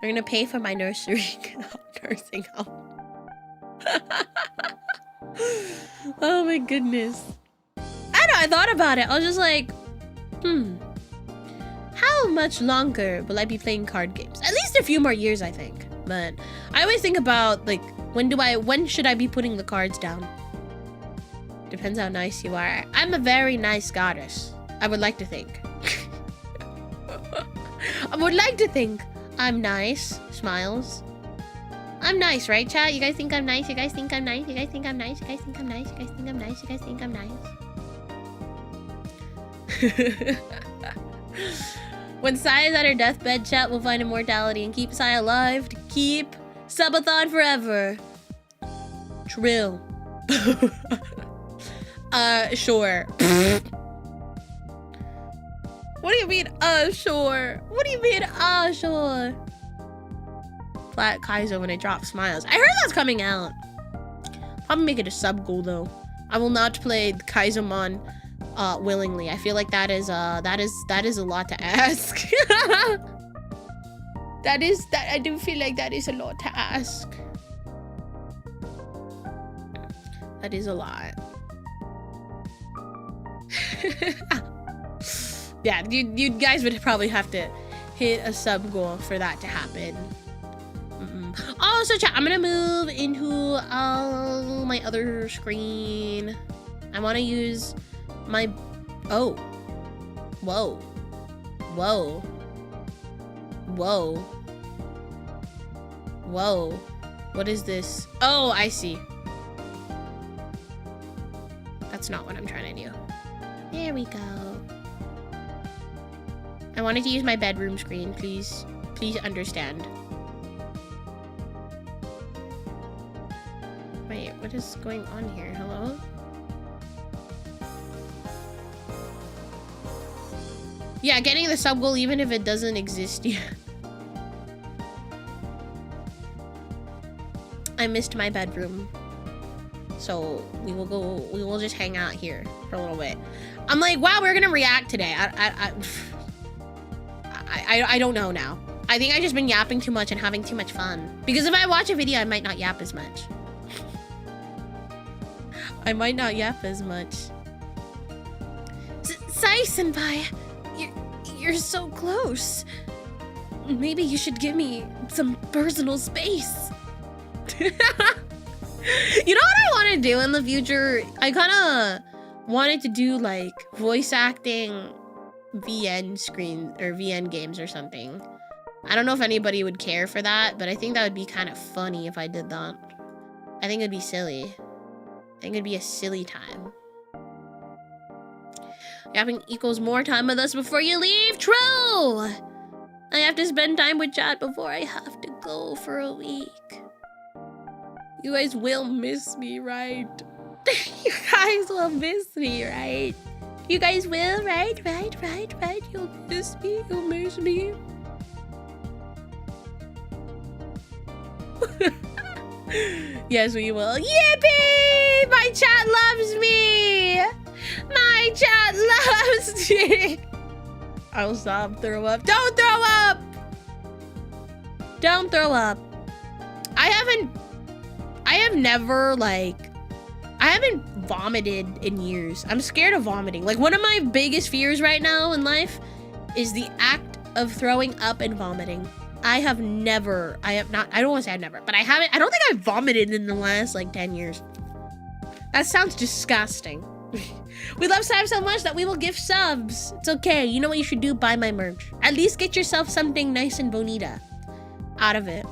They're gonna pay for my nursing home. Oh my goodness. I know, I thought about it. I was just like, how much longer will I be playing card games? At least a few more years, I think. But I always think about like, when should I be putting the cards down? Depends how nice you are. I'm a very nice goddess. I would like to think. I would like to think I'm nice. Smiles. I'm nice, right, chat? You guys think I'm nice? You guys think I'm nice? You guys think I'm nice? You guys think I'm nice? You guys think I'm nice? You guys think I'm nice? When Sai is at her deathbed, chat will find immortality and keep Sai alive to keep Subathon forever. Trill. Sure. What do you mean, sure? What do you mean, sure? Flat Kaizo when it drops Smiles. I heard that's coming out. Probably make it a sub goal though. I will not play Kaizomon willingly. I feel like that is a lot to ask. I do feel like that is a lot to ask. That is a lot. Yeah, you guys would probably have to hit a sub goal for that to happen. Oh, so chat, I'm gonna move into my other screen. I want to use my whoa. What is this? Oh, I see. That's not what I'm trying to do. There we go. I wanted to use my bedroom screen, please understand. Wait, what is going on here? Hello? Yeah, getting the sub goal even if it doesn't exist yet. I missed my bedroom. So we will just hang out here for a little bit. I'm like, wow, we're gonna react today. I don't know now. I think I've just been yapping too much and having too much fun. Because if I watch a video, I might not yap as much. I might not yap as much. Sai-senpai, you're so close. Maybe you should give me some personal space. You know what I want to do in the future? I kind of wanted to do like voice acting VN screen or VN games or something. I don't know if anybody would care for that, but I think that would be kind of funny if I did that. I think it'd be silly. I think it'd be a silly time. Yapping equals more time with us before you leave. True! I have to spend time with chat before I have to go for a week. You guys will miss me, right? You guys will miss me, right? You guys will, right? You'll miss me, you'll miss me. Yes, we will. Yippee! My chat loves me! My chat loves me! I'll stop. Throw up. Don't throw up! Don't throw up. I haven't vomited in years. I'm scared of vomiting. Like, one of my biggest fears right now in life is the act of throwing up and vomiting. I don't want to say I've never, but I don't think I've vomited in the last like 10 years. That sounds disgusting. We love subs so much that we will give subs. It's okay. You know what you should do? Buy my merch. At least get yourself something nice and bonita out of it.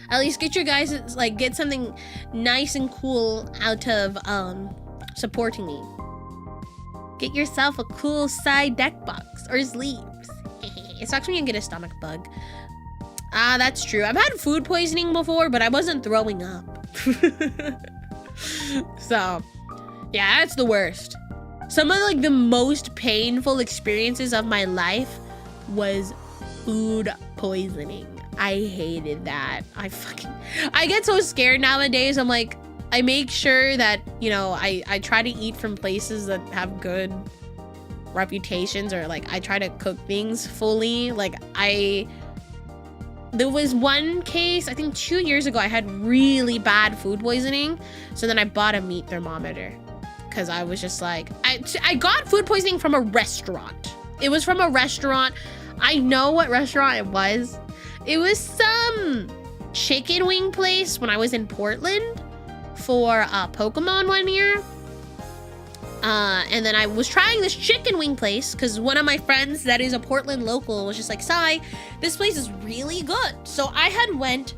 At least get your guys, like, get something nice and cool out of supporting me. Get yourself a cool side deck box or sleeves. It sucks when you get a stomach bug. Ah, that's true. I've had food poisoning before, but I wasn't throwing up. So, yeah, that's the worst. Some of like the most painful experiences of my life was food poisoning. I hated that. I get so scared nowadays. I'm like, I make sure that, you know, I try to eat from places that have good reputations, or like I try to cook things fully. Like there was one case, I think 2 years ago, I had really bad food poisoning. So then I bought a meat thermometer because I was just like, I got food poisoning from a restaurant. It was from a restaurant. I know what restaurant it was. It was some chicken wing place when I was in Portland for Pokémon one year. And then I was trying this chicken wing place because one of my friends that is a Portland local was just like, Sai, this place is really good. So I had went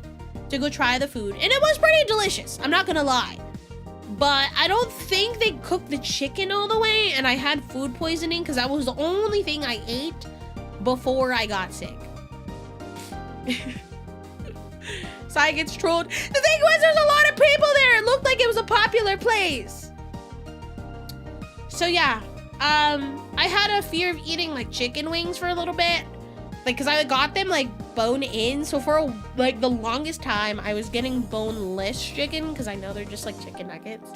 to go try the food and it was pretty delicious. I'm not gonna lie. But I don't think they cooked the chicken all the way, and I had food poisoning because that was the only thing I ate before I got sick. Sai gets trolled. The thing was, there's a lot of people there. It looked like it was a popular place. So yeah, I had a fear of eating like chicken wings for a little bit, like because I got them like bone in. So for like the longest time, I was getting boneless chicken because I know they're just like chicken nuggets.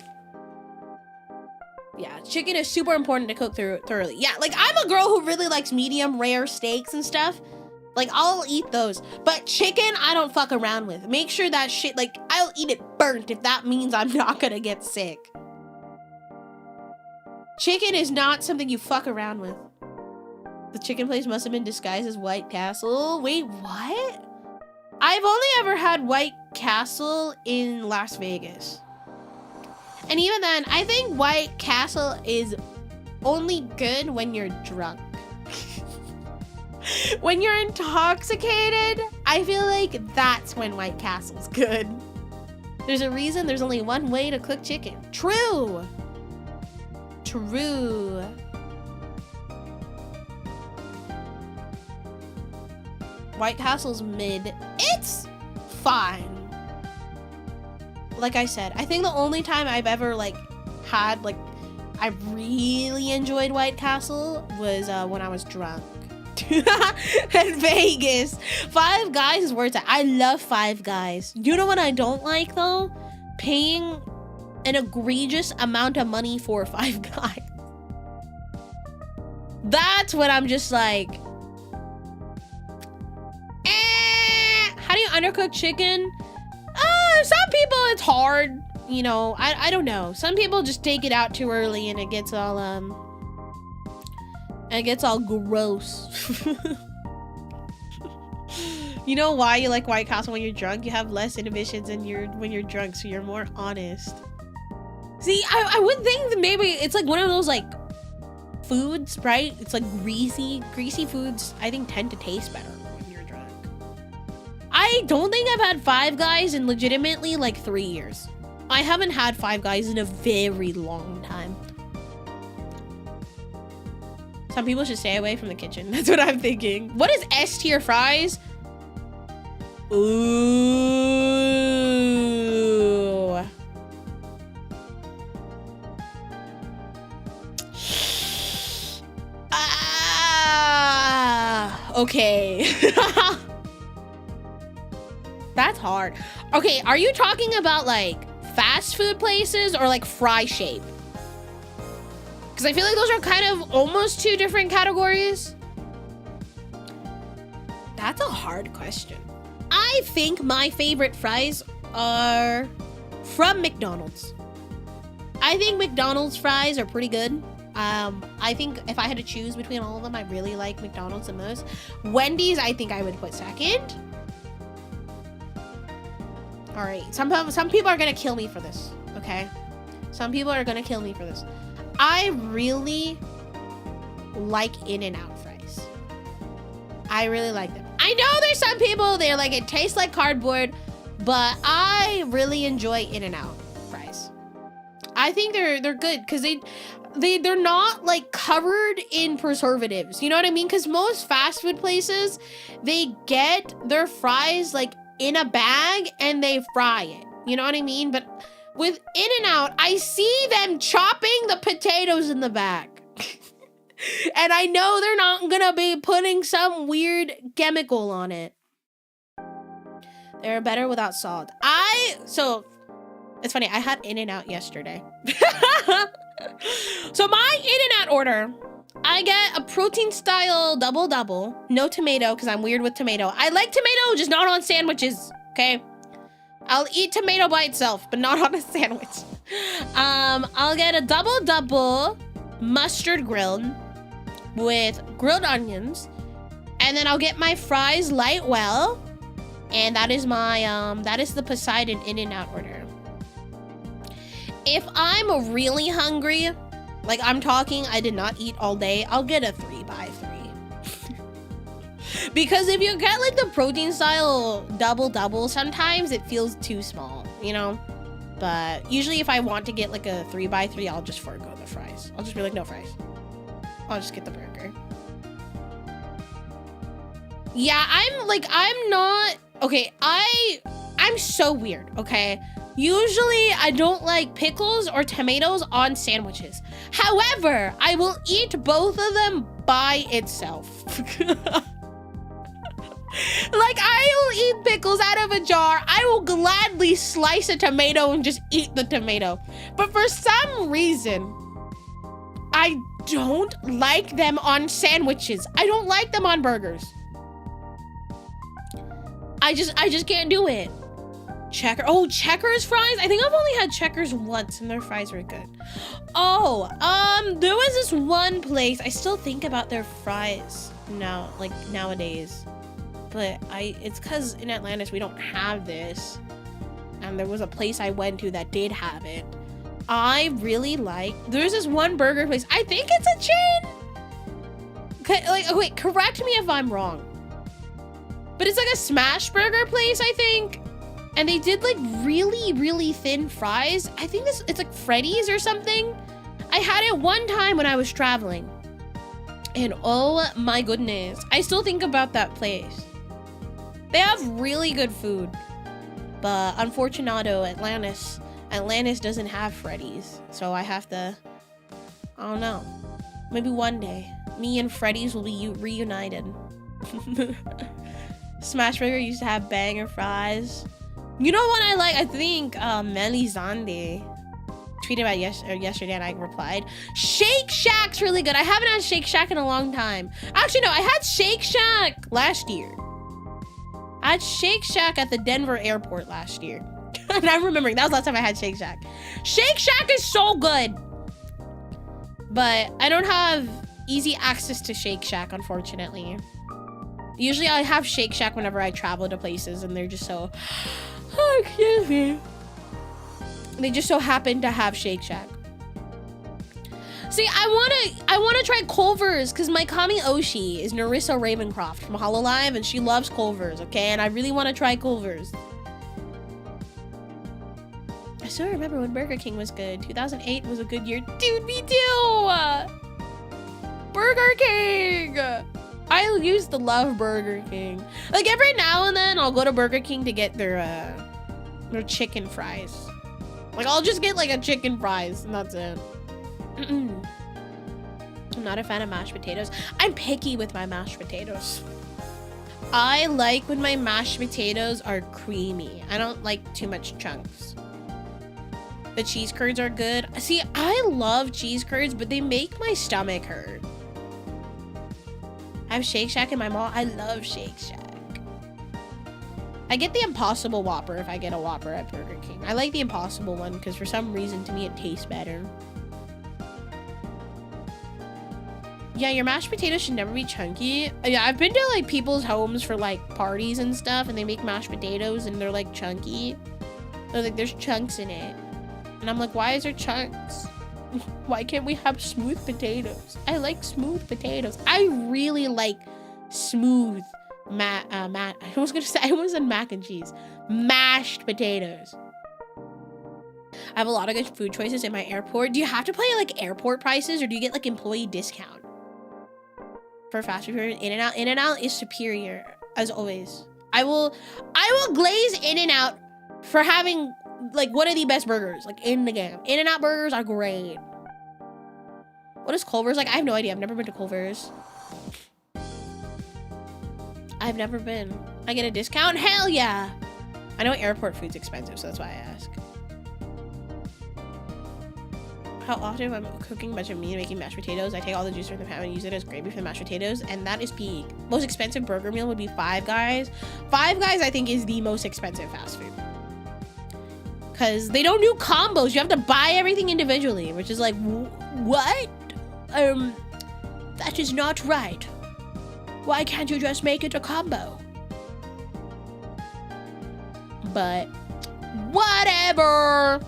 Yeah, chicken is super important to cook thoroughly. Yeah, like I'm a girl who really likes medium rare steaks and stuff. Like I'll eat those, but chicken I don't fuck around with. Make sure that shit, like I'll eat it burnt if that means I'm not gonna get sick. Chicken is not something you fuck around with. The chicken place must have been disguised as White Castle. Wait, what? I've only ever had White Castle in Las Vegas. And even then, I think White Castle is only good when you're drunk. When you're intoxicated, I feel like that's when White Castle's good. There's a reason there's only one way to cook chicken. True. True. White Castle's mid. It's fine. Like I said, I think the only time I've ever like had like I really enjoyed White Castle was when I was drunk. In Vegas. Five Guys is where it's at. I love Five Guys. You know what I don't like though? Paying an egregious amount of money for Five Guys. That's what I'm just like, how do you undercook chicken? Some people it's hard, you know. I don't know. Some people just take it out too early and it gets all gross. You know why you like White Castle when you're drunk? You have less inhibitions when you're drunk, so you're more honest. See, I would think that maybe it's like one of those like foods, right? It's like greasy foods, I think tend to taste better when you're drunk. I don't think I've had Five Guys in legitimately like 3 years. I haven't had Five Guys in a very long time. Some people should stay away from the kitchen. That's what I'm thinking. What is S tier fries? Ooh. Ah. Okay. That's hard. Okay, are you talking about like fast food places or like fry shape? Because I feel like those are kind of almost two different categories. That's a hard question. I think my favorite fries are from McDonald's. I think McDonald's fries are pretty good. I think if I had to choose between all of them, I really like McDonald's the most. Wendy's, I think I would put second. All right, some people are gonna kill me for this, okay? Some people are gonna kill me for this. I really like In-N-Out fries. I really like them. I know there's some people, they're like, it tastes like cardboard, but I really enjoy In-N-Out fries. I think they're good because they're not like covered in preservatives. You know what I mean? Because most fast food places, they get their fries like in a bag and they fry it. You know what I mean? But with In-N-Out, I see them chopping the potatoes in the bag. And I know they're not gonna be putting some weird chemical on it. They're better without salt. So it's funny, I had In-N-Out yesterday. So my In-N-Out order, I get a protein style double, no tomato because I'm weird with tomato. I like tomato, just not on sandwiches, okay? I'll eat tomato by itself, but not on a sandwich. I'll get a double mustard grilled with grilled onions, and then I'll get my fries light well, and that is my that is the Poseidon In-N-Out order. If I'm really hungry, like I'm talking, I did not eat all day, I'll get a 3x3. Because if you get like the protein style double, sometimes it feels too small, you know? But usually if I want to get like a 3x3, I'll just forego the fries. I'll just be like, no fries. I'll just get the burger. Yeah, I'm not, okay, I'm so weird, okay? Usually I don't like pickles or tomatoes on sandwiches. However, I will eat both of them by itself. Like, I will eat pickles out of a jar. I will gladly slice a tomato and just eat the tomato. But for some reason, I don't like them on sandwiches. I don't like them on burgers. I just can't do it. Checkers fries? I think I've only had Checkers once and their fries were good. Oh, there was this one place, I still think about their fries now, like nowadays. But it's cause in Atlantis we don't have this. And there was a place I went to that did have it. I really like, there's this one burger place, I think it's a chain. Like, oh wait, correct me if I'm wrong. But it's like a smash burger place, I think. And they did like really thin fries. I think it's like Freddy's or something. I had it one time when I was traveling. And oh my goodness, I still think about that place. They have really good food. But unfortunado, Atlantis doesn't have Freddy's. So I have to, I don't know. Maybe one day, me and Freddy's will be reunited. Smash Burger used to have banger fries. You know what I like? I think Melizande tweeted about yesterday and I replied. Shake Shack's really good. I haven't had Shake Shack in a long time. Actually, no, I had Shake Shack last year. I had Shake Shack at the Denver airport last year. And I'm remembering, that was the last time I had Shake Shack. Shake Shack is so good. But I don't have easy access to Shake Shack, unfortunately. Usually I have Shake Shack whenever I travel to places and they're just so... Oh, excuse me. They just so happen to have Shake Shack. See, I wanna try Culver's because my Kami Oshi is Narissa Ravencroft from Hololive and she loves Culver's, okay? And I really wanna try Culver's. I still remember when Burger King was good. 2008 was a good year. Dude, me too! Burger King! I used to love Burger King. Like every now and then I'll go to Burger King to get their chicken fries. Like I'll just get like a chicken fries and that's it. I'm not a fan of mashed potatoes. I'm picky with my mashed potatoes. I like when my mashed potatoes are creamy. I don't like too much chunks. The cheese curds are good. See, I love cheese curds, but they make my stomach hurt. I have Shake Shack in my mall. I love Shake Shack. I get the Impossible Whopper if I get a Whopper at Burger King. I like the Impossible one because for some reason to me it tastes better. Yeah, your mashed potatoes should never be chunky. Yeah, I've been to like people's homes for like parties and stuff and they make mashed potatoes and they're like chunky. They're like, there's chunks in it. And I'm like, why is there chunks? Why can't we have smooth potatoes? I like smooth potatoes. I really like smooth I was gonna say, I was in mac and cheese. Mashed potatoes. I have a lot of good food choices in my airport. Do you have to pay like airport prices or do you get like employee discount? For fast food, In-N-Out. In-N-Out is superior, as always. I will glaze In-N-Out for having like one of the best burgers like in the game. In-N-Out burgers are great. What is Culver's like? I have no idea. I've never been to Culver's. I've never been. I get a discount? Hell yeah! I know airport food's expensive, so that's why I ask. How often I'm cooking a bunch of meat and making mashed potatoes, I take all the juice from the pan and use it as gravy for the mashed potatoes, and that is peak. Most expensive burger meal would be Five Guys. Five Guys, I think, is the most expensive fast food. Because they don't do combos. You have to buy everything individually, which is like, what? That is not right. Why can't you just make it a combo? But whatever.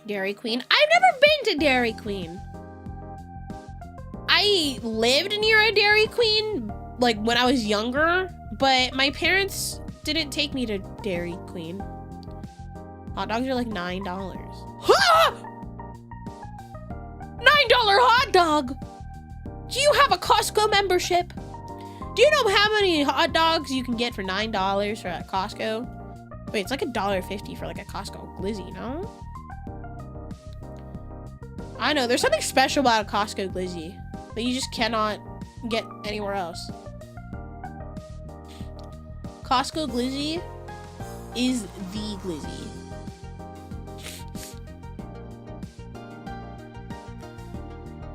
Dairy Queen. I've never been to Dairy Queen. I lived near a Dairy Queen like when I was younger, but my parents didn't take me to Dairy Queen. Hot dogs are like $9. $9 hot dog. Do you have a Costco membership? Do you know how many hot dogs you can get for $9 for at Costco? Wait, it's like $1.50 for like a Costco glizzy, no? I know, there's something special about a Costco glizzy that you just cannot get anywhere else. Costco glizzy is the glizzy.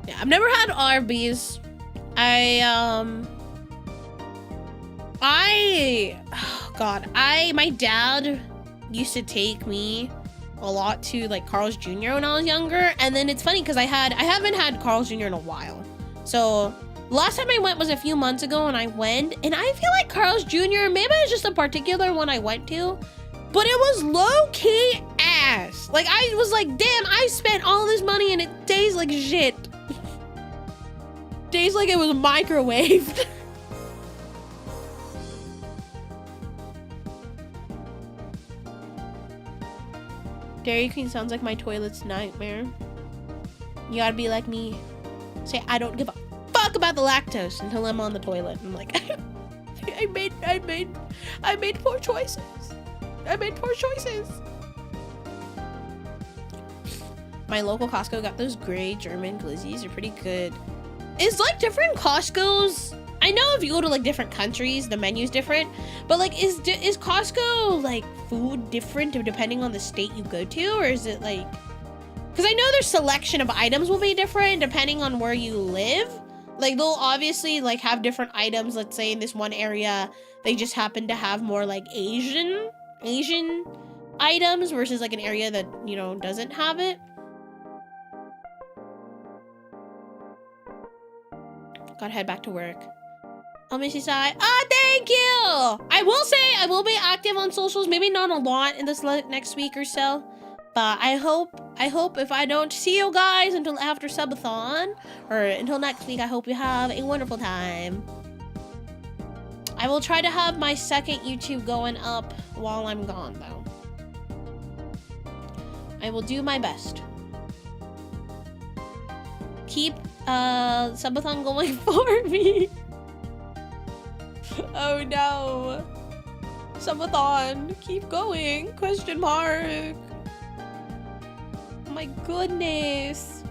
Yeah, I've never had Arby's. My dad used to take me a lot to like Carl's Jr. when I was younger, and then it's funny because I haven't had Carl's Jr. in a while. So last time I went was a few months ago, and I went, and I feel like Carl's Jr. maybe it's just a particular one I went to, but it was low-key ass. Like I was like, damn, I spent all this money and it tastes like shit. Tastes like it was microwaved. Dairy Queen sounds like my toilet's nightmare. You gotta be like me. Say, I don't give a fuck about the lactose until I'm on the toilet. I'm like, I made poor choices. I made poor choices. My local Costco got those gray German glizzies. They're pretty good. It's like different Costco's. I know if you go to like different countries, the menu's different, but like is Costco like food different depending on the state you go to, or is it like, because I know their selection of items will be different depending on where you live. Like they'll obviously like have different items. Let's say in this one area, they just happen to have more like Asian items versus like an area that, you know, doesn't have it. Gotta head back to work. Oh, Missy Sai. Oh, thank you! I will say I will be active on socials. Maybe not a lot in this next week or so. But I hope if I don't see you guys until after Subathon, or until next week, I hope you have a wonderful time. I will try to have my second YouTube going up while I'm gone, though. I will do my best. Keep Subathon going for me. Oh no. Subathon, keep going, question mark. Oh my goodness.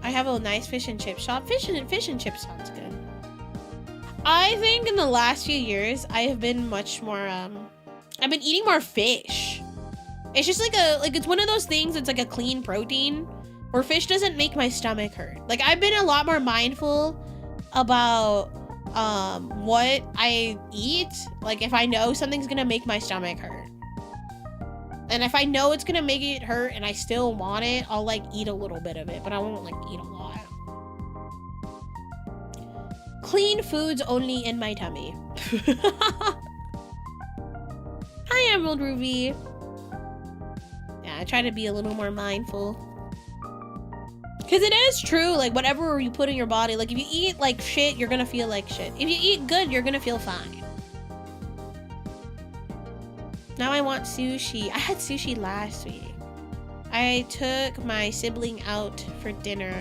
I have a nice fish and chip shop. Fish and chips sounds good. I think in the last few years, I have been much more, I've been eating more fish. It's just like it's one of those things that's like a clean protein where fish doesn't make my stomach hurt. Like I've been a lot more mindful about what I eat. Like if I know something's gonna make my stomach hurt. And if I know it's gonna make it hurt and I still want it, I'll like eat a little bit of it, but I won't like eat a lot. Clean foods only in my tummy. Hi, Emerald Ruby. Yeah, I try to be a little more mindful. Because it is true, like whatever you put in your body, like if you eat like shit, you're gonna feel like shit. If you eat good, you're gonna feel fine. Now I want sushi. I had sushi last week. I took my sibling out for dinner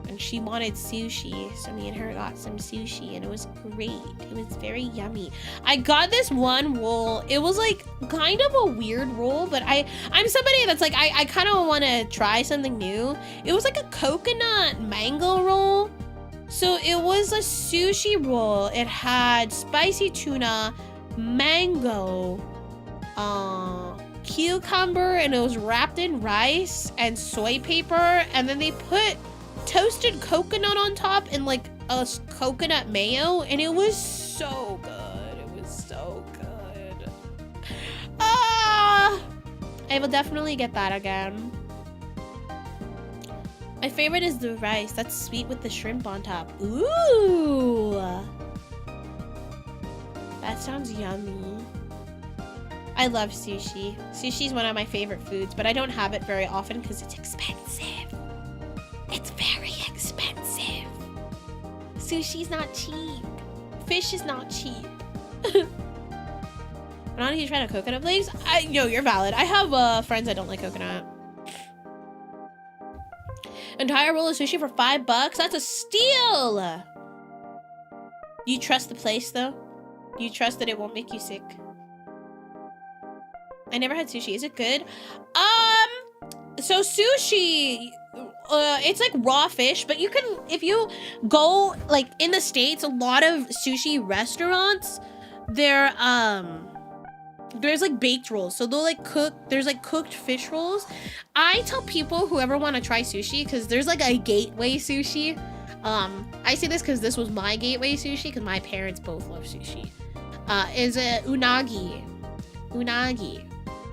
and she wanted sushi, so me and her got some sushi and it was great. It was very yummy. I got this one roll. It was like kind of a weird roll, but I'm somebody that's like I kind of want to try something new. It was like a coconut mango roll. So it was a sushi roll. It had spicy tuna, mango, cucumber, and it was wrapped in rice and soy paper, and then they put toasted coconut on top and like a coconut mayo, and it was so good. It was so good. I will definitely get that again. My favorite is the rice. That's sweet with the shrimp on top. Ooh, that sounds yummy. I love sushi. Sushi is one of my favorite foods, but I don't have it very often because it's expensive. It's very expensive. Sushi's not cheap. Fish is not cheap. I'm not a huge fan of coconut flakes. Yo, you're valid. I have friends that don't like coconut. Entire roll of sushi for $5. That's a steal. You trust the place though? You trust that it won't make you sick? I never had sushi. Is it good? So sushi, it's like raw fish, but you can, if you go like in the States, a lot of sushi restaurants, there's like baked rolls. So they'll like there's like cooked fish rolls. I tell people, whoever want to try sushi, because there's like a gateway sushi. I say this because this was my gateway sushi, because my parents both love sushi. Is a unagi. Unagi.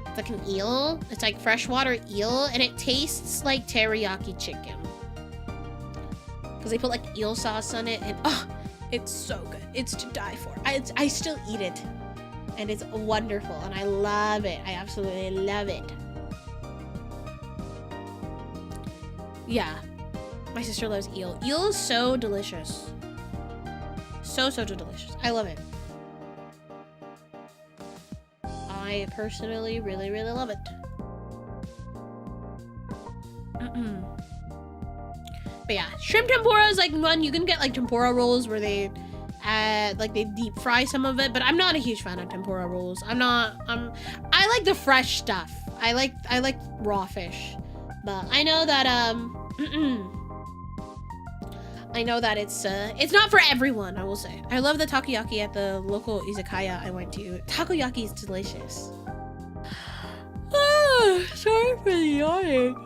It's like an eel. It's like freshwater eel, and it tastes like teriyaki chicken. Because they put like eel sauce on it, and oh, it's so good. It's to die for. I still eat it, and it's wonderful, and I love it. I absolutely love it. Yeah, my sister loves eel. Eel is so delicious. So delicious. I love it. I personally really love it. But yeah, shrimp tempura is like one. You can get like tempura rolls where they add, like they deep fry some of it, but I'm not a huge fan of tempura rolls. I like the fresh stuff. I like raw fish. But I know that I know that it's not for everyone, I will say. I love the takoyaki at the local izakaya I went to. Takoyaki is delicious. Oh, sorry for the yawning.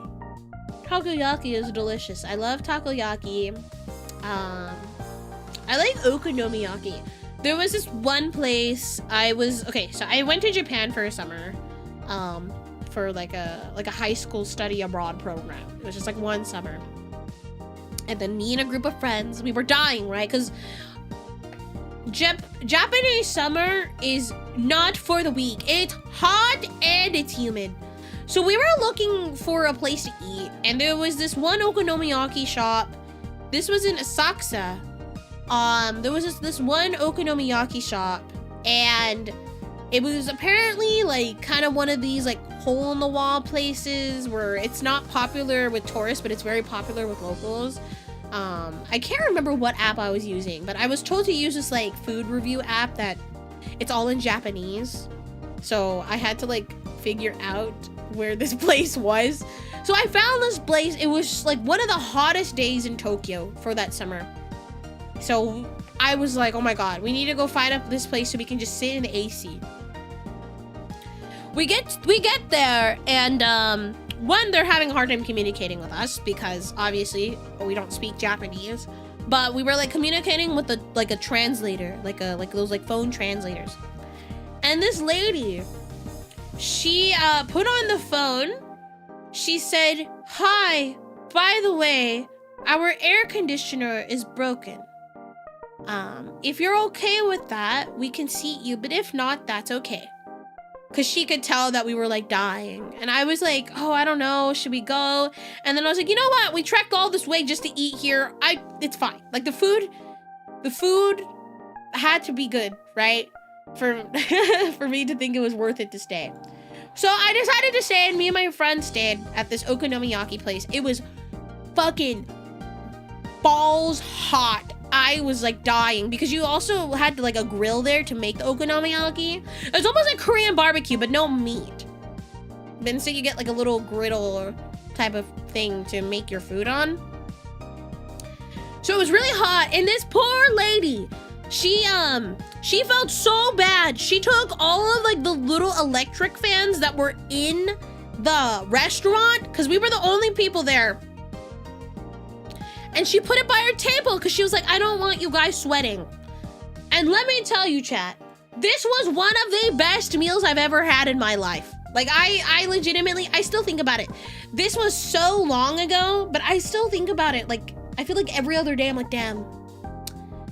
Takoyaki is delicious. I love takoyaki. I like okonomiyaki. There was this one place so I went to Japan for a summer, for like a high school study abroad program. It was just like one summer. And then me and a group of friends, we were dying, right? Because Japanese summer is not for the weak. It's hot and it's humid. So we were looking for a place to eat, and there was this one okonomiyaki shop. This was in Asakusa. There was this one okonomiyaki shop, and it was apparently like kind of one of these like hole-in-the-wall places where it's not popular with tourists, but it's very popular with locals. I can't remember what app I was using, but I was told to use this like food review app that it's all in Japanese. So I had to like figure out where this place was. So I found this place. It was like one of the hottest days in Tokyo for that summer. So I was like, oh my God, we need to go find up this place so we can just sit in the AC. We get there, and one, they're having a hard time communicating with us because obviously we don't speak Japanese, but we were like communicating with a translator, like those like phone translators. And this lady, she put on the phone, she said, "Hi, by the way, our air conditioner is broken. If you're okay with that, we can seat you, but if not, that's okay." Because she could tell that we were like dying. And I was like, oh, I don't know, should we go? And then I was like, you know what? We trekked all this way just to eat here. It's fine. Like the food had to be good, right? For me to think it was worth it to stay. So I decided to stay, and me and my friend stayed at this okonomiyaki place. It was fucking balls hot. I was like dying because you also had like a grill there to make the okonomiyaki. It's almost like Korean barbecue, but no meat. Then so you get like a little griddle or type of thing to make your food on. So it was really hot, and this poor lady, she felt so bad. She took all of like the little electric fans that were in the restaurant, because we were the only people there. And she put it by her table because she was like, I don't want you guys sweating. And let me tell you, chat, this was one of the best meals I've ever had in my life. Like, I legitimately, I still think about it. This was so long ago, but I still think about it. Like, I feel like every other day I'm like, damn,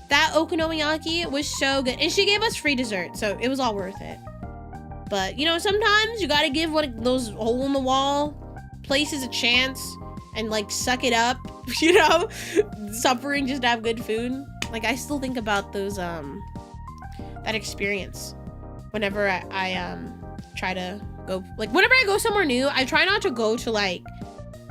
that okonomiyaki was so good. And she gave us free dessert, so it was all worth it. But, you know, sometimes you gotta give those hole-in-the-wall places a chance and like suck it up, you know, suffering just to have good food. Like I still think about those that experience whenever I try to go, like whenever I go somewhere new, I try not to go to like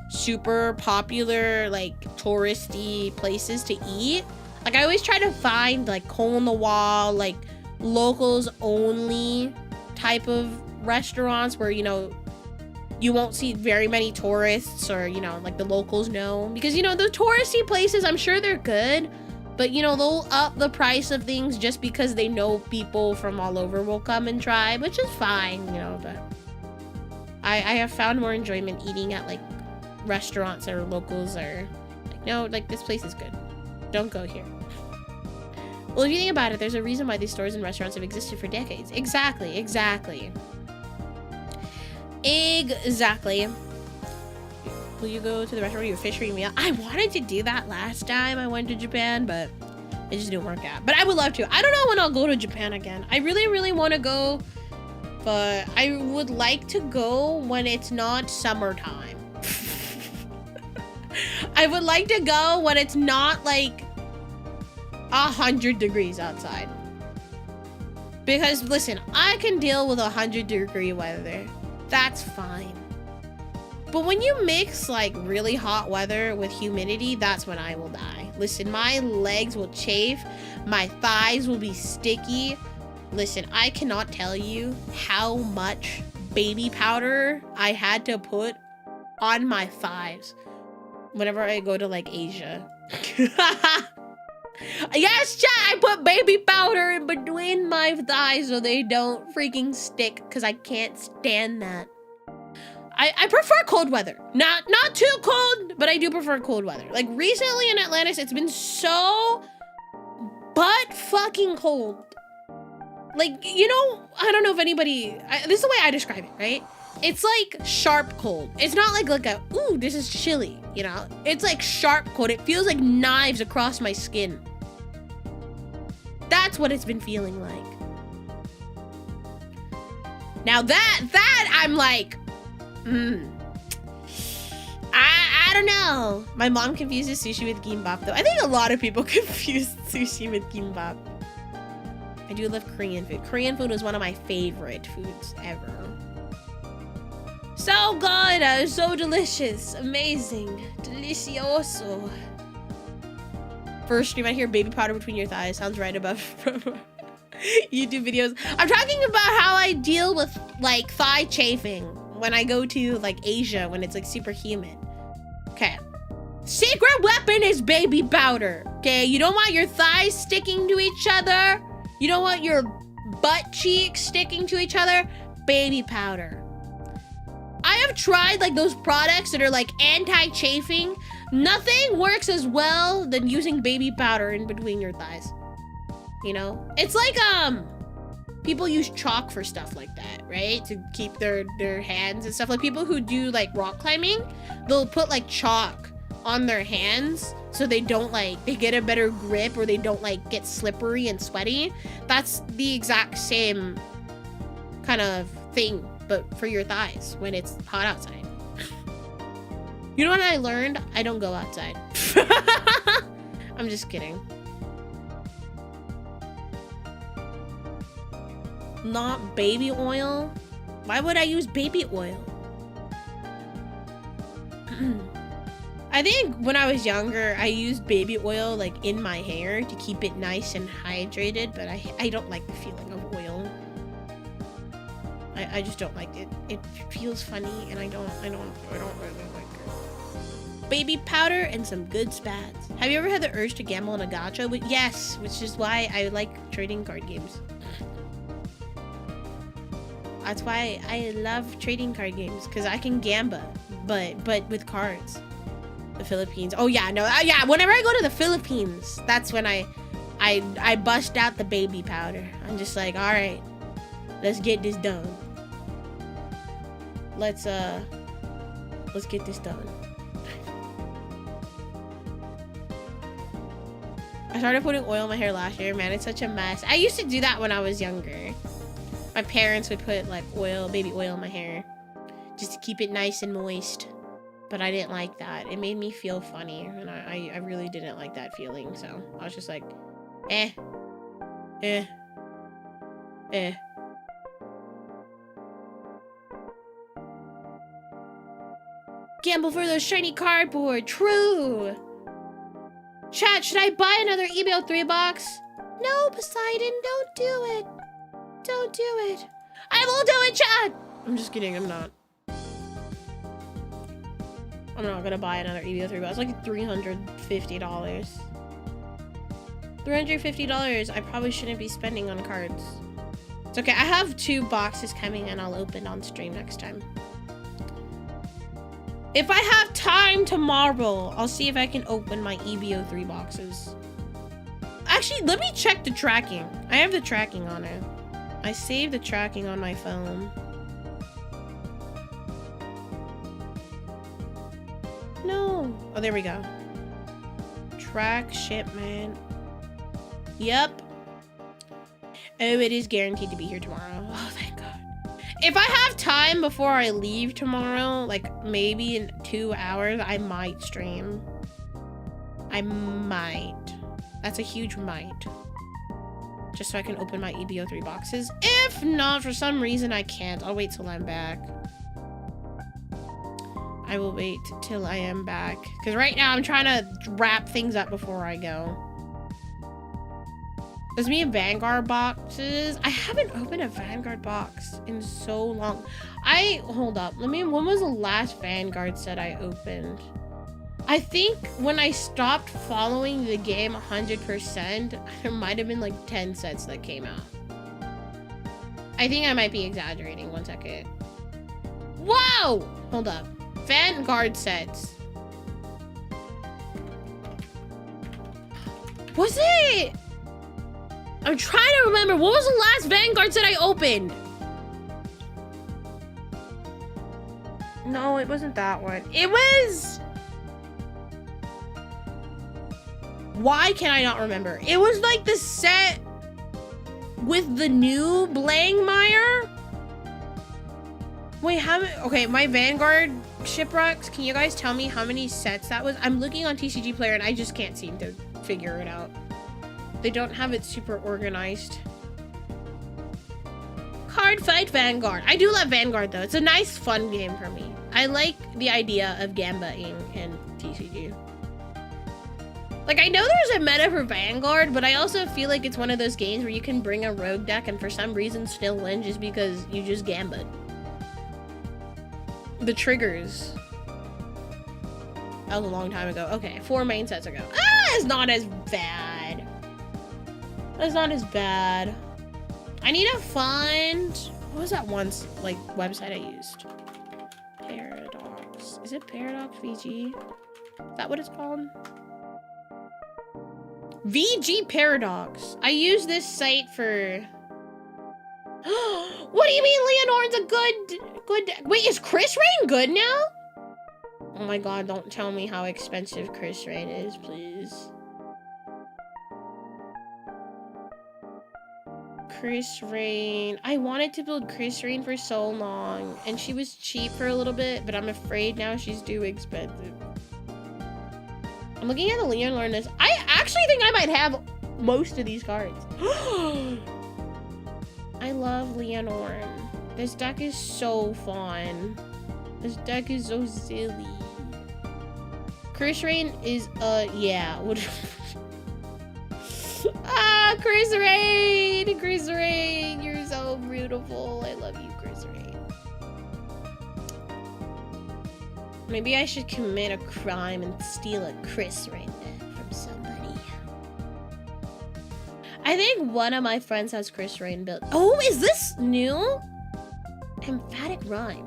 super popular like touristy places to eat. Like I always try to find like hole in the wall, like locals only type of restaurants where, you know, you won't see very many tourists, or, you know, like the locals know. Because, you know, the touristy places, I'm sure they're good, but, you know, they'll up the price of things just because they know people from all over will come and try, which is fine, you know, but I have found more enjoyment eating at, like, restaurants or locals are like, no, like, this place is good. Don't go here. Well, if you think about it, there's a reason why these stores and restaurants have existed for decades. Exactly. Will you go to the restaurant with your fishery meal? I wanted to do that last time I went to Japan, but it just didn't work out. But I would love to. I don't know when I'll go to Japan again. I really, really want to go, but I would like to go when it's not summertime. I would like to go when it's not like 100 degrees outside. Because listen, I can deal with 100-degree weather. That's fine. But when you mix like really hot weather with humidity, that's when I will die. Listen, my legs will chafe, my thighs will be sticky. Listen, I cannot tell you how much baby powder I had to put on my thighs whenever I go to like Asia. Yes, chat, I put baby powder in between my thighs so they don't freaking stick, because I can't stand that. I prefer cold weather. Not too cold, but I do prefer cold weather. Like recently in Atlantis, it's been so butt fucking cold. Like, you know, I don't know if anybody, this is the way I describe it, right? It's like sharp cold. It's not like a, ooh, this is chilly, you know? It's like sharp cold. It feels like knives across my skin. That's what it's been feeling like. Now that I'm like, I don't know. My mom confuses sushi with gimbap though. I think a lot of people confuse sushi with gimbap. I do love Korean food. Korean food is one of my favorite foods ever. So good, so delicious, amazing, delicioso. First stream, I hear baby powder between your thighs. Sounds right above YouTube videos. I'm talking about how I deal with like thigh chafing when I go to like Asia when it's like super humid. Okay. Secret weapon is baby powder. Okay, you don't want your thighs sticking to each other. You don't want your butt cheeks sticking to each other. Baby powder. I have tried like those products that are like anti-chafing. Nothing works as well than using baby powder in between your thighs. You know? It's like people use chalk for stuff like that, right? To keep their hands and stuff. Like people who do like rock climbing, they'll put like chalk on their hands so they don't like, they get a better grip or they don't like get slippery and sweaty. That's the exact same kind of thing, but for your thighs when it's hot outside. You know what I learned? I don't go outside. I'm just kidding. Not baby oil? Why would I use baby oil? I think when I was younger, I used baby oil like in my hair to keep it nice and hydrated, but I don't like the feeling of oil. I just don't like it. It feels funny and I don't really like it. Baby powder and some good spats. Have you ever had the urge to gamble on a gacha? Yes, which is why I like trading card games. That's why I love trading card games, because I can gamba, but with cards. The Philippines. Oh yeah, no, yeah. Whenever I go to the Philippines, that's when I bust out the baby powder. I'm just like, all right, let's get this done. Let's get this done. I started putting oil in my hair last year. Man, it's such a mess. I used to do that when I was younger. My parents would put like baby oil in my hair just to keep it nice and moist. But I didn't like that. It made me feel funny, and I really didn't like that feeling. So I was just like, eh. Gamble for those shiny cardboard. True. Chat, should I buy another email 3 box? No, Poseidon, don't do it. Don't do it. I will do it, chat. I'm just kidding. I'm not. I'm not gonna buy another EVO 3 box. It's like $350. $350. I probably shouldn't be spending on cards. It's okay. I have 2 boxes coming and I'll open on stream next time. If I have time tomorrow, I'll see if I can open my EVO 3 boxes. Actually, let me check the tracking. I have the tracking on it. I saved the tracking on my phone. No. Oh, there we go. Track shipment. Yep. Oh, it is guaranteed to be here tomorrow. Oh, thank God. If I have time before I leave tomorrow, like maybe in 2 hours, I might stream. I might. That's a huge might. Just so I can open my EBO 3 boxes. If not, for some reason I can't. I'll wait till I'm back. I will wait till I am back. Because right now I'm trying to wrap things up before I go. There's me and Vanguard boxes. I haven't opened a Vanguard box in so long. Hold up. When was the last Vanguard set I opened? I think when I stopped following the game 100%, there might have been like 10 sets that came out. I think I might be exaggerating. 1 second. Whoa! Hold up. Vanguard sets. Was it? I'm trying to remember. What was the last Vanguard set I opened? No, it wasn't that one. It was... Why can I not remember? It was like the set with the new Blangmire? Wait, okay, my Vanguard shipwrecks, can you guys tell me how many sets that was? I'm looking on TCG Player and I just can't seem to figure it out. They don't have it super organized. Card Fight Vanguard. I do love Vanguard though. It's a nice, fun game for me. I like the idea of gambaing in TCG. Like, I know there's a meta for Vanguard, but I also feel like it's one of those games where you can bring a rogue deck and for some reason still win just because you just gambit. The triggers. That was a long time ago. Okay, 4 main sets ago. Ah, it's not as bad. It's not as bad. I need to find... What was that one, like, website I used? Paradox. Is it Paradox VG? Is that what it's called? VG Paradox. I use this site for... What do you mean Leonor's a good... Wait, is Chris Rain good now? Oh my god, don't tell me how expensive Chris Rain is, please. Chris Rain. I wanted to build Chris Rain for so long, and she was cheap for a little bit, but I'm afraid now she's too expensive. I'm looking at the Leonor list. I actually think I might have most of these cards. I love Leonor. This deck is so fun. This deck is so silly. Chris Rain is, yeah. Ah, Chris Rain! Chris Rain, you're so beautiful. I love you, Chris Rain. Maybe I should commit a crime and steal a Chris Rain deck from somebody. I think one of my friends has Chris Rain built. Oh, is this new? Emphatic Rhyme.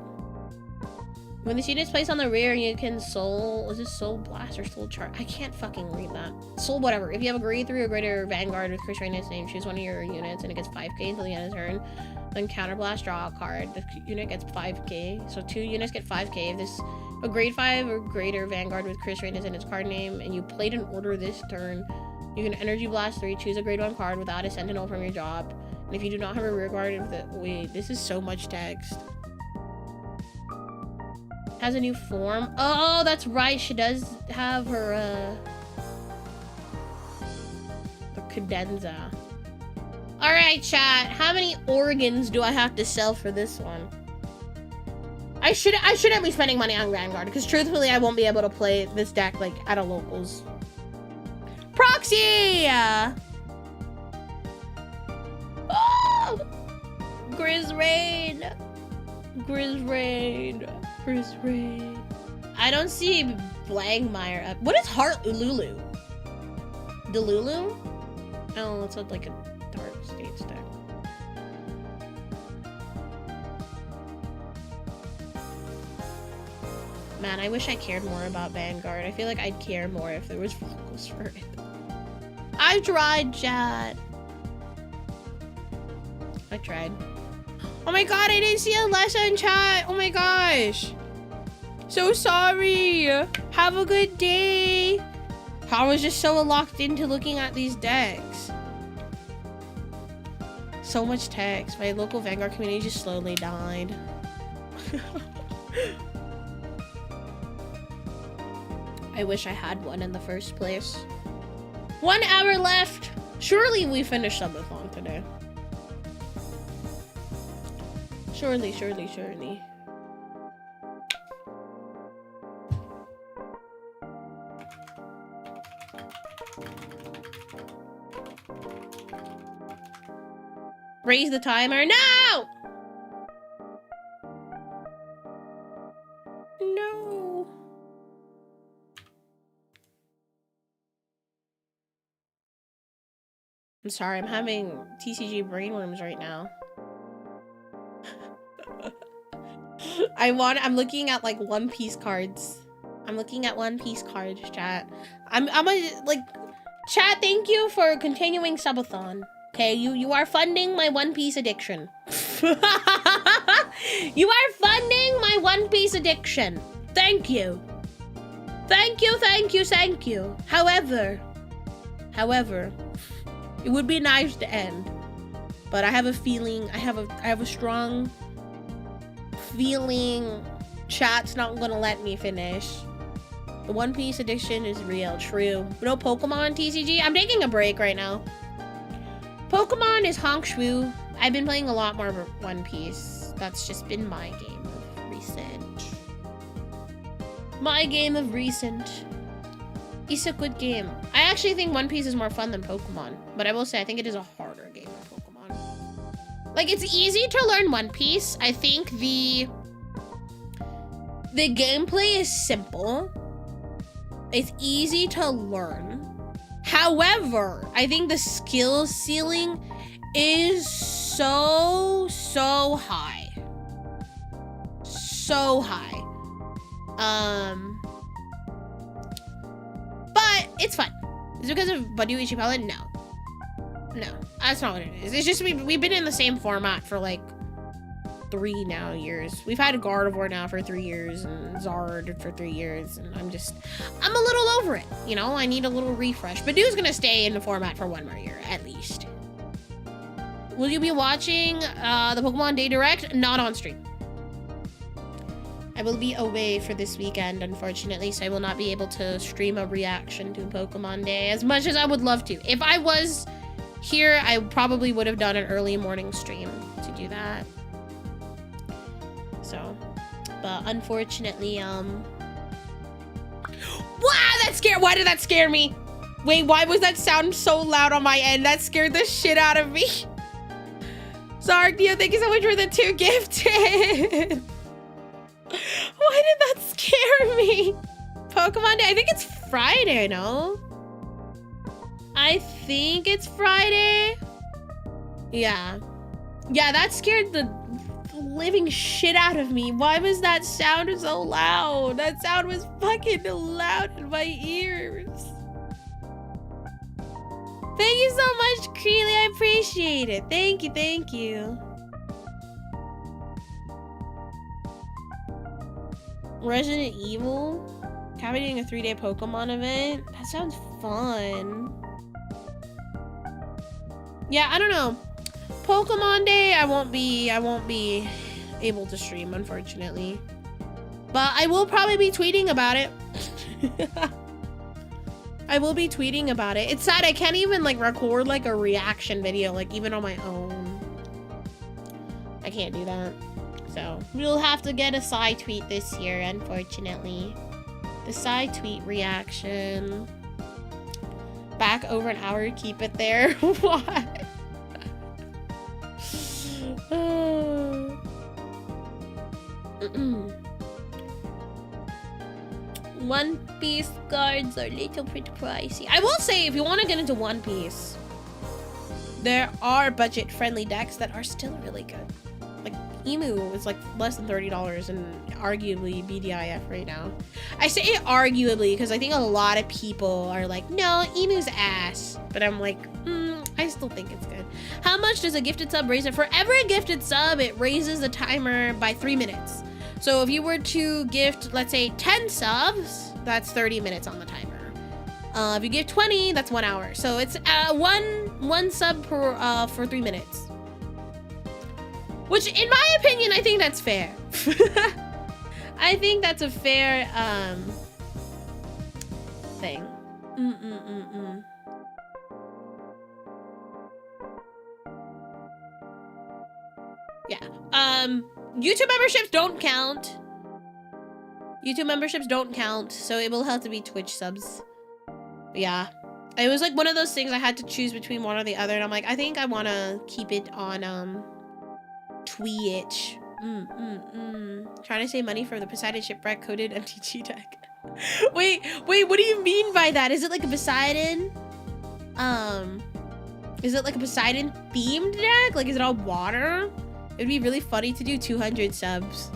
When this unit is placed on the rear, you can soul... Is this soul blast or soul chart? I can't fucking read that. Soul whatever. If you have a grade 3 or greater Vanguard with Chris Rain in its name, choose one of your units and it gets 5k until the end of the turn. Then counterblast, draw a card. The unit gets 5k. So 2 units get 5k. If this a grade 5 or greater Vanguard with Chris Rain is in its card name and you played an order this turn, you can Energy Blast 3, choose a grade 1 card without a Sentinel from your job. And if you do not have a rear guard with it... Wait, this is so much text. Has a new form. Oh, that's right. She does have her, the cadenza. All right, chat. How many organs do I have to sell for this one? I shouldn't be spending money on Vanguard because truthfully, I won't be able to play this deck like at a locals. Proxy. Oh! Grizz Rain. Grizz Rain. Chris Rain. I don't see Blangmire up. What is Heart Lulu? Delulu? Oh, it's like a dark state deck. Man, I wish I cared more about Vanguard. I feel like I'd care more if there was vocals for it. I tried, chat. I tried. Oh my god, I didn't see a lesson, chat. Oh my gosh. So sorry. Have a good day. I was just so locked into looking at these decks. So much text. My local Vanguard community just slowly died. I wish I had one in the first place. 1 hour left. Surely we finished Subathon today. Surely, surely, surely. Raise the timer. No! No. I'm sorry, I'm having TCG brainworms right now. I'm looking at like One Piece cards. I'm looking at One Piece cards, chat. I'm like, chat, thank you for continuing Subathon. Okay, you are funding my One Piece addiction. You are funding my One Piece addiction. Thank you. Thank you, thank you, thank you. However, it would be nice to end. but I have a feeling, I have a strong feeling chat's not gonna let me finish. The One Piece addiction is real, true. No Pokemon TCG? I'm taking a break right now. Pokemon is honk shwoo. I've been playing a lot more One Piece. That's just been my game of recent. My game of recent. It's a good game. I actually think One Piece is more fun than Pokemon, but I will say I think it is a harder game than Pokemon. Like, it's easy to learn One Piece. I think the gameplay is simple. It's easy to learn. However, I think the skill ceiling is so high. So high. But it's fun. Is it because of Baduichi Palette? No. No, that's not what it is. It's just we've been in the same format for like 3 years. We've had Gardevoir now for 3 years and Zard for 3 years, and I'm a little over it, you know? I need a little refresh. Badu's gonna stay in the format for 1 more year, at least. Will you be watching the Pokemon Day Direct? Not on stream. I will be away for this weekend, unfortunately, so I will not be able to stream a reaction to Pokemon Day as much as I would love to. If I was here, I probably would have done an early morning stream to do that. So, but unfortunately, wow, that scared, why did that scare me? Wait, why was that sound so loud on my end? That scared the shit out of me. Zarkdio, thank you so much for the 2 gifted. Why did that scare me? Pokemon Day, I think it's Friday, no? I think it's Friday. Yeah. Yeah, that scared the living shit out of me. Why was that sound so loud? That sound was fucking loud in my ears. Thank you so much, Creely. I appreciate it. Thank you, thank you. Resident Evil? Doing a 3-day Pokemon event? That sounds fun. Yeah, I don't know. Pokemon Day, I won't be able to stream, unfortunately. But I will probably be tweeting about it. I will be tweeting about it. It's sad I can't even like record like a reaction video, like even on my own. I can't do that. So we'll have to get a side tweet this year, unfortunately. The side tweet reaction. Back over an hour, keep it there. What? One Piece cards are a little pretty pricey. I will say, if you want to get into One Piece, there are budget-friendly decks that are still really good. Like, Emu is like less than $30 and arguably BDIF right now. I say arguably because I think a lot of people are like, no, Emu's ass. But I'm like, I still think it's good. How much does a gifted sub raise it? For every gifted sub, it raises the timer by 3 minutes. So if you were to gift, let's say 10 subs, that's 30 minutes on the timer. If you give 20, that's 1 hour. So it's one sub per for 3 minutes. Which, in my opinion, I think that's fair. I think that's a fair thing. Yeah. YouTube memberships don't count. YouTube memberships don't count, so it will have to be Twitch subs. Yeah. It was like one of those things I had to choose between one or the other, and I'm like, I think I want to keep it on Twitch. Trying to save money for the Poseidon shipwreck coded MTG deck. wait, what do you mean by that? Is it like a Poseidon? Is it like a Poseidon themed deck? Like, is it all water? It'd be really funny to do 200 subs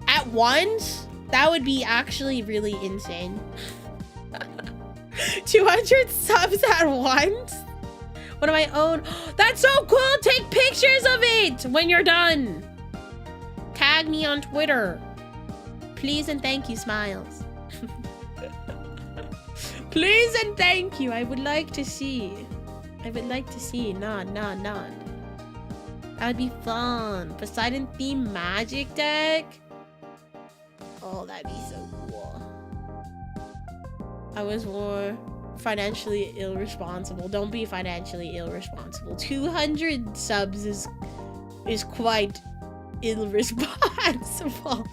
at once. That would be actually really insane. 200 subs at once? What do I own? That's so cool! Take pictures of it when you're done. Tag me on Twitter. Please and thank you, Smiles. Please and thank you. I would like to see. Nod. That would be fun. Poseidon themed magic deck. Oh, that'd be so cool. I was more financially irresponsible. Don't be financially irresponsible. 200 subs is quite irresponsible.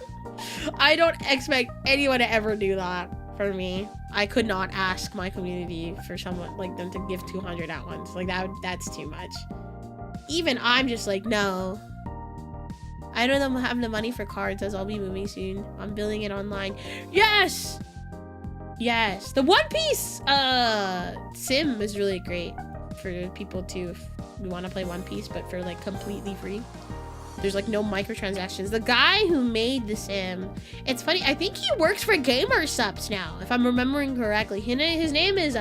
I don't expect anyone to ever do that for me. I could not ask my community for someone like them to give 200 at once. Like that's too much. Even I'm just like, no. I don't have the money for cards as I'll be moving soon. I'm building it online. Yes! Yes. The One Piece sim is really great for people too if we want to play One Piece, but for like completely free. There's like no microtransactions. The guy who made the sim, it's funny, I think he works for Gamer Subs now, if I'm remembering correctly. His name is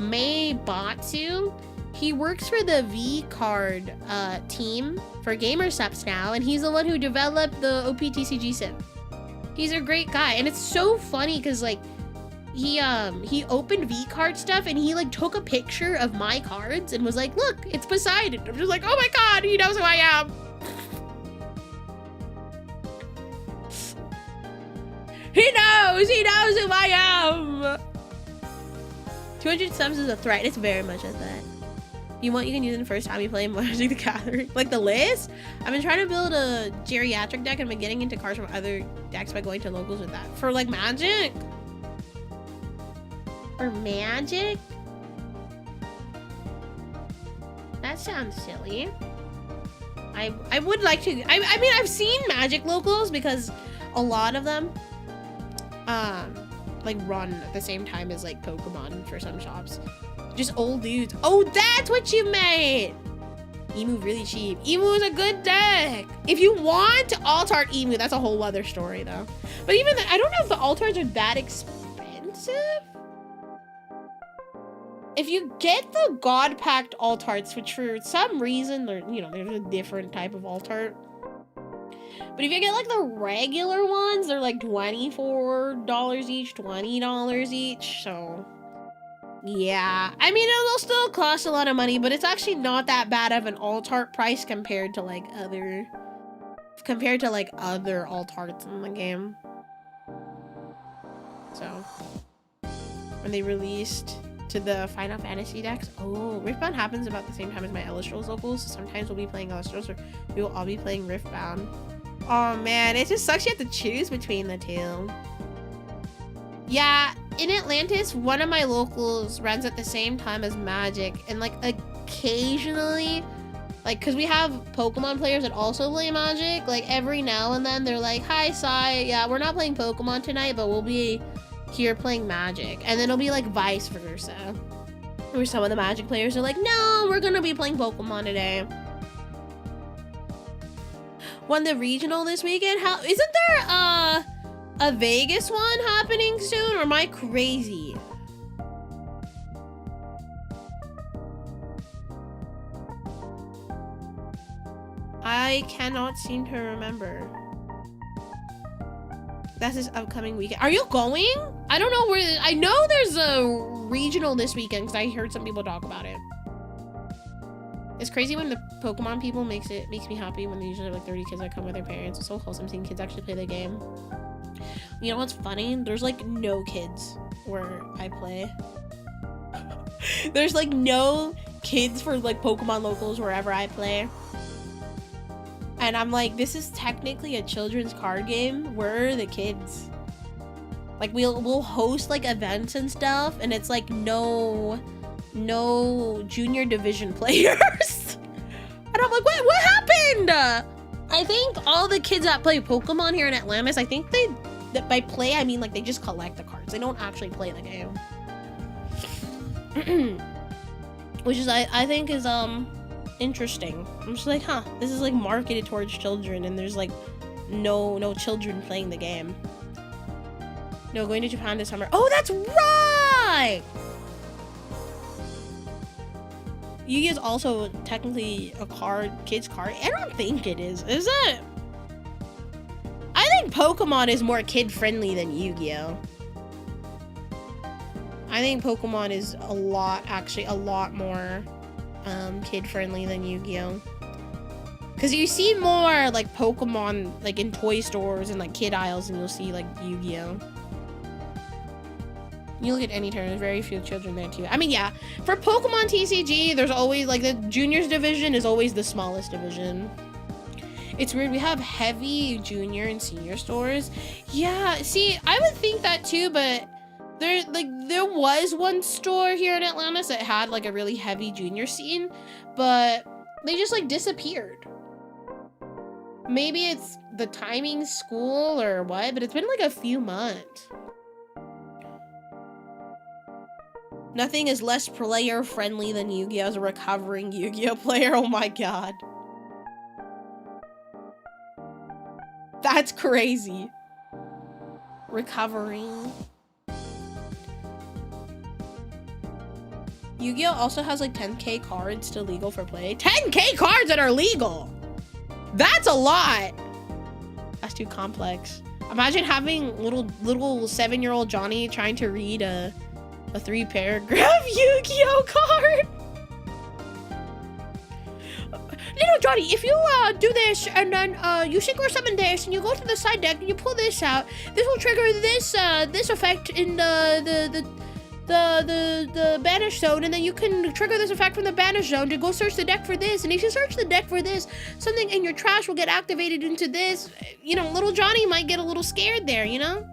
May Batsu. He works for the V card team for Gamer Subs now, and he's the one who developed the OPTCG sim. He's a great guy, and it's so funny because like he opened V card stuff and he like took a picture of my cards and was like, look, it's Poseidon. I'm just like, oh my god, he knows who I am. He knows who I am. 200 subs is a threat. It's very much a threat. You can use it the first time you play Magic the Gathering. Like the list? I've been trying to build a geriatric deck and I've been getting into cards from other decks by going to locals with that. For like Magic? For Magic? That sounds silly. I would like to, I mean, I've seen Magic locals because a lot of them, like run at the same time as like Pokemon for some shops. Just old dudes. Oh, that's what you meant! Emu really cheap. Emu is a good deck. If you want to alt-art Emu, that's a whole other story though. But even I don't know if the alt-arts are that expensive. If you get the God Pact alt-arts, which for some reason, there's a different type of alt-art. But if you get like the regular ones, they're like $24 each, $20 each, so yeah. I mean, it'll still cost a lot of money, but it's actually not that bad of an alt-art price compared to like other alt-arts in the game. So, when they released to the Final Fantasy decks, oh, Riftbound happens about the same time as my Illustrals locals. So sometimes we'll be playing Illustrals, or we will all be playing Riftbound. Oh man, it just sucks you have to choose between the two. Yeah, in Atlantis, one of my locals runs at the same time as Magic, and like occasionally, like, cause we have Pokemon players that also play Magic, like every now and then they're like, hi Sai, yeah, we're not playing Pokemon tonight, but we'll be here playing Magic. And then it'll be like vice versa, where some of the Magic players are like, no, we're gonna be playing Pokemon today. Won the regional this weekend? How isn't there a Vegas one happening soon, or am I crazy? I cannot seem to remember. That's this upcoming weekend. Are you going? I don't know where. I know there's a regional this weekend because I heard some people talk about it. It's crazy when the Pokemon people makes me happy when they usually have like 30 kids that come with their parents. It's so wholesome seeing kids actually play the game. You know what's funny? There's like no kids where I play. There's like no kids for like Pokemon locals wherever I play. And I'm like, this is technically a children's card game. Where are the kids? Like we'll host like events and stuff, and it's like no junior division players. And I'm like, what happened? I think all the kids that play Pokemon here in Atlantis, I think that by play I mean like they just collect the cards. They don't actually play the game. Which is I think is interesting. I'm just like, huh, this is like marketed towards children, and there's like no children playing the game. No, going to Japan this summer. Oh, that's right! Yu-Gi is also technically a kid's card. I don't think it is it? I think Pokemon is more kid-friendly than Yu-Gi-Oh! I think Pokemon is a lot more kid-friendly than Yu-Gi-Oh! Because you see more like Pokemon like in toy stores and like kid aisles, and you'll see like Yu-Gi-Oh. You look at any tournament, very few children there too. I mean, yeah, for Pokemon TCG, there's always like the juniors division is always the smallest division. It's weird, we have heavy junior and senior stores. Yeah, see, I would think that too, but there was one store here in Atlanta that had like a really heavy junior scene, but they just like disappeared. Maybe it's the timing school or what, but it's been like a few months. Nothing is less player friendly than Yu-Gi-Oh! As a recovering Yu-Gi-Oh! Player. Oh my god. That's crazy. Recovering. Yu-Gi-Oh! Also has like 10K cards still legal for play. 10K cards that are legal! That's a lot! That's too complex. Imagine having little 7-year-old Johnny trying to read a 3-paragraph Yu-Gi-Oh! Card. Little Johnny, if you do this and then you synchro summon this and you go to the side deck and you pull this out, this will trigger this this effect in the banish zone, and then you can trigger this effect from the banish zone to go search the deck for this, and if you search the deck for this, something in your trash will get activated into this. You know, little Johnny might get a little scared there, you know?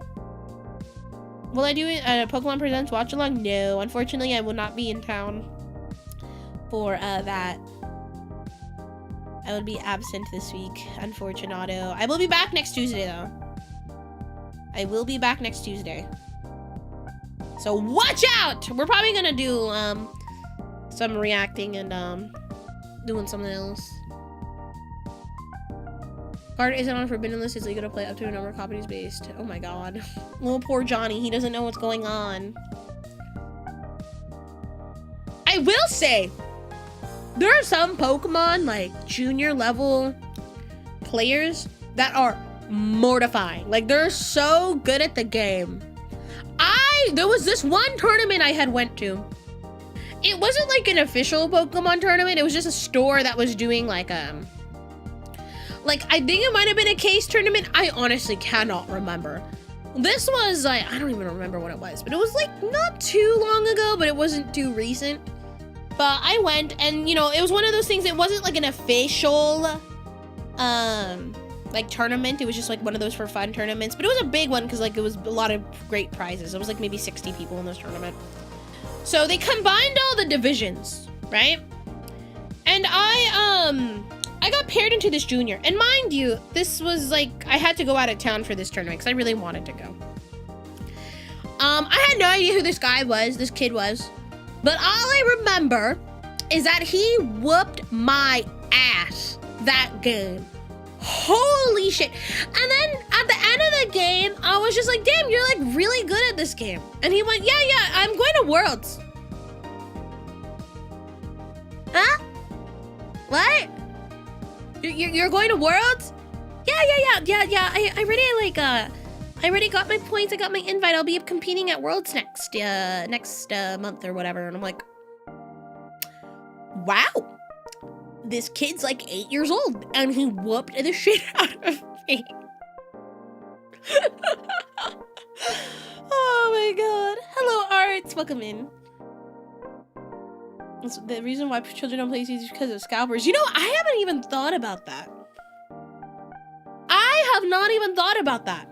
Will I do Pokemon Presents watch along? No, unfortunately I will not be in town for that. I will be absent this week, unfortunato. I will be back next Tuesday though. I will be back next Tuesday. So watch out! We're probably gonna do some reacting and doing something else. Card isn't on Forbidden List. It's legal to play up to a number of copies based. Oh my god. Little poor Johnny. He doesn't know what's going on. I will say, there are some Pokemon, like, junior level players that are mortifying. Like, they're so good at the game. There was this one tournament I had went to. It wasn't like an official Pokemon tournament. It was just a store that was doing like I think it might have been a case tournament. I honestly cannot remember. This was like, I don't even remember what it was, but it was like not too long ago, but it wasn't too recent. But I went, and you know, it was one of those things. It wasn't like an official like tournament. It was just like one of those for fun tournaments, but it was a big one because like it was a lot of great prizes. It was like maybe 60 people in this tournament. So they combined all the divisions, right? And I got paired into this junior, and mind you, this was like, I had to go out of town for this tournament because I really wanted to go. I had no idea who this kid was, but all I remember is that he whooped my ass that game. Holy shit. And then at the end of the game, I was just like, damn, you're like really good at this game. And he went, yeah, I'm going to Worlds. Huh? What? You're going to Worlds? Yeah. I already like, I already got my points. I got my invite. I'll be competing at Worlds next month or whatever. And I'm like, wow. This kid's like 8 years old, and he whooped the shit out of me. Oh my god. Hello, Arts. Welcome in. That's the reason why children don't play TCG is because of scalpers. You know, I haven't even thought about that. I have not even thought about that.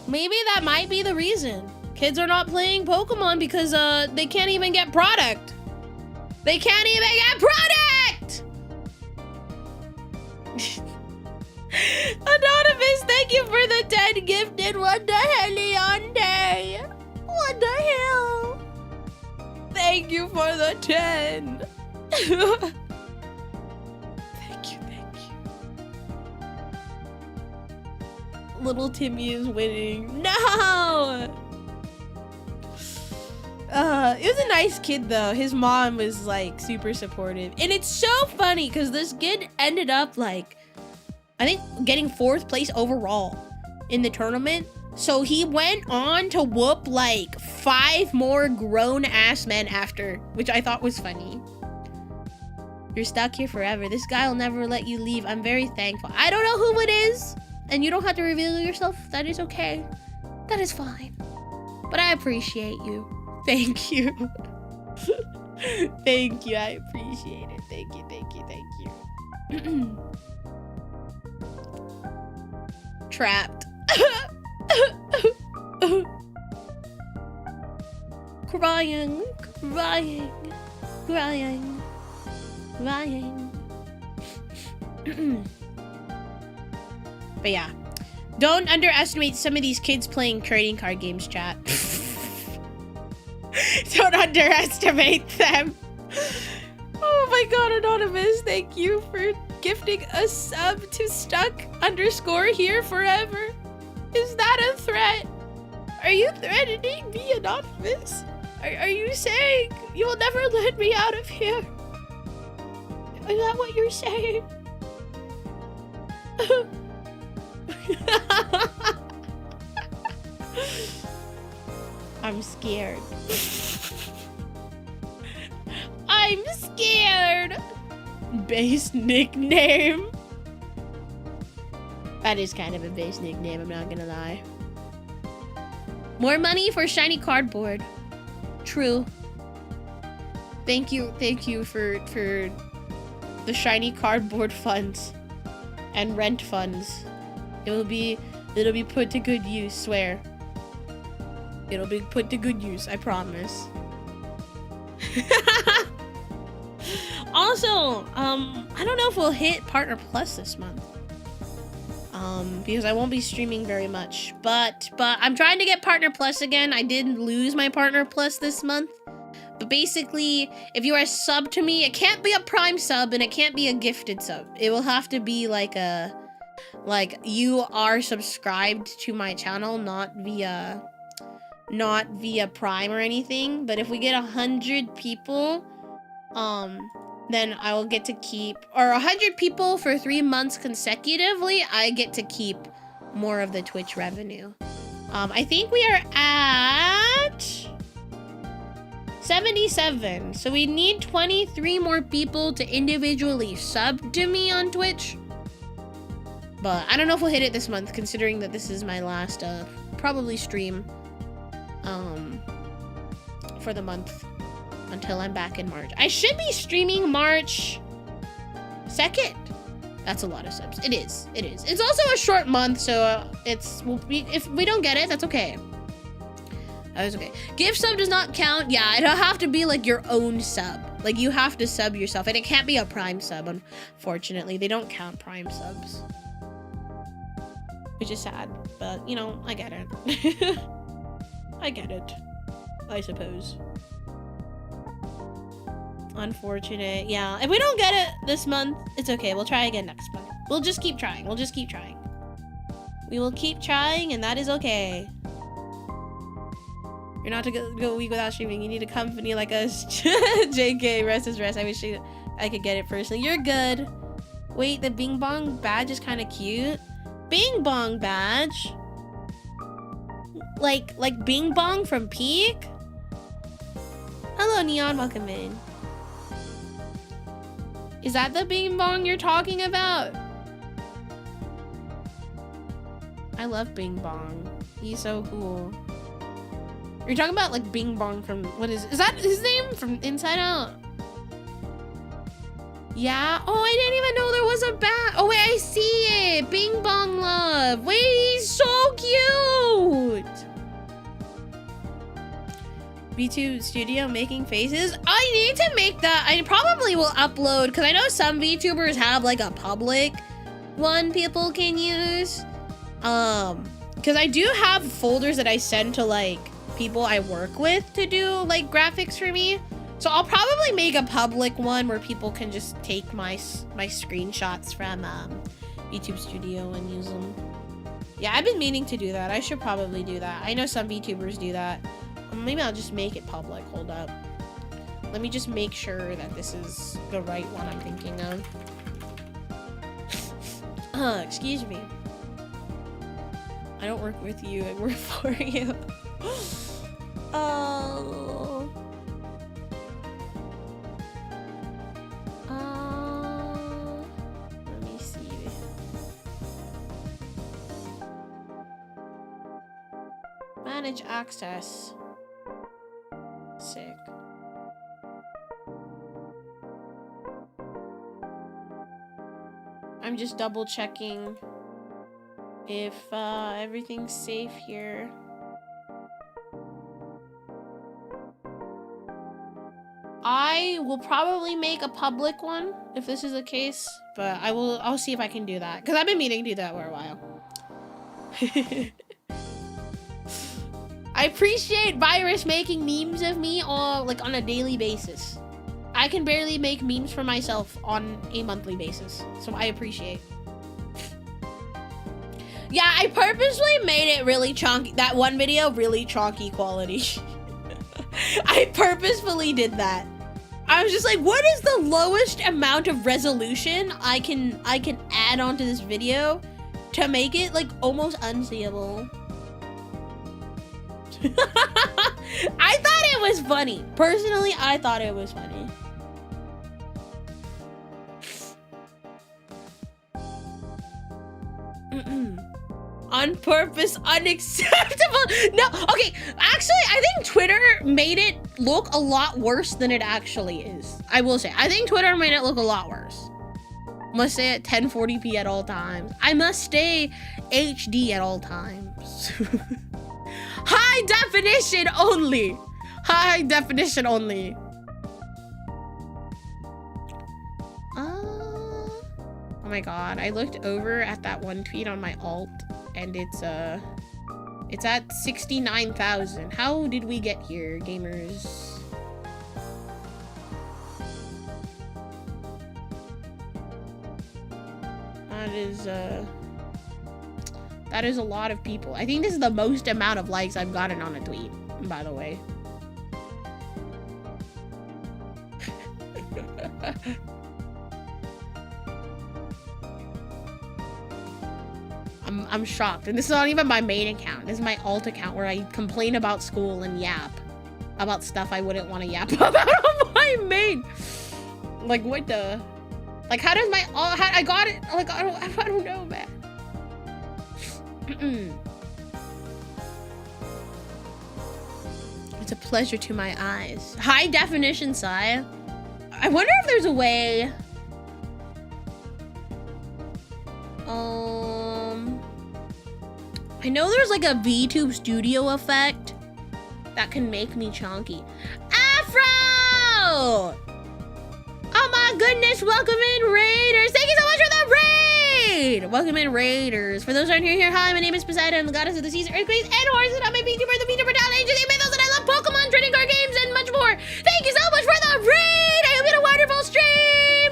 Maybe that might be the reason. Kids are not playing Pokemon because they can't even get product. They can't even get product! Anonymous, thank you for the 10 gifted. What the hell, Leonde? What the hell? Thank you for the 10. Thank you. Little Timmy is winning. No! It was a nice kid though. His mom was like super supportive. And it's so funny because this kid ended up like, I think getting 4th place overall in the tournament. So he went on to whoop like 5 more grown ass men after, which I thought was funny. You're stuck here forever. This guy will never let you leave. I'm very thankful. I don't know who it is, and you don't have to reveal yourself. That is okay. That is fine. But I appreciate you. Thank you. Thank you. I appreciate it. Thank you, thank you, thank you. Trapped. Crying, crying, crying, crying. But yeah, don't underestimate some of these kids playing trading card games, chat. Don't underestimate them. Oh my god, Anonymous, thank you for gifting a sub to stuck_ here forever. Is that a threat? Are you threatening me, Anonymous? Are you saying you will never let me out of here? Is that what you're saying? I'm scared. I'm scared. Base nickname. That is kind of a base nickname, I'm not gonna lie. More money for shiny cardboard. True. Thank you for the shiny cardboard funds and rent funds. It'll be put to good use, swear. It'll be put to good use, I promise. Also, I don't know if we'll hit Partner Plus this month. Because I won't be streaming very much. But I'm trying to get Partner Plus again. I did lose my Partner Plus this month. But basically, if you are a sub to me, it can't be a Prime sub and it can't be a gifted sub. It will have to be like you are subscribed to my channel, not via Prime or anything. But if we get 100 people, then I will get to keep, or 100 people for 3 months consecutively, I get to keep more of the Twitch revenue. I think we are at 77. So we need 23 more people to individually sub to me on Twitch. But I don't know if we'll hit it this month, considering that this is my last, probably stream, for the month. Until I'm back in March. I should be streaming March 2nd. That's a lot of subs. It is. It's also a short month, so if we don't get it, that's okay. That was okay. Gift sub does not count. Yeah, it'll have to be like your own sub. Like you have to sub yourself, and it can't be a Prime sub. Unfortunately, they don't count Prime subs, which is sad. But you know, I get it. I get it. I suppose. Unfortunate. Yeah, if we don't get it this month, it's okay. We'll try again next month. We'll just keep trying. We will keep trying, and that is okay. You're not to go a week without streaming. You need a company like us. JK, rest is rest. I wish I could get it personally. You're good. Wait, the Bing Bong badge is kind of cute. Bing Bong badge? Like Bing Bong from Peak? Hello, Neon. Welcome in. Is that the Bing Bong you're talking about? I love Bing Bong. He's so cool. You're talking about like Bing Bong from, what is that his name from Inside Out? Yeah. Oh, I didn't even know there was a bat. Oh wait, I see it. Bing Bong Love. Wait, he's so cute. VTube Studio making faces. I need to make that. I probably will upload, because I know some VTubers have like a public one people can use. Because I do have folders that I send to like people I work with to do like graphics for me. So I'll probably make a public one where people can just take my screenshots from VTube Studio and use them. Yeah, I've been meaning to do that. I should probably do that. I know some VTubers do that. Maybe I'll just make it public. Hold up. Let me just make sure that this is the right one I'm thinking of. Excuse me. I don't work with you. I work for you. Oh. Manage access. Sick. I'm just double checking if everything's safe here. I will probably make a public one if this is the case, but I'll see if I can do that because I've been meaning to do that for a while. I appreciate Virus making memes of me on a daily basis. I can barely make memes for myself on a monthly basis, so I appreciate. Yeah, I purposely made it really chunky. That one video, really chunky quality. I purposefully did that. I was just like, what is the lowest amount of resolution I can add onto this video to make it like almost unseeable? I thought it was funny. Personally, I thought it was funny. On purpose, unacceptable. No, okay. Actually, I think Twitter made it look a lot worse than it actually is. I will say, I think Twitter made it look a lot worse. Must stay at 1040p at all times. I must stay HD at all times. High definition only. High definition only. Oh my god, I looked over at that one tweet on my alt and it's at 69,000. How did we get here, gamers? That is a lot of people. I think this is the most amount of likes I've gotten on a tweet, by the way. I'm shocked. And this is not even my main account. This is my alt account where I complain about school and yap about stuff I wouldn't want to yap about on my main. Like, what the? Like, how does my alt, I got it, like, I don't know, man. It's a pleasure to my eyes. High definition, Sai. I wonder if there's a way. I know there's like a VTube studio effect that can make me chonky. Afro! Oh my goodness, welcome in, Raiders. Thank you so much for the raid! Welcome in, Raiders. For those who aren't here, hi, my name is Poseidon, the goddess of the seas, earthquakes, and horses. I'm a VTuber, the VTuber talent, ancient Mythos, and I love Pokemon, trading card games, and much more. Thank you so much for the raid! I hope you had a wonderful stream!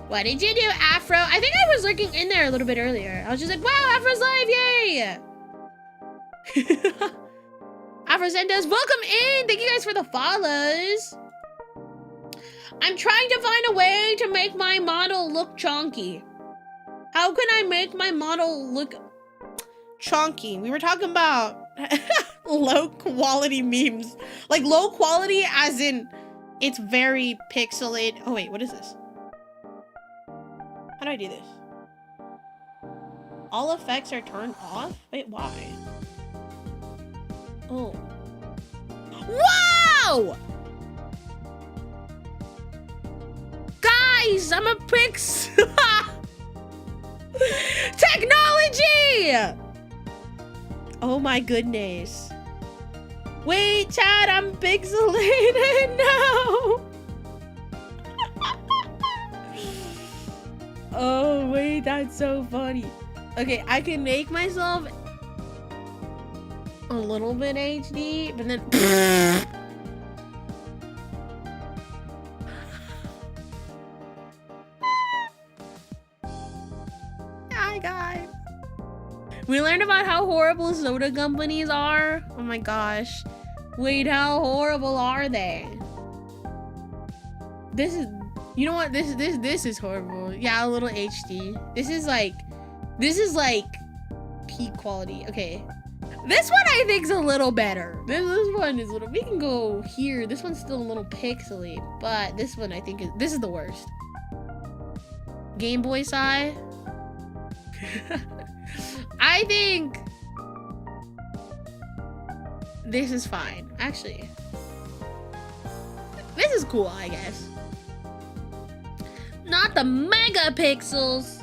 What did you do, Afro? I think I was lurking in there a little bit earlier. I was just like, wow, Afro's live, yay! Afro sent us, welcome in! Thank you guys for the follows. I'm trying to find a way to make my model look chonky. How can I make my model look chonky? We were talking about low quality memes. Like low quality as in it's very pixelated. Oh wait, what is this? How do I do this? All effects are turned off? Wait, why? Oh. Wow! Guys, I'm a pix. Technology! Oh my goodness. Wait, Chad, I'm pixelated now. Oh, wait, that's so funny. Okay, I can make myself a little bit HD, but then... Hi, guys. We learned about how horrible soda companies are. Oh my gosh. Wait, how horrible are they? This is... You know what? This is horrible. Yeah, a little HD. This is like peak quality. Okay. This one I think is a little better. This one is a little, we can go here. This one's still a little pixely, but this one I think this is the worst. Game Boy Sai. I think This is fine. Actually, this is cool, I guess. Not the megapixels.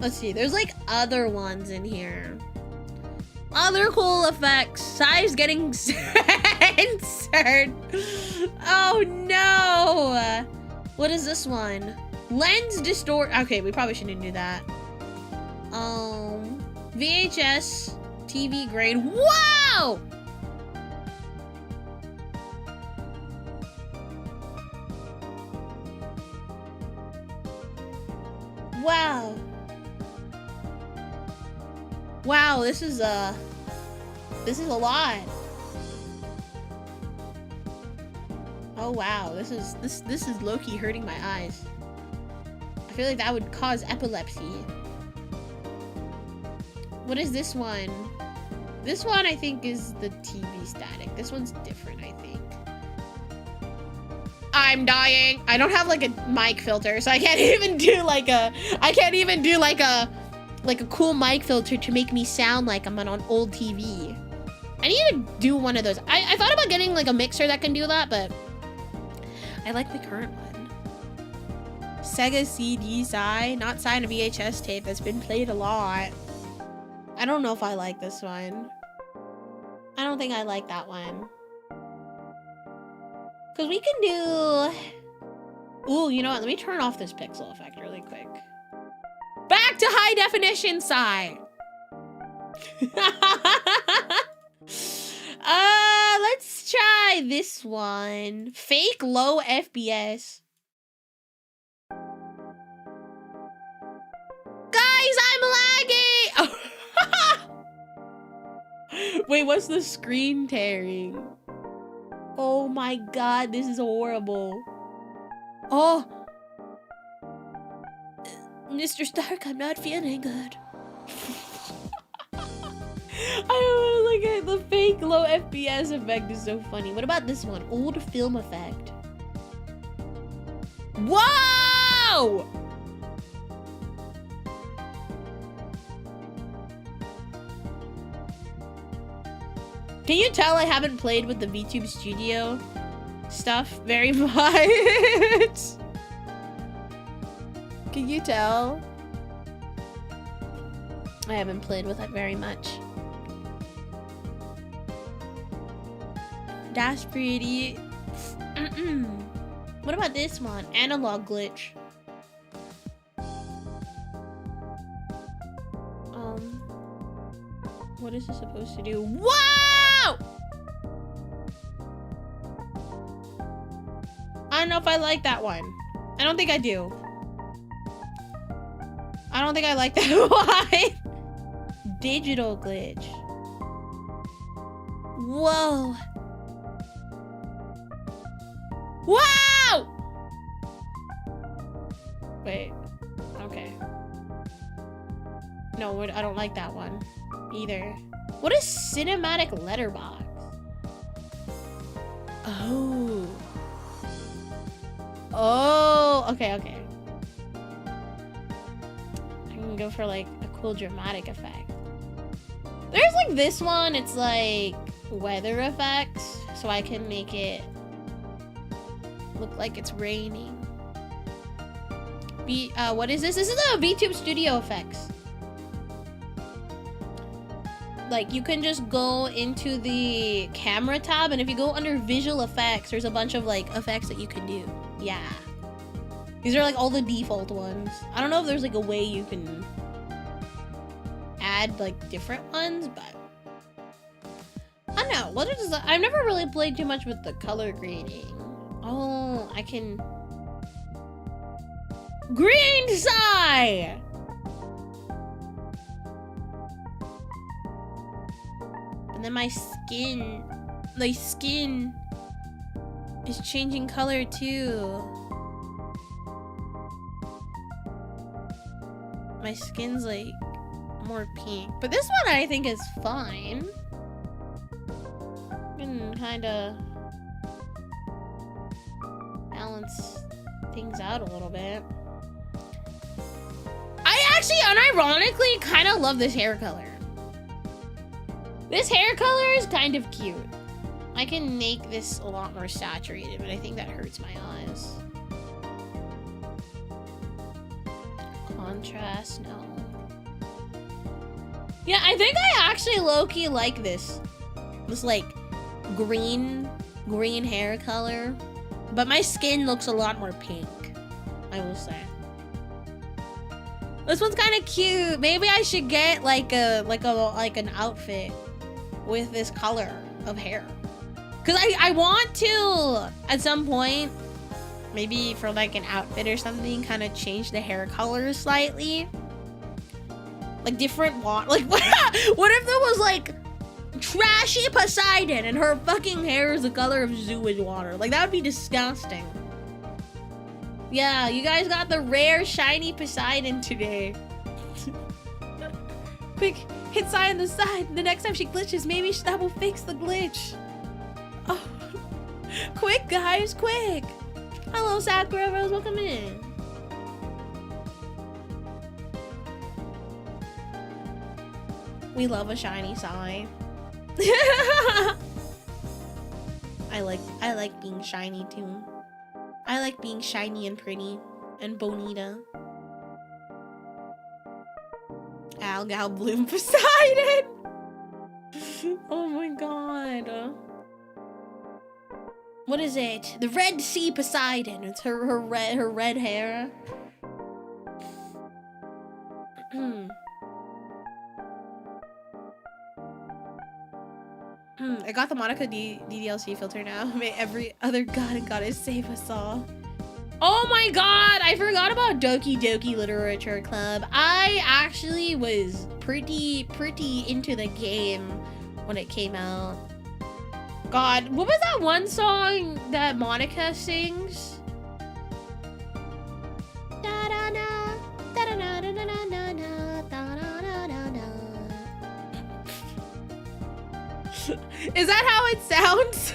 Let's see. There's like other ones in here. Other cool effects. Size getting censored. Oh no. What is this one? Lens distort. Okay, we probably shouldn't do that. VHS TV grade. Wow! Wow. Wow, this is a lot. Oh wow, this is low-key hurting my eyes. I feel like that would cause epilepsy. What is this one? This one I think is the TV static. This one's different, I think. I'm dying. I don't have like a mic filter, so I can't even do like a cool mic filter to make me sound like I'm on an old TV. I need to do one of those. I thought about getting like a mixer that can do that, but I like the current one. Sega CD side, not sign a VHS tape that's been played a lot. I don't know if I like this one. I don't think I like that one. Cause we can do... Ooh, you know what? Let me turn off this pixel effect really quick. Back to high definition side. Let's try this one. Fake low FPS. Guys, I'm lagging! Wait, what's the screen tearing? Oh my god, this is horrible. Oh! Mr. Stark, I'm not feeling good. I don't look at the fake low FPS effect is so funny. What about this one? Old film effect. Whoa! Can you tell I haven't played with the VTube Studio stuff very much? Can you tell? I haven't played with it very much. That's pretty. What about this one? Analog glitch. What is this supposed to do? Wow! I don't know if I like that one. I don't think I do. I don't think I like that one. Digital glitch. Whoa. Wow! Wait. Okay. No, I don't like that one either. What is cinematic letterbox? Oh. Oh, okay, okay. I can go for like a cool dramatic effect. There's like this one, it's like weather effects, so I can make it look like it's raining. What is this? This is the VTube Studio effects. Like, you can just go into the camera tab, and if you go under visual effects, there's a bunch of like effects that you can do. Yeah. These are like all the default ones. I don't know if there's like a way you can add like different ones, but I don't know. What is that? I've never really played too much with the color grading. Oh, I can green side. And then my skin is changing color too. My skin's like more pink. But this one I think is fine. I can kinda balance things out a little bit. I actually unironically kinda love this hair color. This hair color is kind of cute. I can make this a lot more saturated, but I think that hurts my eyes. Contrast, no. Yeah, I think I actually low-key like this. This like green hair color. But my skin looks a lot more pink, I will say. This one's kind of cute. Maybe I should get like an outfit with this color of hair. Cause I want to at some point, maybe for like an outfit or something, kind of change the hair color slightly. Like different like what if there was like trashy Poseidon and her fucking hair is the color of sewage water? Like that would be disgusting. Yeah, you guys got the rare shiny Poseidon today. Quick, hit sign on the side. The next time she glitches, maybe that will fix the glitch. Oh, quick guys, quick. Hello Sakura Rose, welcome in. We love a shiny sign. I like being shiny too. I like being shiny and pretty and bonita. Algal Bloom Poseidon. Oh my god. What is it? The Red Sea Poseidon. It's her red hair. I got the Monica DDLC filter now. May every other god and goddess save us all. Oh my god, I forgot about Doki Doki Literature Club. I actually was pretty into the game when it came out. God, what was that one song that Monica sings? Is that how it sounds?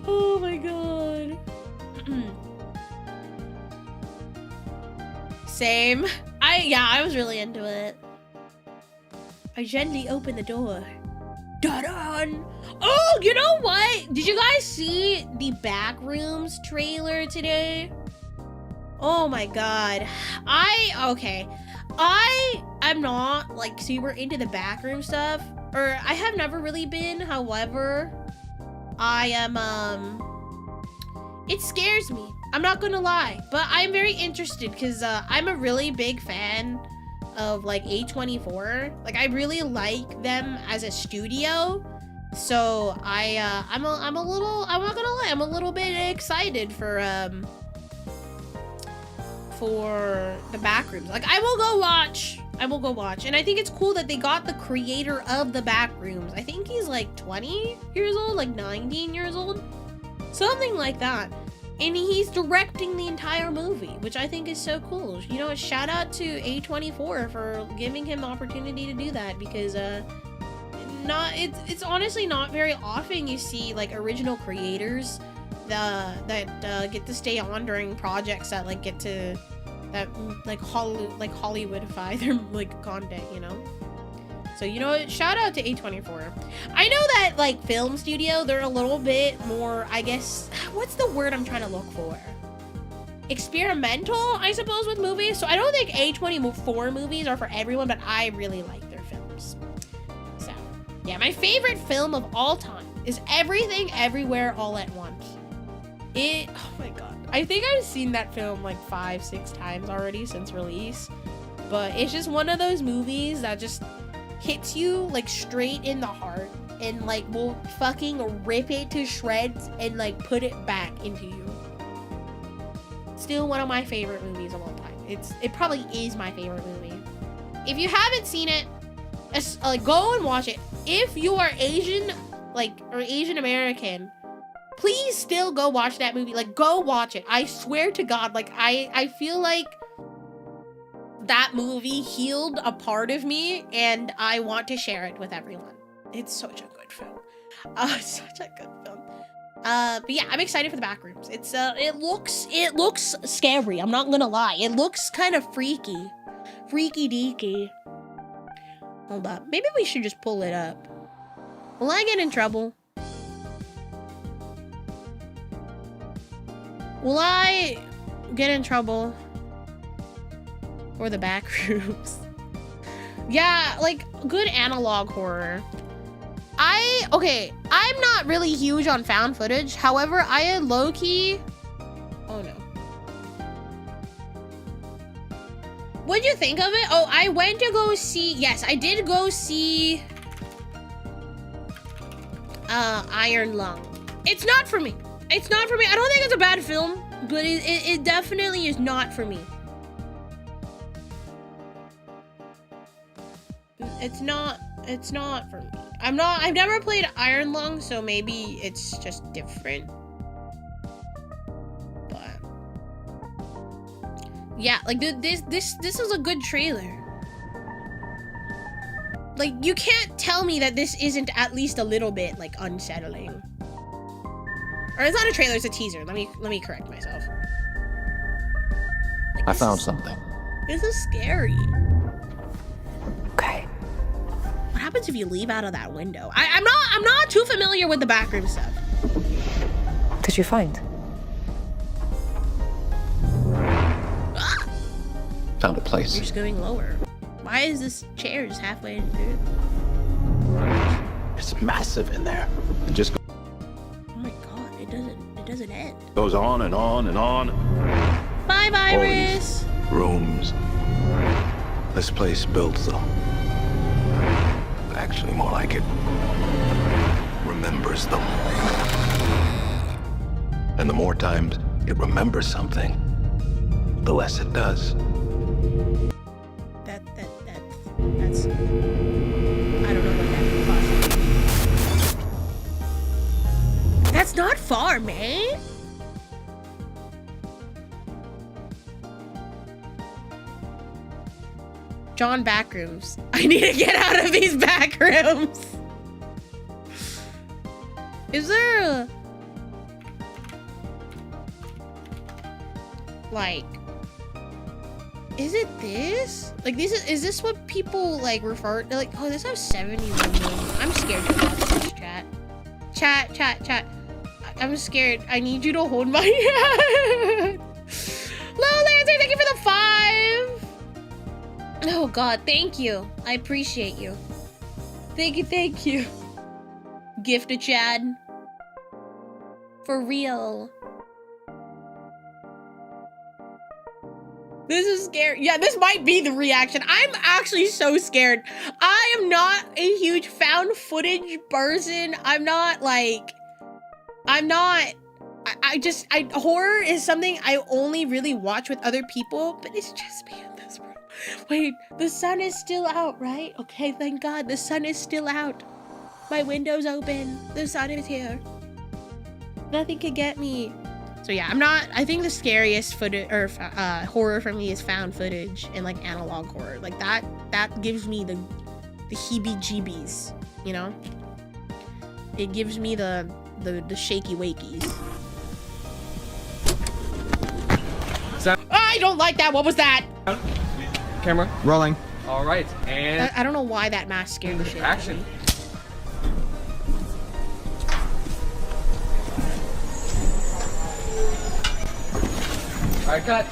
Oh my god. Same. I was really into it. I gently opened the door. Da-dun! Oh, you know what? Did you guys see the Backrooms trailer today? Oh my god. I'm not like super into the backroom stuff, or I have never really been. However, I am it scares me. I'm not gonna lie, but I'm very interested because I'm a really big fan of like A24. Like I really like them as a studio. So I'm not gonna lie, I'm a little bit excited for the Backrooms. Like I will go watch. And I think it's cool that they got the creator of the Backrooms. I think he's like 20 years old, like 19 years old. Something like that. And he's directing the entire movie, which I think is so cool. You know, shout out to A24 for giving him the opportunity to do that, because it's honestly not very often you see like original creators that get to stay on during projects that like get to Hollywoodify their like content, you know. So, you know, shout out to A24. I know that like film studio, they're a little bit more, I guess, what's the word I'm trying to look for? Experimental, I suppose, with movies. So I don't think A24 movies are for everyone, but I really like their films. So yeah, my favorite film of all time is Everything Everywhere All at Once. Oh my god. I think I've seen that film like 5-6 times already since release, but it's just one of those movies that just hits you like straight in the heart and like will fucking rip it to shreds and like put it back into you. Still one of my favorite movies of all time. It probably is my favorite movie. If you haven't seen it, like go and watch it. If you are Asian, like, or Asian American, please still go watch that movie. Like, go watch it. I swear to God, like, I feel like that movie healed a part of me, and I want to share it with everyone. It's such a good film. Such a good film. But yeah, I'm excited for the Backrooms. It looks scary. I'm not gonna lie. It looks kind of freaky deaky. Hold up. Maybe we should just pull it up. Will I get in trouble? Will I get in trouble for the Backrooms? Yeah, like good analog horror. Okay, I'm not really huge on found footage. However, I had low-key. Oh no. What'd you think of it? Oh, I went to go see. Yes, I did go see Iron Lung. It's not for me. It's not for me. I don't think it's a bad film, but it definitely is not for me. It's not for me. I've never played Iron Lung, so maybe it's just different. But yeah, like this is a good trailer. Like you can't tell me that this isn't at least a little bit like unsettling. Or it's not a trailer, it's a teaser. Let me correct myself. Like, I found something. This is scary. Okay. What happens if you leave out of that window? I'm not too familiar with the backroom stuff. What did you find? Ah! Found a place. You're just going lower. Why is this chair just halfway in, dude? It's massive in there. It just Oh my god, it doesn't end. goes on and on and on. Bye, Virus. Rooms. This place builds them. Actually, more like it remembers them. And the more times it remembers something, the less it does. That's I don't know what that could possibly. That's not far, man. John Backrooms. I need to get out of these backrooms. Is there a like? Is it this? Like is this what people like refer to? Like, oh, this has 71 million. I'm scared to watch this chat. Chat. I'm scared. I need you to hold my hand. Low Lancer, thank you for the 5. Oh god, thank you. I appreciate you. Thank you. Gift to Chad. For real. This is scary. Yeah, this might be the reaction. I'm actually so scared. I am not a huge found footage person. Horror is something I only really watch with other people, but it's just me in this room. Wait, the sun is still out, right? Okay, thank God, the sun is still out. My window's open. The sun is here. Nothing can get me. So yeah, I think the scariest footage or horror for me is found footage and like analog horror. Like that gives me the heebie-jeebies, you know? It gives me the shaky wakies. I don't like that. What was that? Camera rolling. All right, and I don't know why that mask scared the shit out of me. action. All right, cut.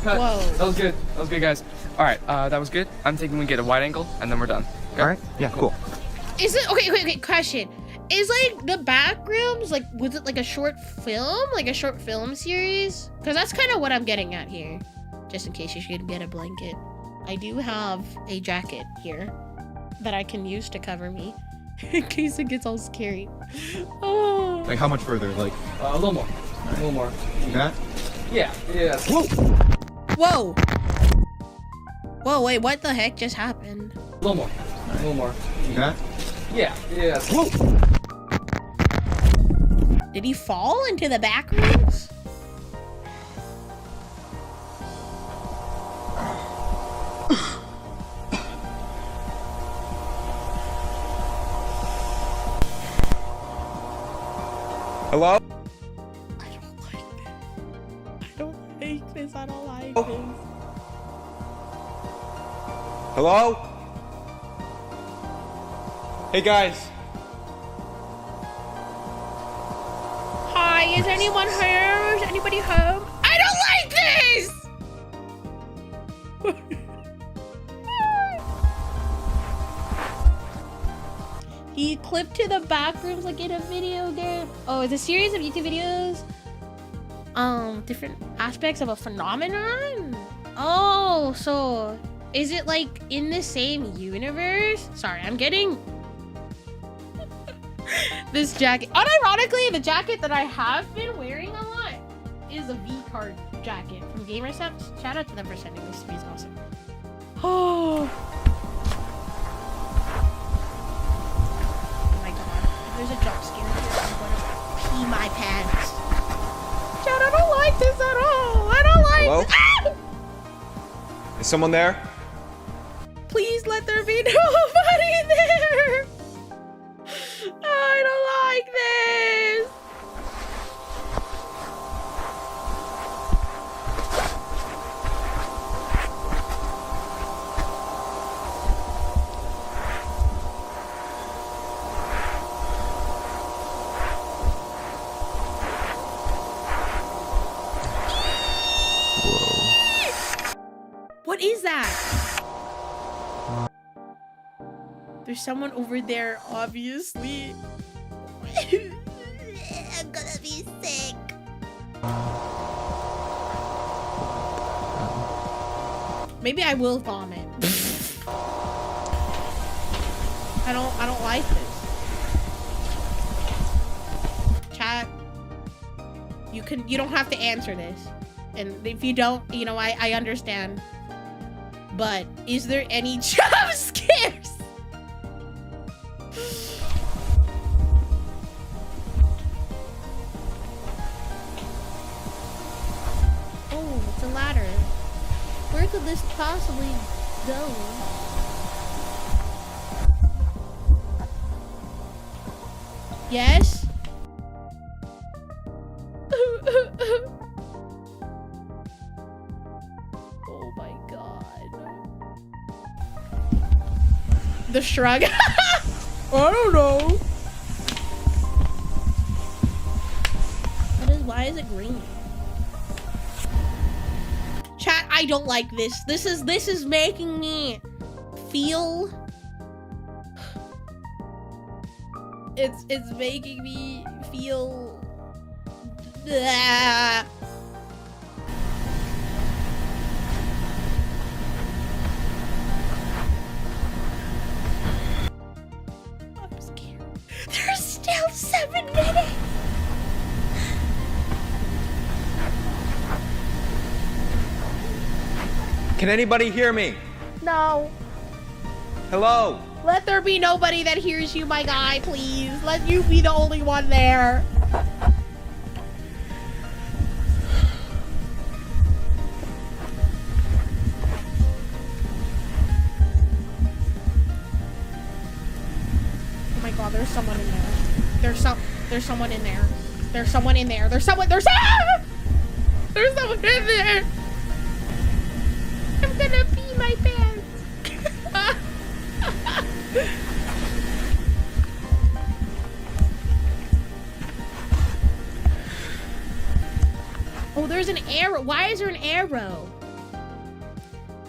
Whoa. That was good, guys. All right, that was good. I'm thinking we get a wide angle, and then we're done. Okay? All right. Yeah. Cool. Is it okay? Question: is like the Backrooms like was it like a short film, like a short film series? Because that's kind of what I'm getting at here. Just in case you should get a blanket, I do have a jacket here that I can use to cover me in case it gets all scary. Oh. Like how much further? Like A little more. A little more. you got? Yeah. Whoa. Whoa. Whoa. Wait. What the heck just happened? A little more. A little more. You got? Yeah. Whoa. Did he fall into the Backrooms? Hello? I don't like this. I don't like this. Hello? Hey guys. Hi, is anyone here? Is anybody home? I don't like this! He clipped to the Backrooms like in a video game. Oh, it's a series of YouTube videos. Different aspects of a phenomenon? Oh, so is it like in the same universe? Sorry, I'm getting this jacket. Unironically, the jacket that I have been wearing a lot is a V-card jacket from Gamerseps. Shout out to them for sending this to me. It's awesome. Oh. Oh my god. If there's a jump scare here, I'm gonna pee my pants. Chad, I don't like this at all. I don't like. Hello? Ah! Is someone there? Please let there be nobody there. I don't like this. What is that? There's someone over there, obviously. I'm gonna be sick. Maybe I will vomit. I don't like this. Chat, you don't have to answer this. And if you don't, you know, I understand. But is there any jump scares? Oh, it's a ladder. Where could this possibly go? Yes? Oh my god. The shrug. I don't know. Why is it green? Chat, I don't like this. This is making me feel. It's making me feel. Blah. I'm scared. There's still 7 minutes. Can anybody hear me? No. Hello? Let there be nobody that hears you, my guy, please. Let you be the only one there. Oh my god, there's someone in there. There's someone in there. There's someone in there. There's someone in there. I'm gonna pee my pants. Oh, there's an arrow. Why is there an arrow?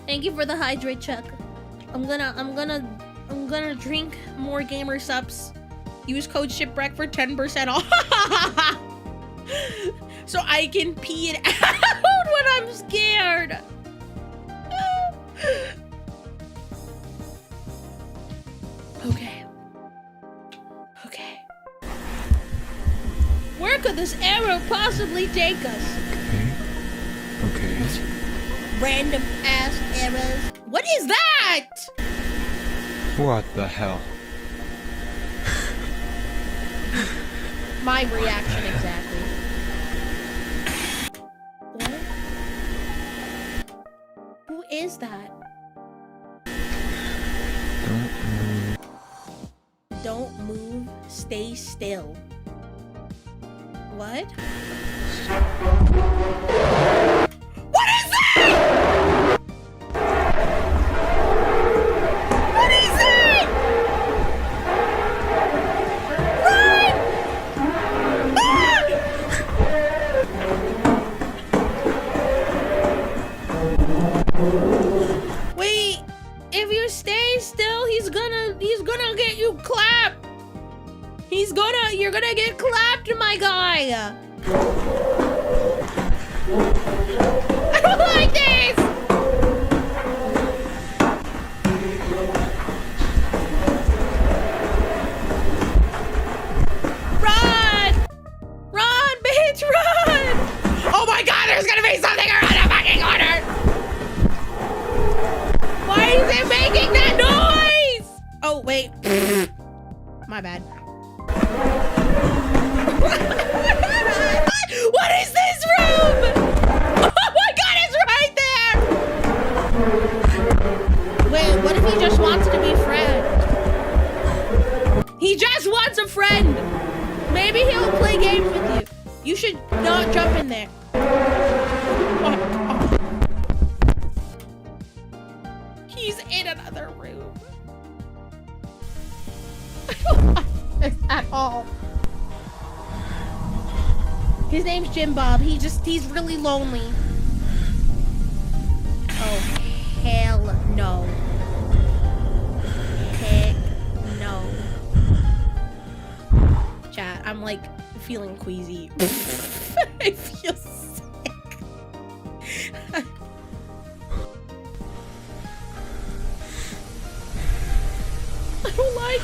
Thank you for the hydrate, Chuck. I'm gonna drink more gamer subs. Use code shipwreck for 10% off. So I can pee it out when I'm scared. Okay. Where could this arrow possibly take us? Okay. Random ass arrows. What is that? What the hell? My reaction exactly. What? Who is that? Don't move, stay still. What? What is that? What is it? You're gonna get clapped, my guy. I don't like this. Run, bitch, run! Oh my god, there's gonna be something around the fucking corner! Why is it making that noise? Oh, wait. My bad. What is this room? Oh my god, it's right there! Wait, what if he just wants to be friend? He just wants a friend! Maybe he'll play games with you. You should not jump in there. Oh. He's in another room. I don't like this at all. His name's Jim Bob. He's really lonely. Oh, hell no. Heck no. Chat, I'm like feeling queasy. I feel sick. I don't like.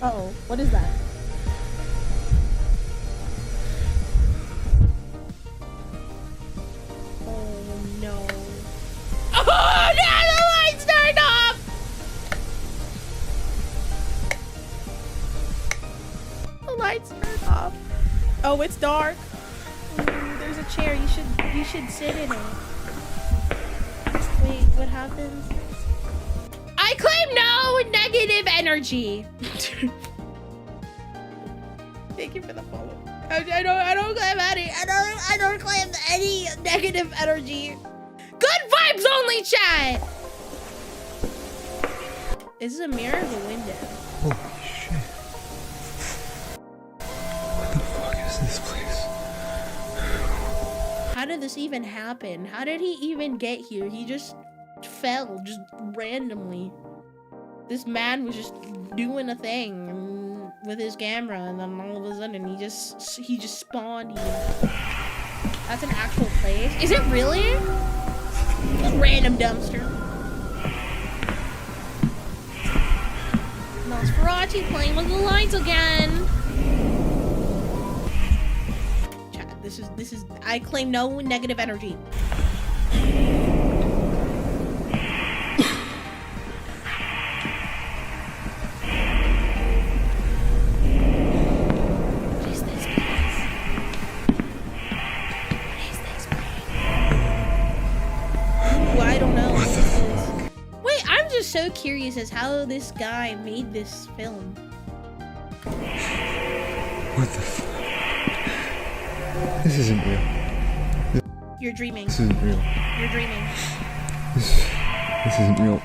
Uh-oh, what is that? Oh no. Oh no, the lights turned off! The lights turned off. Oh, it's dark. Ooh, there's a chair. You should sit in it. Wait, what happens? I claim no negative energy. Thank you for the follow. I don't claim any. I don't claim any negative energy. Good vibes only, chat. Is this a mirror or a window? Holy shit. What the fuck is this place? How did this even happen? How did he even get here? He just fell, just randomly. This man was just doing a thing with his camera, and then all of a sudden he just spawned here. That's an actual place. Is it really? Just random dumpster. Nosferatu playing with the lights again. Chat, this is I claim no negative energy. So curious as how this guy made this film. What the fuck? This isn't real. You're dreaming. This isn't real. You're dreaming. This isn't real.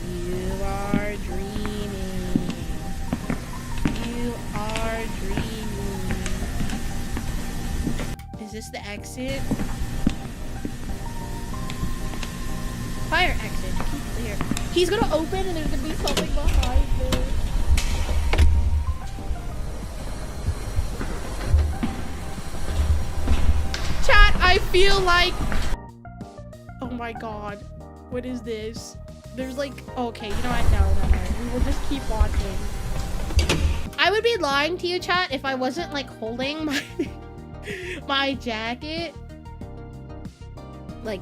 You are dreaming. You are dreaming. Is this the exit? Fire exit. Keep clear. He's gonna open and there's gonna be something behind it. Chat, I feel like... Oh my god. What is this? There's like... Okay, you know what? No. We will just keep watching. I would be lying to you, chat, if I wasn't like holding my jacket like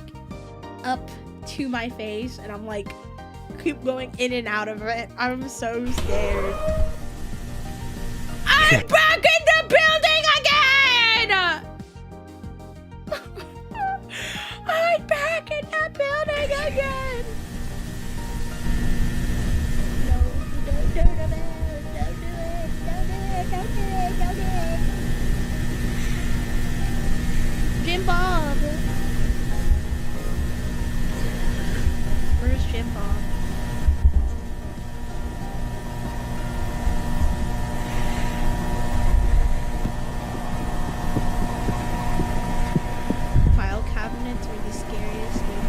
up to my face, and I'm like keep going in and out of it. I'm so scared. I'm back in the building again! I'm back in the building again! No, don't do it. Don't do it. Don't do it. Don't do it. Don't do it. Jim Bob. Where's Jim Bob? File cabinets are the scariest thing.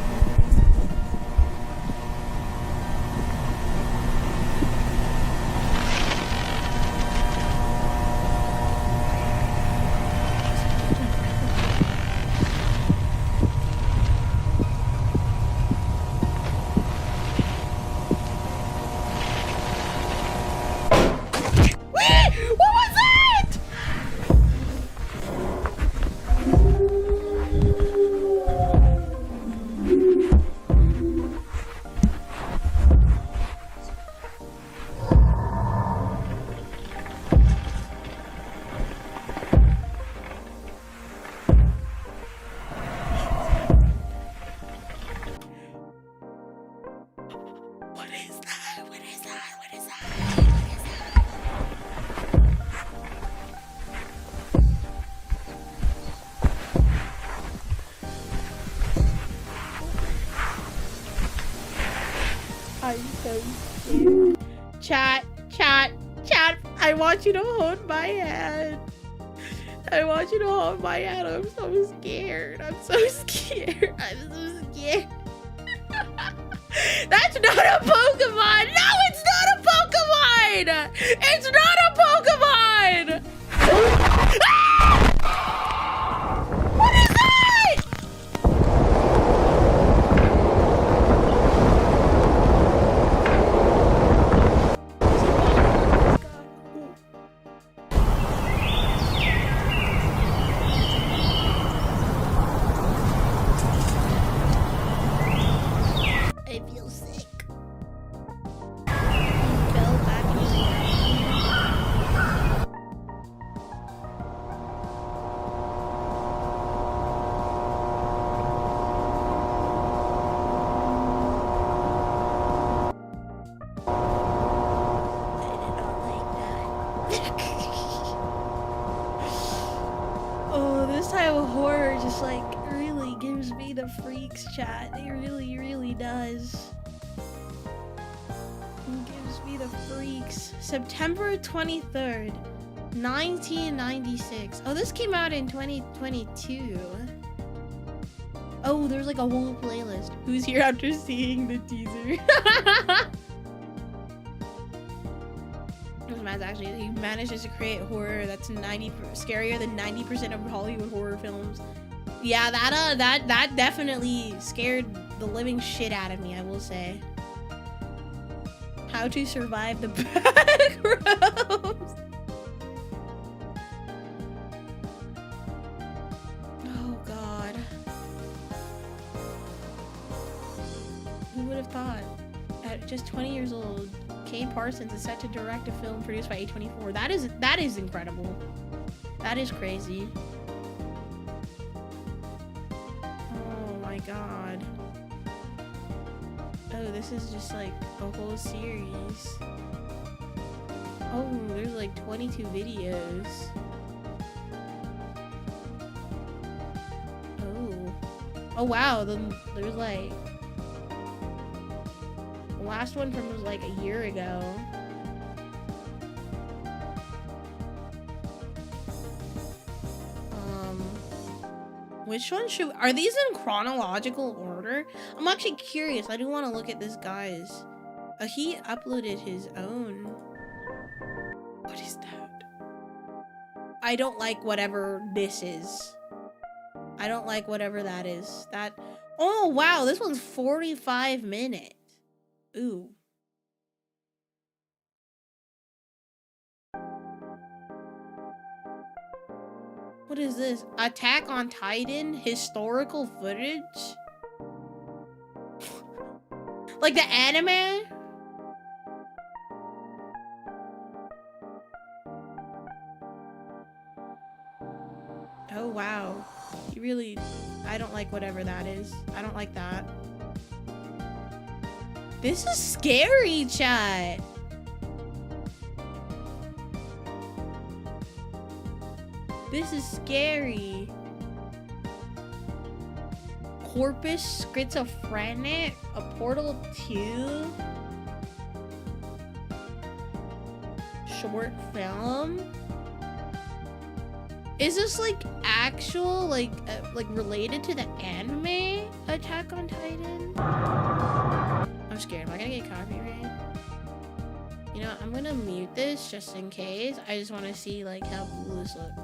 I'm so scared. Chat. I want you to hold my hand. I want you to hold my hand. I'm so scared. I'm so scared. That's not a Pokemon. No, it's not a Pokemon. It's not a Pokemon. Ah! What is that? I feel sick. Fell back into the I did not like that. Oh, this type of horror just like really gives me the freaks, chat. It really, really does. It gives me the freaks. September 23rd, 1996. Oh, this came out in 2022. Oh, there's like a whole playlist. Who's here after seeing the teaser? This man's actually, he manages to create horror that's scarier than 90% of Hollywood horror films. Yeah, that definitely scared the living shit out of me, I will say. How to survive the Backrooms. Oh god. Who would have thought? At just 20 years old, Kane Parsons is set to direct a film produced by A24. That is incredible. That is crazy. Oh my god. Oh, this is just like a whole series. Oh, there's like 22 videos. Oh. Oh wow, then there's like the last one from was like a year ago. Which one are these in chronological order? I'm actually curious. I do want to look at this guy's. He uploaded his own. What is that? I don't like whatever this is. I don't like whatever that is. Oh wow, this one's 45 minutes. Ooh. What is this? Attack on Titan historical footage? Like the anime? Oh wow. You really, I don't like whatever that is. I don't like that. This is scary, chat. This is scary. Corpus Schizophrenic? A Portal 2? Short film? Is this like actual, like related to the anime Attack on Titan? I'm scared. Am I gonna get copyright? You know, I'm gonna mute this just in case. I just want to see like how cool this looks.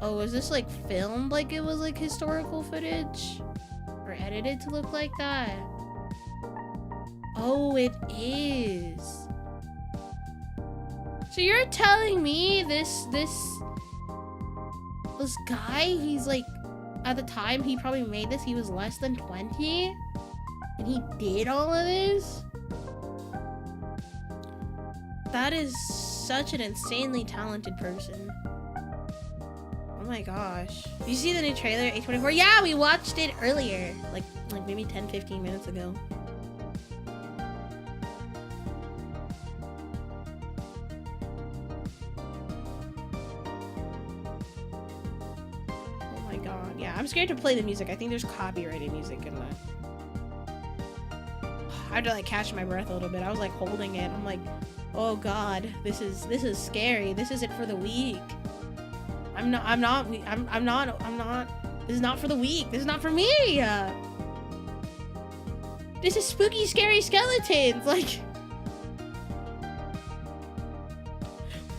Oh, is this like filmed like it was like historical footage? Or edited to look like that? Oh, it is. So you're telling me this guy, he's like, at the time he probably made this, he was less than 20? And he did all of this? That is such an insanely talented person. Oh my gosh. Did you see the new trailer, A24? Yeah, we watched it earlier. Like maybe 10-15 minutes ago. Oh my god. Yeah, I'm scared to play the music. I think there's copyrighted music in that. I had to like catch my breath a little bit. I was like holding it. I'm like, oh god, this is scary. This isn't for the weak. I'm not. This is not for the weak. This is not for me. This is spooky, scary skeletons. Like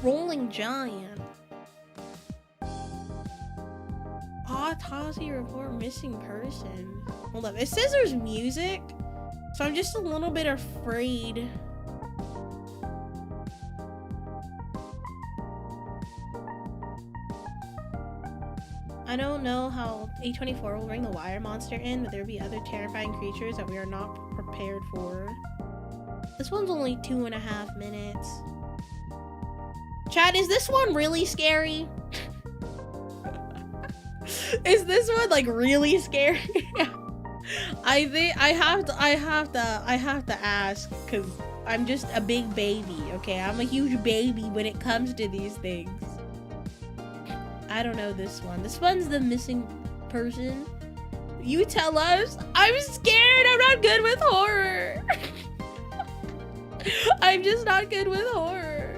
rolling giant. Autopsy report missing person. Hold up. It says there's music, so I'm just a little bit afraid. I don't know how A24 will bring the wire monster in, but there'll be other terrifying creatures that we are not prepared for. This one's only 2.5 minutes. Chad, is this one really scary? Is this one like really scary? I think I have to ask, because I'm just a big baby, okay? I'm a huge baby when it comes to these things. I don't know this one. This one's the missing person. You tell us. I'm scared. I'm not good with horror. I'm just not good with horror.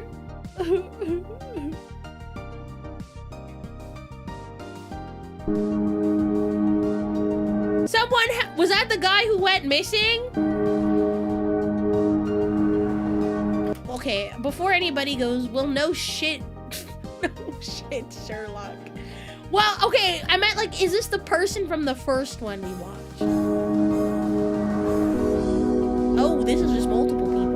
Someone was that the guy who went missing? Okay, before anybody goes, well, no shit. No shit, Sherlock. Well, okay, I meant like, is this the person from the first one we watched? Oh, this is just multiple people.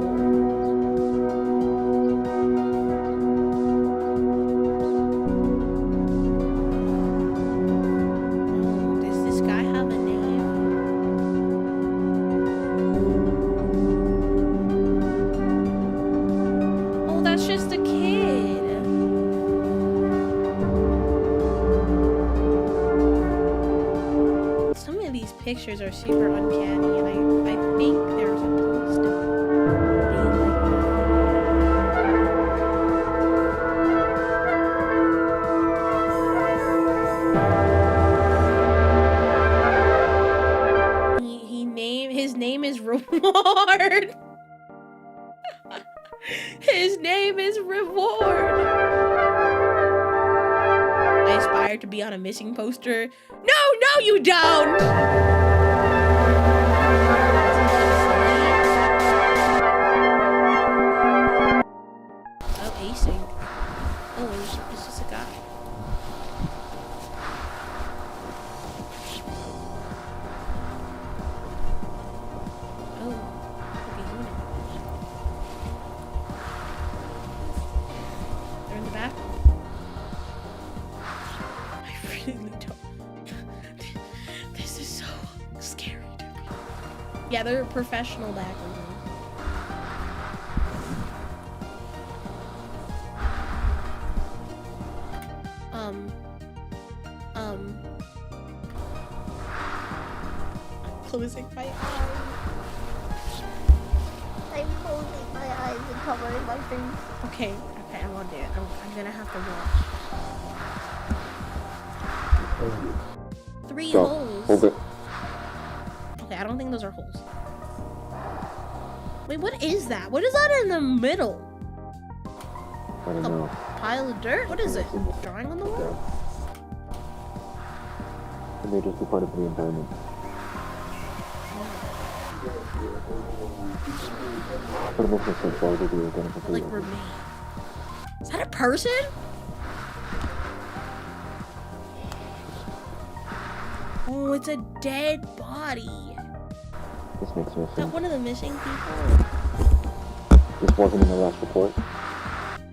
Does this guy have a name? Oh, that's just a kid. Pictures are super uncanny, and I think they're supposed to be like his name is Reward. His name is Reward. I aspire to be on a missing poster. No, you don't! Oh, async. Oh, it's just a guy. Oh, okay, you know. They're in the back. I really don't. This is so scary to me. Yeah, they're professional backers. Closing my eyes. I'm closing my eyes and covering my face. Okay, I won't do it. I'm gonna have to watch. 3 holes. Hold it. Okay, I don't think those are holes. Wait, what is that? What is that in the middle? I don't know. Pile of dirt? What is it? Drawing on the wall? It may just be part of the environment. But it makes no sense. Why would they be identical? Like remain. Is that a person? Oh, it's a dead body. This makes no Is that sense. one of the missing people? This wasn't in the last report.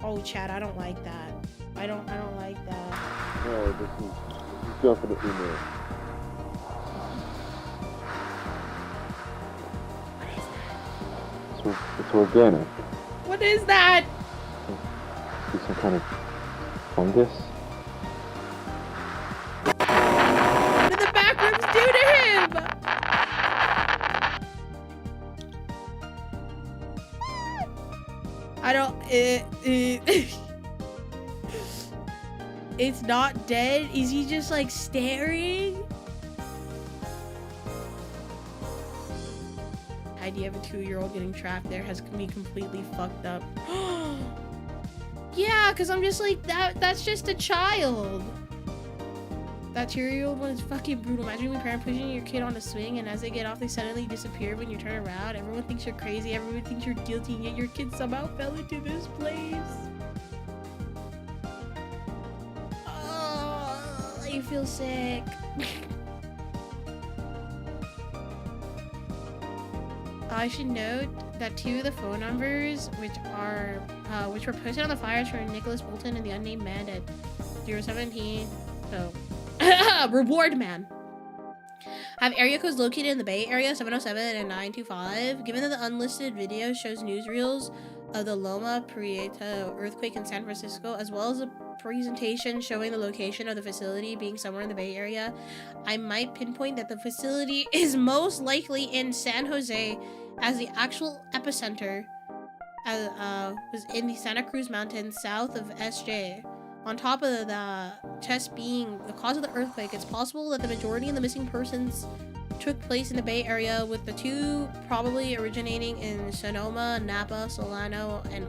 Oh, Chad, I don't like that. I don't like that. No, this is definitely no. It's organic. What is that? It's some kind of fungus. What did the Backrooms do to him? I don't. it's not dead? Is he just like staring? The idea of a 2-year-old getting trapped there has me completely fucked up. Yeah, because I'm just like, that's just a child. That 2-year-old one is fucking brutal. Imagine your parent pushing your kid on a swing, and as they get off, they suddenly disappear when you turn around. Everyone thinks you're crazy. Everyone thinks you're guilty, and yet your kid somehow fell into this place. Oh, I feel sick. I should note that 2 of the phone numbers, which were posted on the flyers for Nicholas Bolton and the unnamed man at 017, so Reward Man, have area codes located in the Bay Area 707 and 925. Given that the unlisted video shows newsreels of the Loma Prieta earthquake in San Francisco, as well as a presentation showing the location of the facility being somewhere in the Bay Area, I might pinpoint that the facility is most likely in San Jose, as the actual epicenter was in the Santa Cruz Mountains south of SJ. On top of the test being the cause of the earthquake, it's possible that the majority of the missing persons took place in the Bay Area, with the 2 probably originating in Sonoma, Napa, Solano, and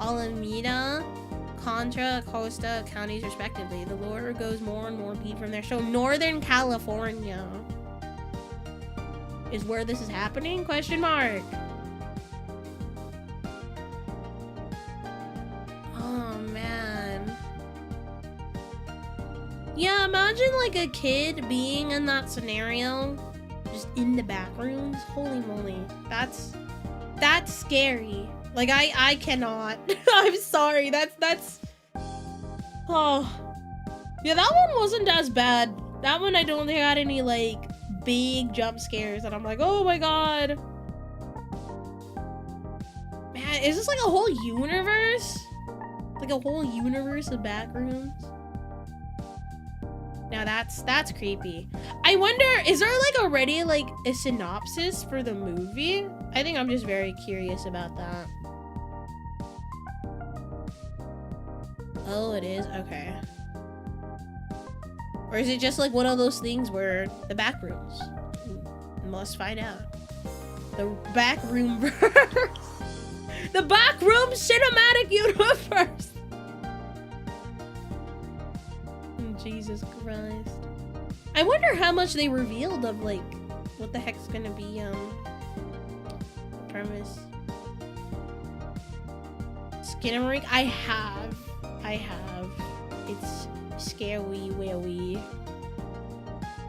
Alameda, Contra Costa counties respectively. The lore goes more and more deep from there. So Northern California is where this is happening? Question mark. Oh man. Yeah, imagine like a kid being in that scenario, just in the back rooms. Holy moly. That's scary. Like I cannot. I'm sorry. That's oh. Yeah, that one wasn't as bad. That one I don't think had any like big jump scares that I'm like, oh my god. Man, is this like a whole universe? Like a whole universe of Backrooms? Now that's creepy. I wonder, is there like already like a synopsis for the movie? I think I'm just very curious about that. Oh, it is? Okay. Or is it just like one of those things where the Backrooms? Must find out. The Backroom verse. The Backroom cinematic universe. Jesus Christ. I wonder how much they revealed of like what the heck's gonna be the premise. Skinamarink? I have. It's scary wary.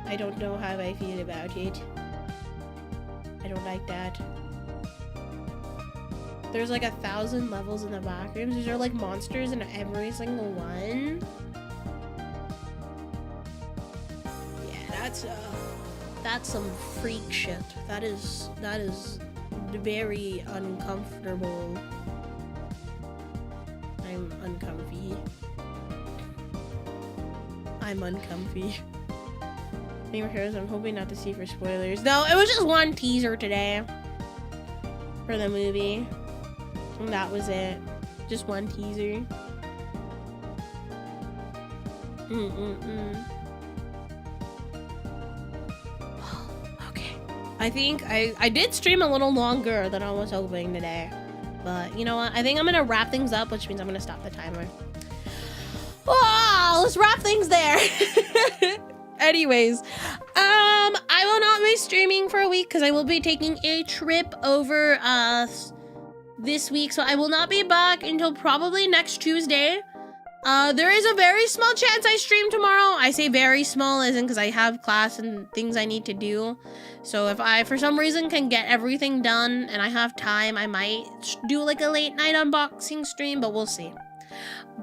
I don't know how I feel about it. I don't like that. There's like 1,000 levels in the Backrooms. Is there like monsters in every single one? Yeah, that's some freak shit. That is very uncomfortable. I'm uncomfy. I'm uncomfy. I'm hoping not to see for spoilers. No, it was just one teaser today for the movie. And that was it. Just one teaser. Okay. I think I did stream a little longer than I was hoping today. But you know what? I think I'm gonna wrap things up, which means I'm gonna stop the timer. Oh, let's wrap things there. Anyways, I will not be streaming for a week because I will be taking a trip over this week, so I will not be back until probably next Tuesday. There is a very small chance I stream tomorrow. I say very small as in because I have class and things I need to do. So if I, for some reason, can get everything done and I have time, I might do like a late night unboxing stream, but we'll see.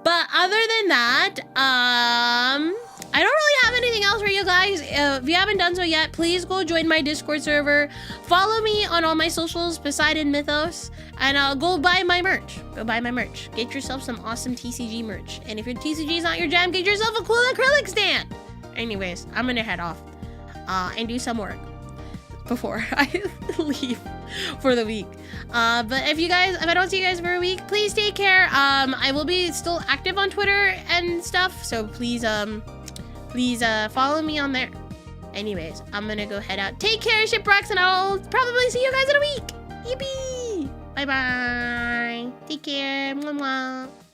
But other than that, I don't really have anything else for you guys. If you haven't done so yet, please go join my Discord server. Follow me on all my socials, Poseidon Mythos, and go buy my merch. Go buy my merch. Get yourself some awesome TCG merch. And if your TCG is not your jam, get yourself a cool acrylic stand. Anyways, I'm gonna head off and do some work before I leave. for the week. But if I don't see you guys for a week, please take care. I will be still active on Twitter and stuff, so please follow me on there. Anyways, I'm gonna go head out. Take care, shipwrecks, and I'll probably see you guys in a week. Yippee! Bye bye. Take care. Mwah, mwah.